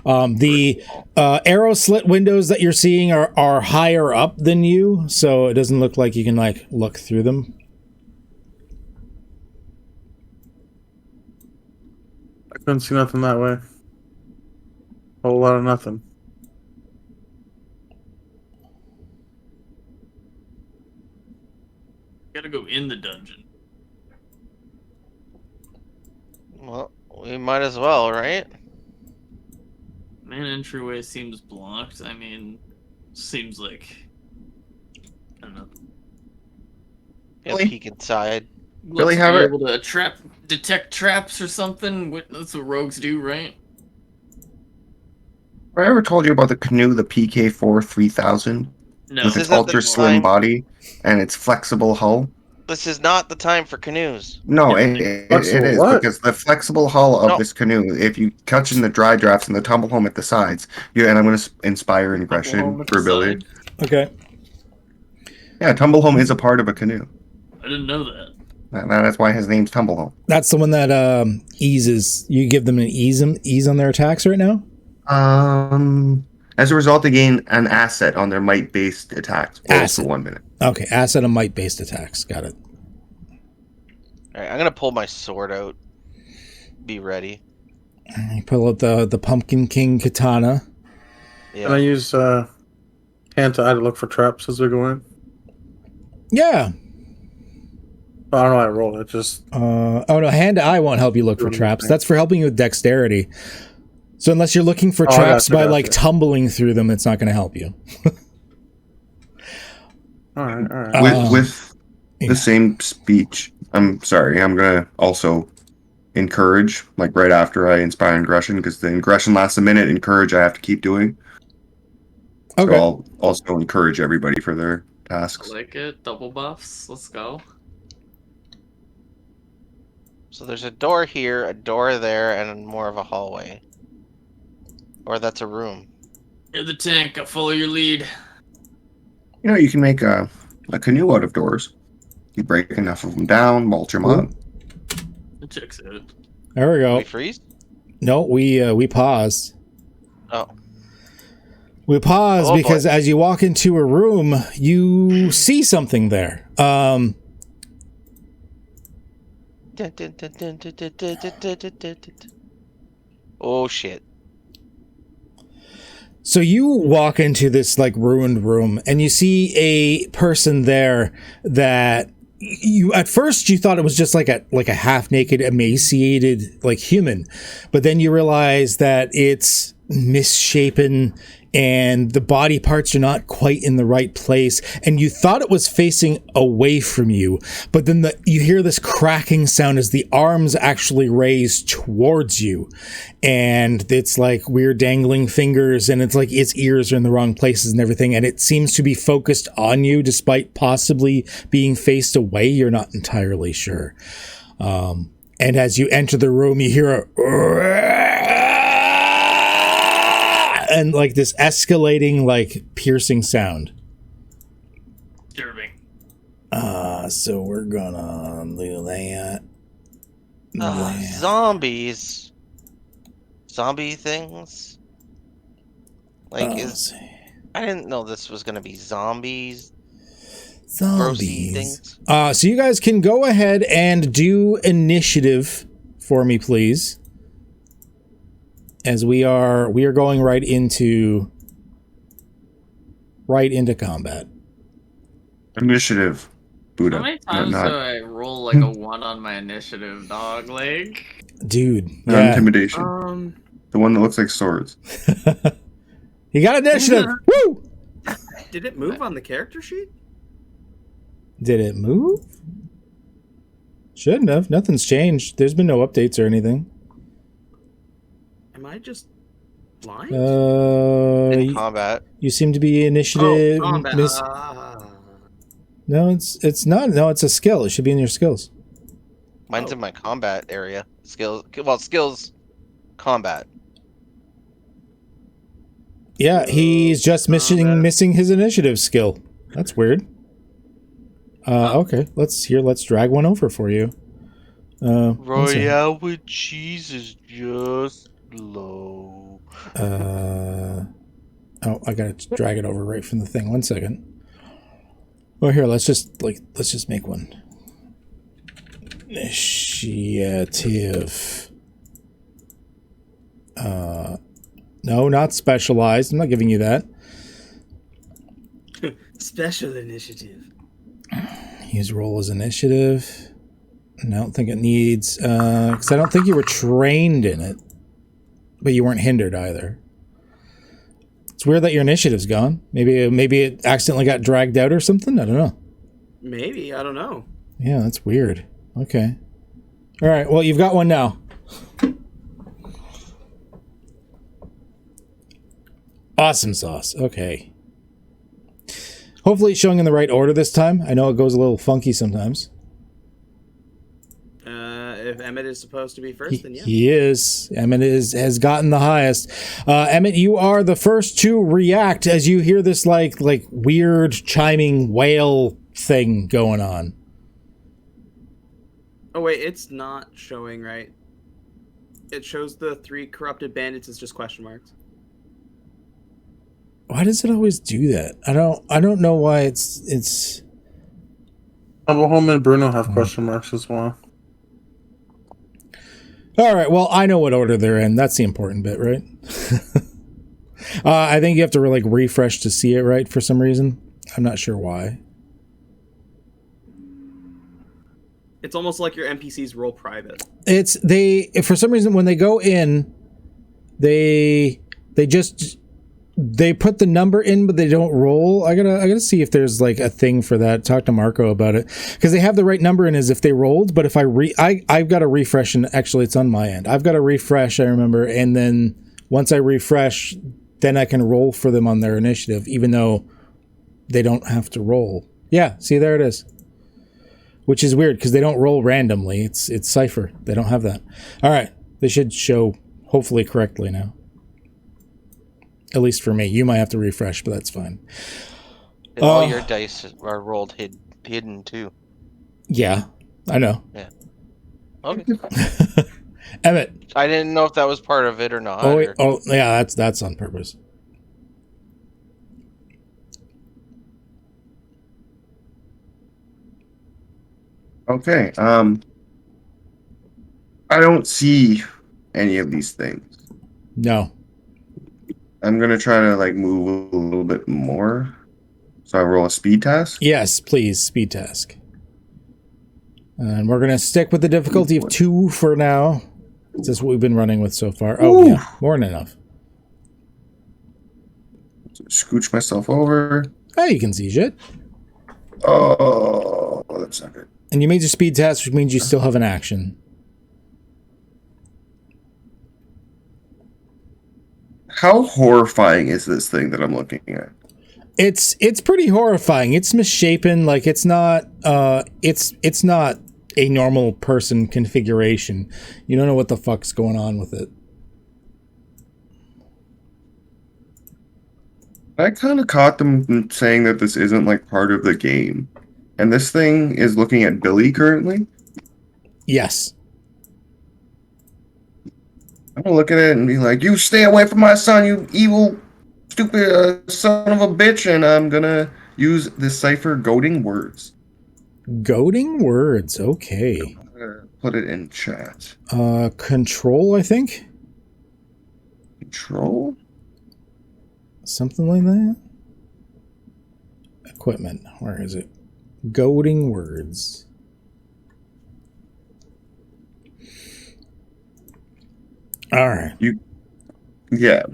The arrow slit windows that you're seeing are higher up than you, so it doesn't look like you can like look through them.
I couldn't see nothing that way. Whole lot of nothing.
Gotta go in the dungeon.
Well, we might as well, right?
Main entryway seems blocked. I mean, seems like I don't know.
Get
Really?
a peek inside.
Really
Let's
have
be
it-
able to detect traps or something. That's what rogues do, right?
I ever told you about the canoe, the PK4 3000,
No.
with
This
its
isn't the
ultra slim
time.
body and its flexible hull?
This is not the time for canoes.
No,
Yeah,
it
Flexible
is,
what?
because the flexible hull of
No.
this canoe, if you catch in the dry drafts and the tumble home at the sides, and I'm going to inspire an aggression
home at
for
the
ability.
side?
Okay.
Yeah, tumble home is a part of a canoe.
I didn't know that.
That's why his name's Tumble Home.
That's the one that eases. You give them an ease on their attacks right now?
As a result, they gain an asset on their might-based attacks rolls for
Asset.
1 minute.
Okay, asset and might-based attacks. Got it.
All right, I'm gonna pull my sword out. Be ready.
You pull out the Pumpkin King katana.
Yeah.
Can I use hand to eye to look for traps as we go in?
Yeah.
I don't know how I roll it. Just
Oh no, hand to eye won't help you look for traps. That's for helping you with dexterity. So unless you're looking for traps by like tumbling through them, it's not going to help you.
all right.
With
yeah.
the same speech, I'm sorry, I'm going to also encourage, like right after I inspire aggression, because the aggression lasts a minute, encourage I have to keep doing.
Okay.
So I'll also encourage everybody for their tasks.
I like it. Double buffs. Let's go.
So there's a door here, a door there, and more of a hallway. Or that's a room.
You're the tank. I'll follow your lead.
You know, you can make a canoe out of doors. You break enough of them down, mulch them up.
It checks out.
There we go.
We freeze?
No, we paused.
Oh.
We pause
Oh,
because
boy.
as you walk into a room, you see something there.
Oh shit.
So you walk into this like ruined room and you see a person there that you at first you thought it was just like a half naked, emaciated like human, but then you realize that it's misshapen and the body parts are not quite in the right place, and you thought it was facing away from you, but then you hear this cracking sound as the arms actually raise towards you, and it's like weird dangling fingers, and it's like its ears are in the wrong places and everything, and it seems to be focused on you despite possibly being faced away. You're not entirely sure. And as you enter the room, you hear and like this escalating, like piercing sound.
Disturbing.
So we're gonna do that.
Zombies. Zombie things. Like
Let's see.
I didn't know this was gonna be zombies. Grossy
Zombies.
things.
So you guys can go ahead and do initiative for me, please. As we are going right into combat.
Initiative, Buddha.
How many times do I roll like a 1 on my initiative, dog? Like,
Dude,
Not
yeah.
intimidation. The one that looks like swords.
You got initiative. Woo!
Did it move on the character sheet?
Did it move? Shouldn't have. Nothing's changed. There's been no updates or anything.
Am I just blind?
In combat.
You seem to be initiative.
combat.
No, it's not. No, it's a skill. It should be in your skills.
Mine's in my combat area. Skills combat.
Yeah, he's just missing his initiative skill. That's weird. Okay, let's drag one over for you. One second.
Royale with cheese is just low.
Oh, I gotta drag it over right from the thing. 1 second. Well, here, let's just make one. Initiative. No, not specialized. I'm not giving you that.
Special initiative.
Use roll as initiative. I don't think it needs, because I don't think you were trained in it, but you weren't hindered either. It's weird that your initiative's gone. Maybe it accidentally got dragged out or something. I don't know.
Maybe, I don't know.
Yeah, that's weird. Okay. All right. Well, you've got one now. Awesome sauce. Okay. Hopefully it's showing in the right order this time. I know it goes a little funky sometimes.
If Emmett is supposed to be first, then yeah.
He is. Emmett has gotten the highest. Emmett, you are the first to react as you hear this like weird chiming whale thing going on.
Oh wait, it's not showing right. It shows the 3 corrupted bandits as just question marks.
Why does it always do that? I don't know why it's.
Humble Home and Bruno have question marks as well.
All right, well, I know what order they're in. That's the important bit, right? I think you have to refresh to see it right for some reason. I'm not sure why.
It's almost like your NPCs roll private.
It's for some reason when they go in, they put the number in, but they don't roll. I gotta see if there's a thing for that. Talk to Marco about it because they have the right number in as if they rolled. But if I've got to refresh, and actually it's on my end. I've got to refresh. I remember, and then once I refresh, then I can roll for them on their initiative, even though they don't have to roll. Yeah, see there it is. Which is weird because they don't roll randomly. It's Cypher. They don't have that. All right, they should show hopefully correctly now. At least for me. You might have to refresh, but that's fine.
And all your dice are rolled hidden too.
Yeah, I know.
Yeah. Okay.
Emmett.
I didn't know if that was part of it or not.
Oh yeah, that's on purpose.
Okay. I don't see any of these things.
No.
I'm gonna try to move a little bit more. So I roll a speed task.
Yes, please, speed task. And we're gonna stick with the difficulty of 2 for now. That's what we've been running with so far. Oh yeah, more than enough.
Scooch myself over.
Oh, you can see shit.
Oh, that's not good.
And you made your speed task, which means you still have an action.
How horrifying is this thing that I'm looking at?
It's pretty horrifying. It's misshapen. It's not it's not a normal person configuration. You don't know what the fuck's going on with it.
I kind of caught them saying that this isn't part of the game. And this thing is looking at Billy currently?
Yes.
I'm gonna look at it and be like, you stay away from my son, you evil, stupid son of a bitch, and I'm gonna use this cipher goading words.
Goading words, okay.
I'm gonna put it in chat.
Control, I think?
Control?
Something like that? Equipment, where is it? Goading words. All right.
Yeah.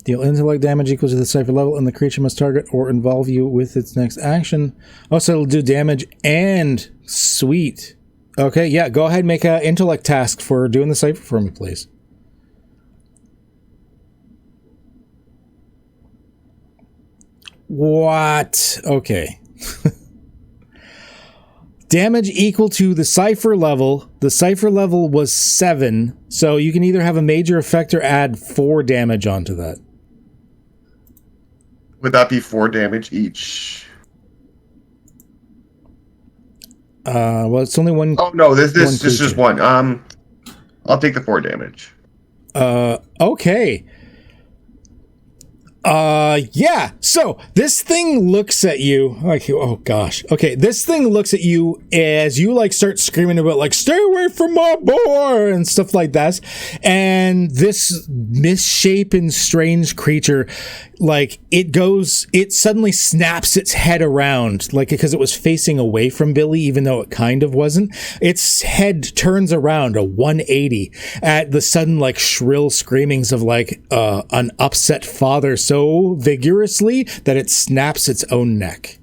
Deal intellect damage equal to the cipher level, and the creature must target or involve you with its next action. Also, it'll do damage and sweet. Okay, yeah, go ahead and make an intellect task for doing the cipher for me, please. What? Okay. Damage equal to the cipher level. The cipher level was 7, so you can either have a major effect or add 4 damage onto that.
Would that be 4 damage each?
Well, it's only one.
Oh no, this is just one. I'll take the 4 damage.
Okay. Yeah. So this thing looks at you like, oh gosh. Okay. This thing looks at you as you start screaming about stay away from my boy and stuff like that. And this misshapen, strange creature, it suddenly snaps its head around, because it was facing away from Billy, even though it kind of wasn't. Its head turns around a 180 at the sudden, shrill screamings of an upset father so vigorously that it snaps its own neck.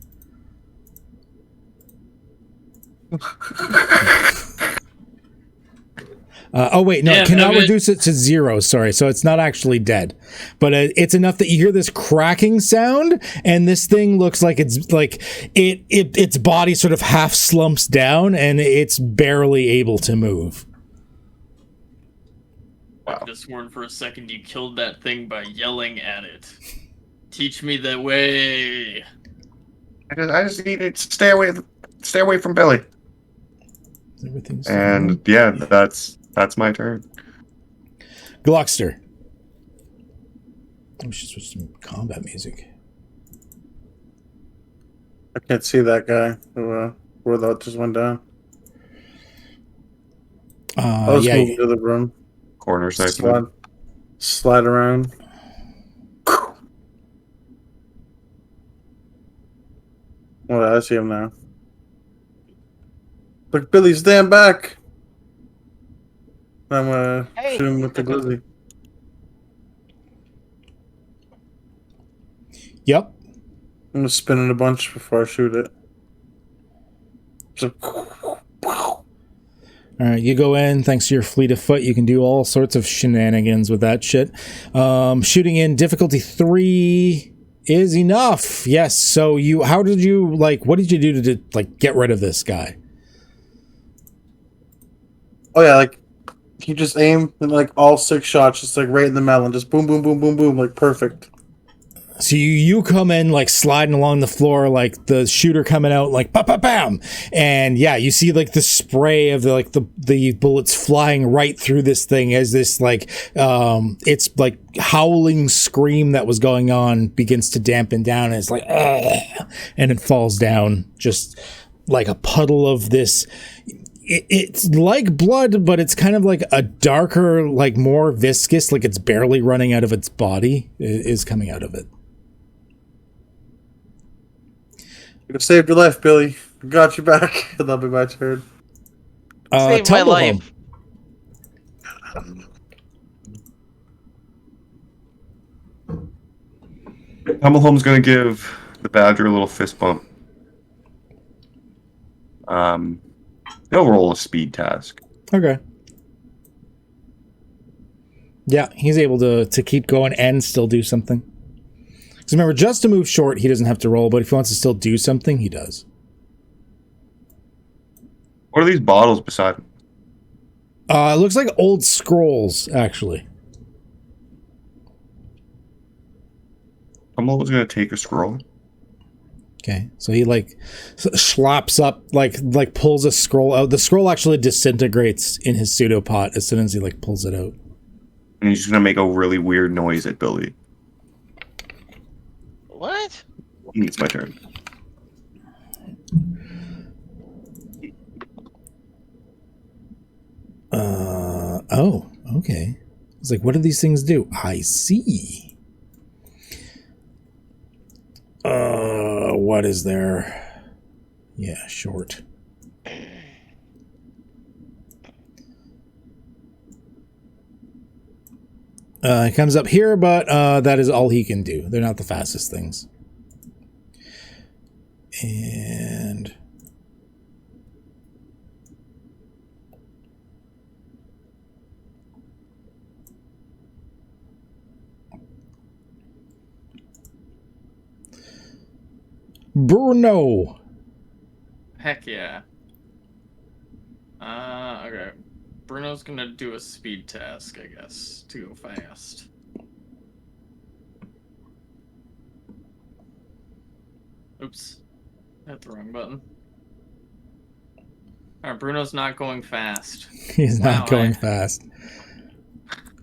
Oh wait, no,
Damn,
it cannot
Evan.
reduce it to 0. Sorry, so it's not actually dead, but it's enough that you hear this cracking sound, and this thing looks like its body sort of half slumps down, and it's barely able to move.
I could have sworn for a second you killed that thing by yelling at it. Teach me the way.
I just need to stay away from Billy.
Everything's
And yeah, that's my turn.
Gluckster. We should switch to combat music.
I can't see that guy where that just went down. I'll just move to the room.
Corner section.
Slide around. Well, I see him now. Look, Billy, stand back! I'm gonna shoot him with the glizzy.
Yep.
I'm gonna spin it a bunch before I shoot it. So,
All right, you go in. Thanks to your fleet of foot, you can do all sorts of shenanigans with that shit. Shooting in difficulty 3 is enough. Yes. So what did you do to get rid of this guy?
oh yeah, like you just aim and like all 6 shots, just like right in the melon, just boom, boom, boom, boom, boom, like perfect.
So you come in like sliding along the floor, like the shooter coming out, like bam, bam, bam, and yeah, you see like the spray of the bullets flying right through this thing as this it's like howling scream that was going on begins to dampen down, and it's like and it falls down just like a puddle of this. It's like blood, but it's kind of like a darker, like more viscous, like it's barely running out of its body is coming out of it.
You saved your life, Billy. Got you back. That'll be my turn.
Saved my life.
Tumblehome's gonna give the badger a little fist bump. He'll roll a speed task.
Okay. Yeah, he's able to keep going and still do something. Because remember, just to move short, he doesn't have to roll, but if he wants to still do something, he does.
What are these bottles beside him?
It looks like old scrolls, actually.
Tumblehome's gonna take a scroll.
Okay, so he slaps up, like pulls a scroll out. The scroll actually disintegrates in his pseudopod as soon as he pulls it out.
And he's just gonna make a really weird noise at Billy.
What?
It's my turn.
Oh, okay. It's like, what do these things do? I see. What is there? Yeah, short. It comes up here, but that is all he can do. They're not the fastest things. And Bruno.
Heck yeah. Okay. Bruno's gonna do a speed task, I guess, to go fast. Oops. I hit the wrong button. Alright, Bruno's not going fast.
He's not going fast.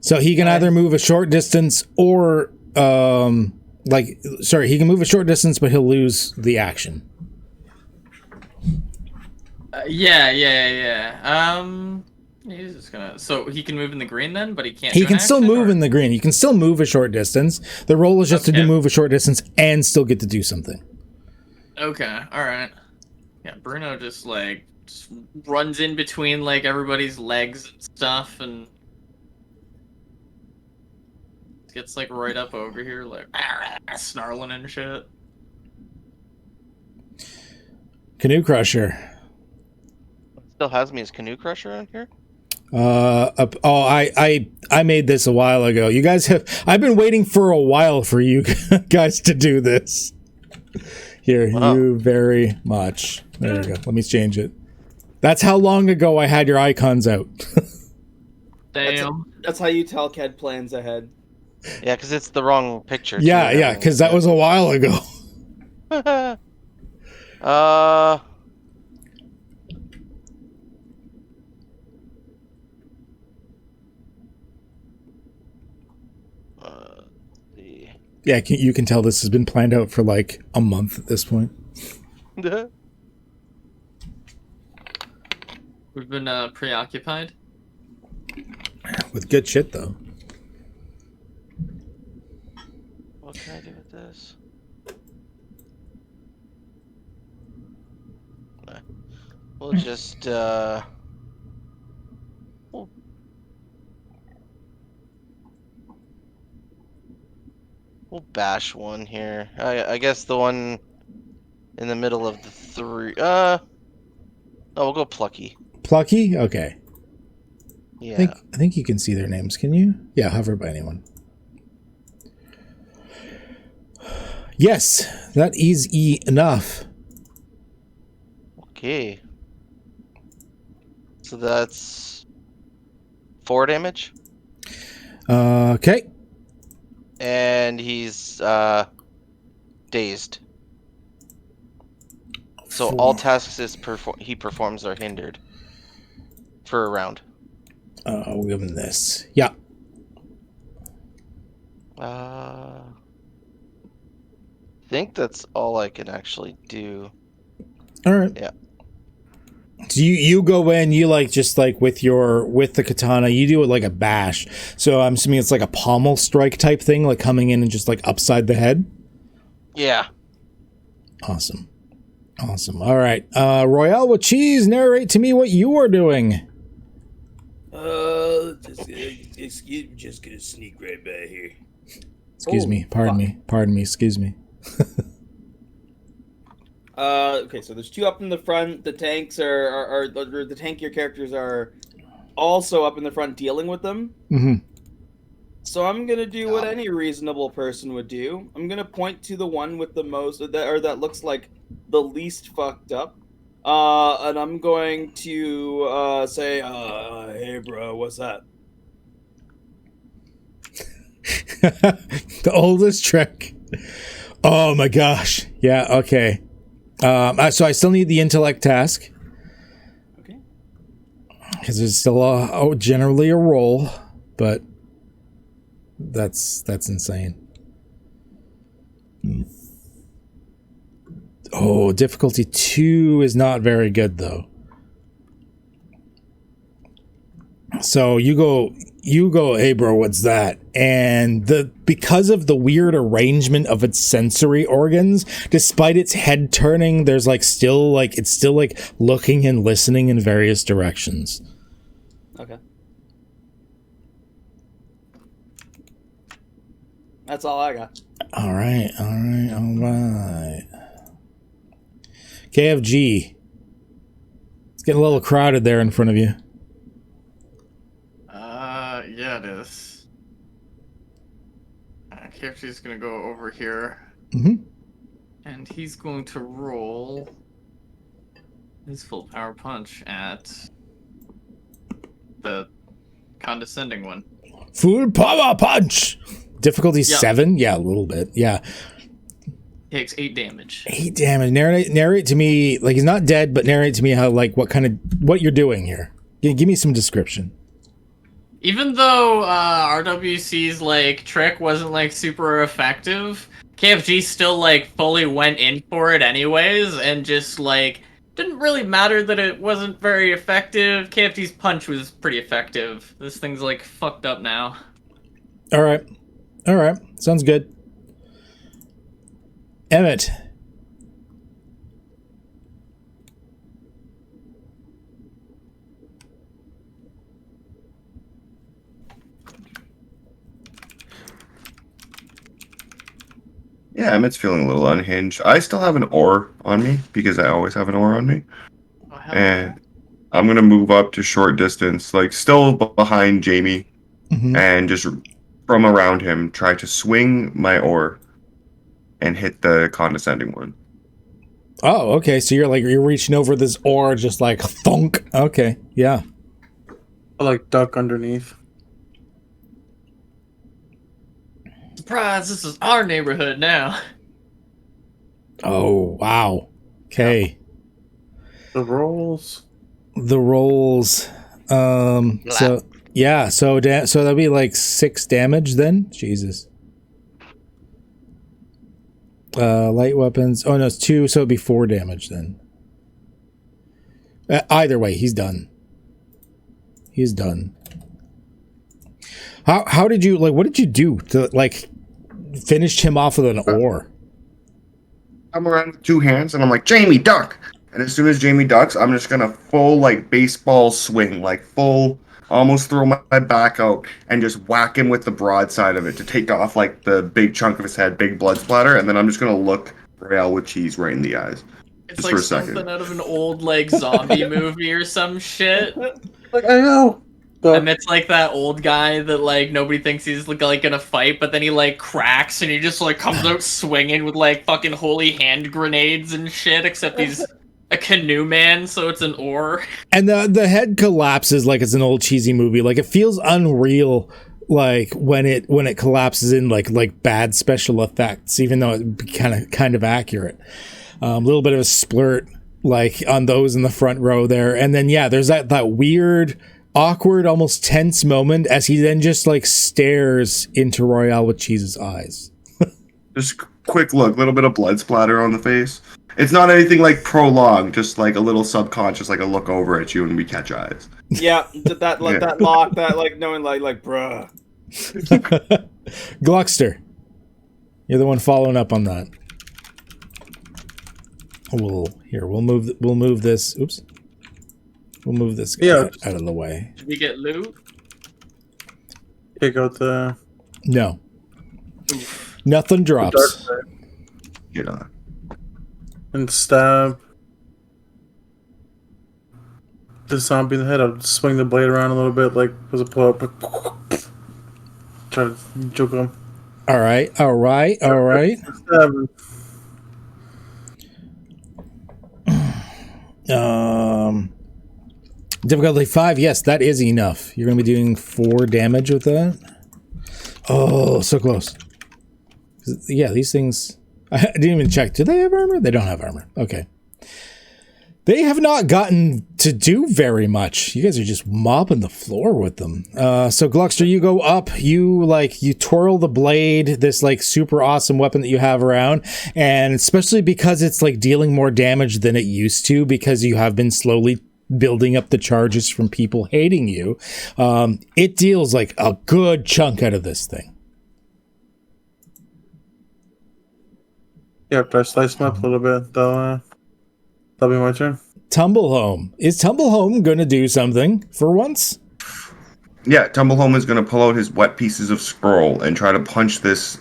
So he can either move a short distance or he can move a short distance, but he'll lose the action.
Yeah. He's just gonna. So he can move in the green then, but he can't.
He can still move in the green. You can still move a short distance. The roll is just to move a short distance and still get to do something.
Okay. All right. Yeah. Bruno just runs in between everybody's legs and stuff, and gets right up over here, snarling and shit.
Canoe Crusher.
Still has me as Canoe Crusher in here?
I made this a while ago. You guys have. I've been waiting for a while for you guys to do this. Here,
Wow.
you very much. There you go. Let me change it. That's how long ago I had your icons out.
Damn.
That's how you tell Ked plans ahead.
Yeah, because it's the wrong picture. too,
yeah,
and
yeah,
everything.
because that was a while ago.
The
Yeah, you can tell this has been planned out for like a month at this point.
We've been preoccupied.
With good shit, though.
What can I do with this? We'll just we'll bash one here. I guess the one in the middle of the three. Oh, we'll go plucky.
Plucky? Okay.
Yeah.
I think you can see their names, can you? Yeah, hover by anyone. Yes, that is enough.
Okay. So that's 4 damage.
Okay.
And he's dazed. So all tasks he performs are hindered for a round.
We'll give him this. Yeah.
I think that's all I can actually do.
All right.
Yeah.
So you go in, you like just like with the katana, you do it like a bash. So I'm assuming it's like a pommel strike type thing, like coming in and just like upside the head.
Yeah.
Awesome. All right. Royale with cheese, narrate to me what you are doing.
Just gonna sneak right back here.
Excuse me. Pardon me. Excuse me.
Okay, so there's 2 up in the front. The tanks are the tankier characters are also up in the front dealing with them.
Mm-hmm.
So I'm gonna do what any reasonable person would do. I'm gonna point to the one with the most that looks like the least fucked up. And I'm going to say, hey bro, what's that?
The oldest trick. Oh my gosh. Yeah, okay. So I still need the intellect task.
Okay.
Because there's still generally a roll, but that's insane. Oh, difficulty 2 is not very good though. So you go, hey bro, what's that? And because of the weird arrangement of its sensory organs, despite its head turning, there's it's still looking and listening in various directions.
Okay. That's all I got.
All right. KFG. It's getting a little crowded there in front of you.
Yeah, it is. KFC's gonna go over here.
Mm-hmm.
And he's going to roll his full power punch at the condescending one.
Full power punch! Difficulty 7? Yeah, a little bit. Yeah.
Takes 8 damage.
8 damage. Narrate to me, he's not dead, but narrate to me how, what you're doing here. Give me some description.
Even though RWC's trick wasn't super effective, KFG still fully went in for it anyways, and just didn't really matter that it wasn't very effective. KFG's punch was pretty effective. This thing's fucked up now.
All right, sounds good. Emmett.
Yeah, Emmett's feeling a little unhinged. I still have an ore on me because I always have an ore on me.
Oh, hell
And I'm gonna move up to short distance, like still behind Jamie, and just from around him try to swing my oar and hit the condescending one.
Oh, okay. So you're reaching over this oar, just like thunk. Okay, yeah.
I like duck underneath.
Surprise! This is our neighborhood now.
Oh, wow. Okay.
The rolls.
The rolls. So yeah. So so that'd be like 6 damage then. Jesus. Light weapons. Oh no, it's 2. So it'd be 4 damage then. Either way, he's done. He's done. How did you like? What did you do to like finish him off with an oar?
I'm around with 2 hands and I'm like, Jamie, duck! And as soon as Jamie ducks, I'm just gonna full like baseball swing, like full almost throw my back out and just whack him with the broadside of it to take off like the big chunk of his head, big blood splatter, and then I'm just gonna look Royale with cheese right in the eyes.
It's
Just
like
for a
something
second.
out of an old like zombie movie or some shit.
Like, I know.
And it's like that old guy that like nobody thinks he's like gonna fight, but then he like cracks and he just like comes out swinging with like fucking holy hand grenades and shit. Except he's a canoe man, so it's an oar.
And the head collapses like it's an old cheesy movie. Like it feels unreal, like when it collapses in like bad special effects, even though it'd be kind of accurate. A little bit of a splurt like on those in the front row there, and then yeah, there's that weird, awkward, almost tense moment as he then just like stares into Royale with Cheese's eyes.
Just quick look, little bit of blood splatter on the face. It's not anything like prolonged, just like a little subconscious, like a look over at you and we catch eyes.
Yeah, that lock, that like knowing like bruh.
Gluckster, you're the one following up on that. We'll move this. Oops. We'll move this guy out of the way.
Did we get loot?
Kick out the.
No. Nothing drops.
Get on.
And stab the zombie in the head. I'll swing the blade around a little bit, like as a pull up. Try to juke him.
All right. Difficulty 5. Yes, that is enough. You're going to be doing 4 damage with that. Oh, so close. Yeah, these things. I didn't even check. Do they have armor? They don't have armor. Okay. They have not gotten to do very much. You guys are just mopping the floor with them. So Gluckster, you go up. You twirl the blade, this like super awesome weapon that you have around, and especially because it's like dealing more damage than it used to, because you have been slowly building up the charges from people hating you. It deals like a good chunk out of this thing.
Yeah, if I slice him up a little bit, that'll be my turn.
Tumblehome. Is Tumblehome going to do something for once?
Yeah, Tumblehome is going to pull out his wet pieces of scroll and try to punch this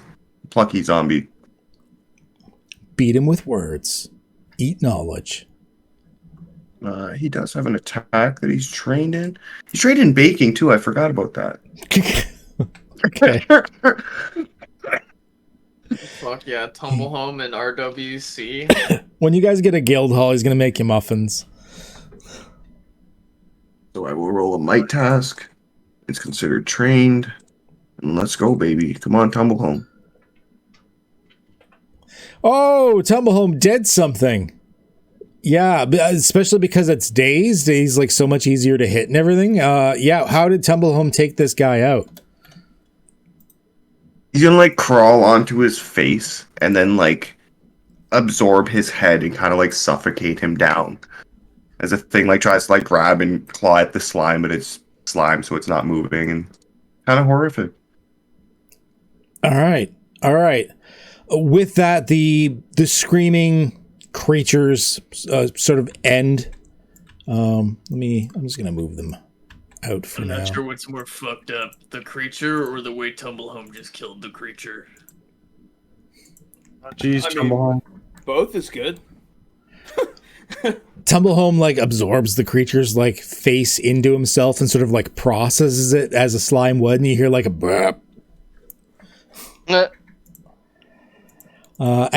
plucky zombie.
Beat him with words. Eat knowledge.
He does have an attack that he's trained in. He's trained in baking, too. I forgot about that.
Okay.
Fuck yeah, Tumblehome and RWC.
When you guys get a guild hall, he's going to make you muffins.
So I will roll a might task. It's considered trained. And let's go, baby. Come on, Tumblehome.
Oh, Tumblehome did something. Yeah, especially because it's dazed. He's like so much easier to hit and everything. Yeah, how did Tumblehome take this guy out?
He's gonna like crawl onto his face and then like absorb his head and kind of like suffocate him down. As a thing like tries to like grab and claw at the slime, but it's slime, so it's not moving, and kind of horrific. All
right. With that, the screaming creatures sort of end. I'm just gonna move them out for now.
I'm not sure what's more fucked up, the creature or the way Tumblehome just killed the creature.
Jeez, Tumblehome.
Both is good.
Tumblehome like absorbs the creature's like face into himself and sort of like processes it as a slime would, and you hear like a burp. And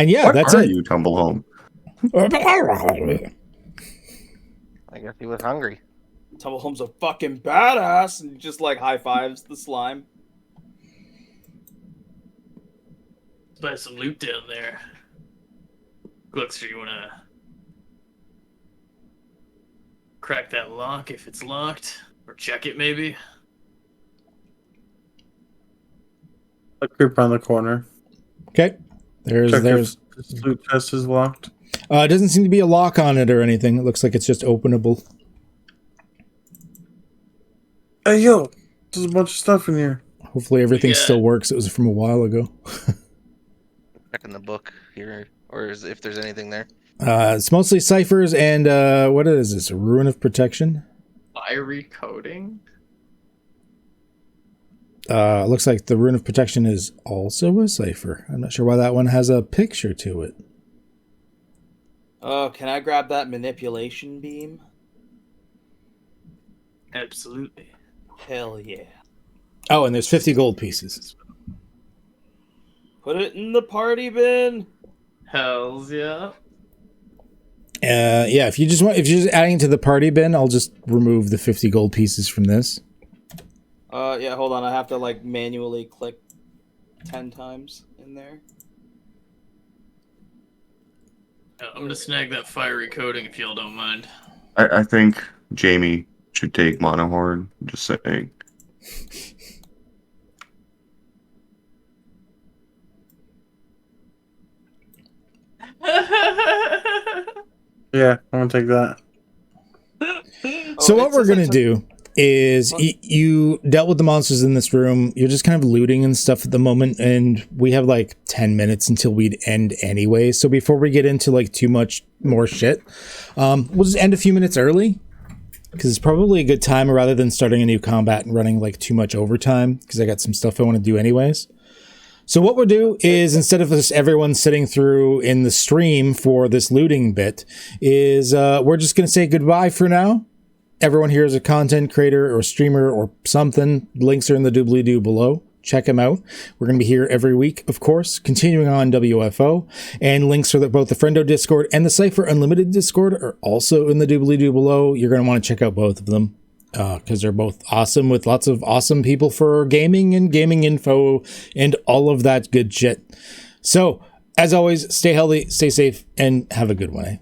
yeah,
What
that's
are
it.
you, Tumblehome?
I guess he was hungry.
Tumblehome's a fucking badass, and just like high fives the slime.
Buy some loot down there. Gluckster, you wanna crack that lock if it's locked? Or check it, maybe?
I creep around the corner.
Okay.
Check
There's
if this loot chest is locked.
it doesn't seem to be a lock on it or anything. It looks like it's just openable.
Hey, yo, there's a bunch of stuff in here.
Hopefully everything
Yeah.
still works. It was from a while ago.
Checking the book here, or if there's anything there.
It's mostly ciphers and what is this? A rune of protection?
Fiery coating?
Looks like the rune of protection is also a cipher. I'm not sure why that one has a picture to it.
Oh, can I grab that manipulation beam?
Absolutely.
Hell yeah.
Oh, and there's 50 gold pieces.
Put it in the party bin.
Hells yeah.
Yeah, if you're just adding to the party bin, I'll just remove the 50 gold pieces from this.
Yeah, hold on. I have to like manually click 10 times in there.
I'm gonna snag that fiery coating if y'all don't mind.
I think Jamie should take Monohorn. Just saying.
Yeah, I'm gonna take that.
So
Oh,
what
it
we're
says
gonna
I took-
do is you dealt with the monsters in this room. You're just kind of looting and stuff at the moment, and we have like 10 minutes until we'd end anyway. So before we get into like too much more shit, we'll just end a few minutes early because it's probably a good time rather than starting a new combat and running like too much overtime because I got some stuff I want to do anyways. So what we'll do is instead of just everyone sitting through in the stream for this looting bit is we're just going to say goodbye for now. Everyone here is a content creator or streamer or something. Links are in the doobly-doo below. Check them out. We're going to be here every week, of course, continuing on WFO. And links for both the Friendo Discord and the Cypher Unlimited Discord are also in the doobly-doo below. You're going to want to check out both of them because they're both awesome with lots of awesome people for gaming and gaming info and all of that good shit. So, as always, stay healthy, stay safe, and have a good one, eh?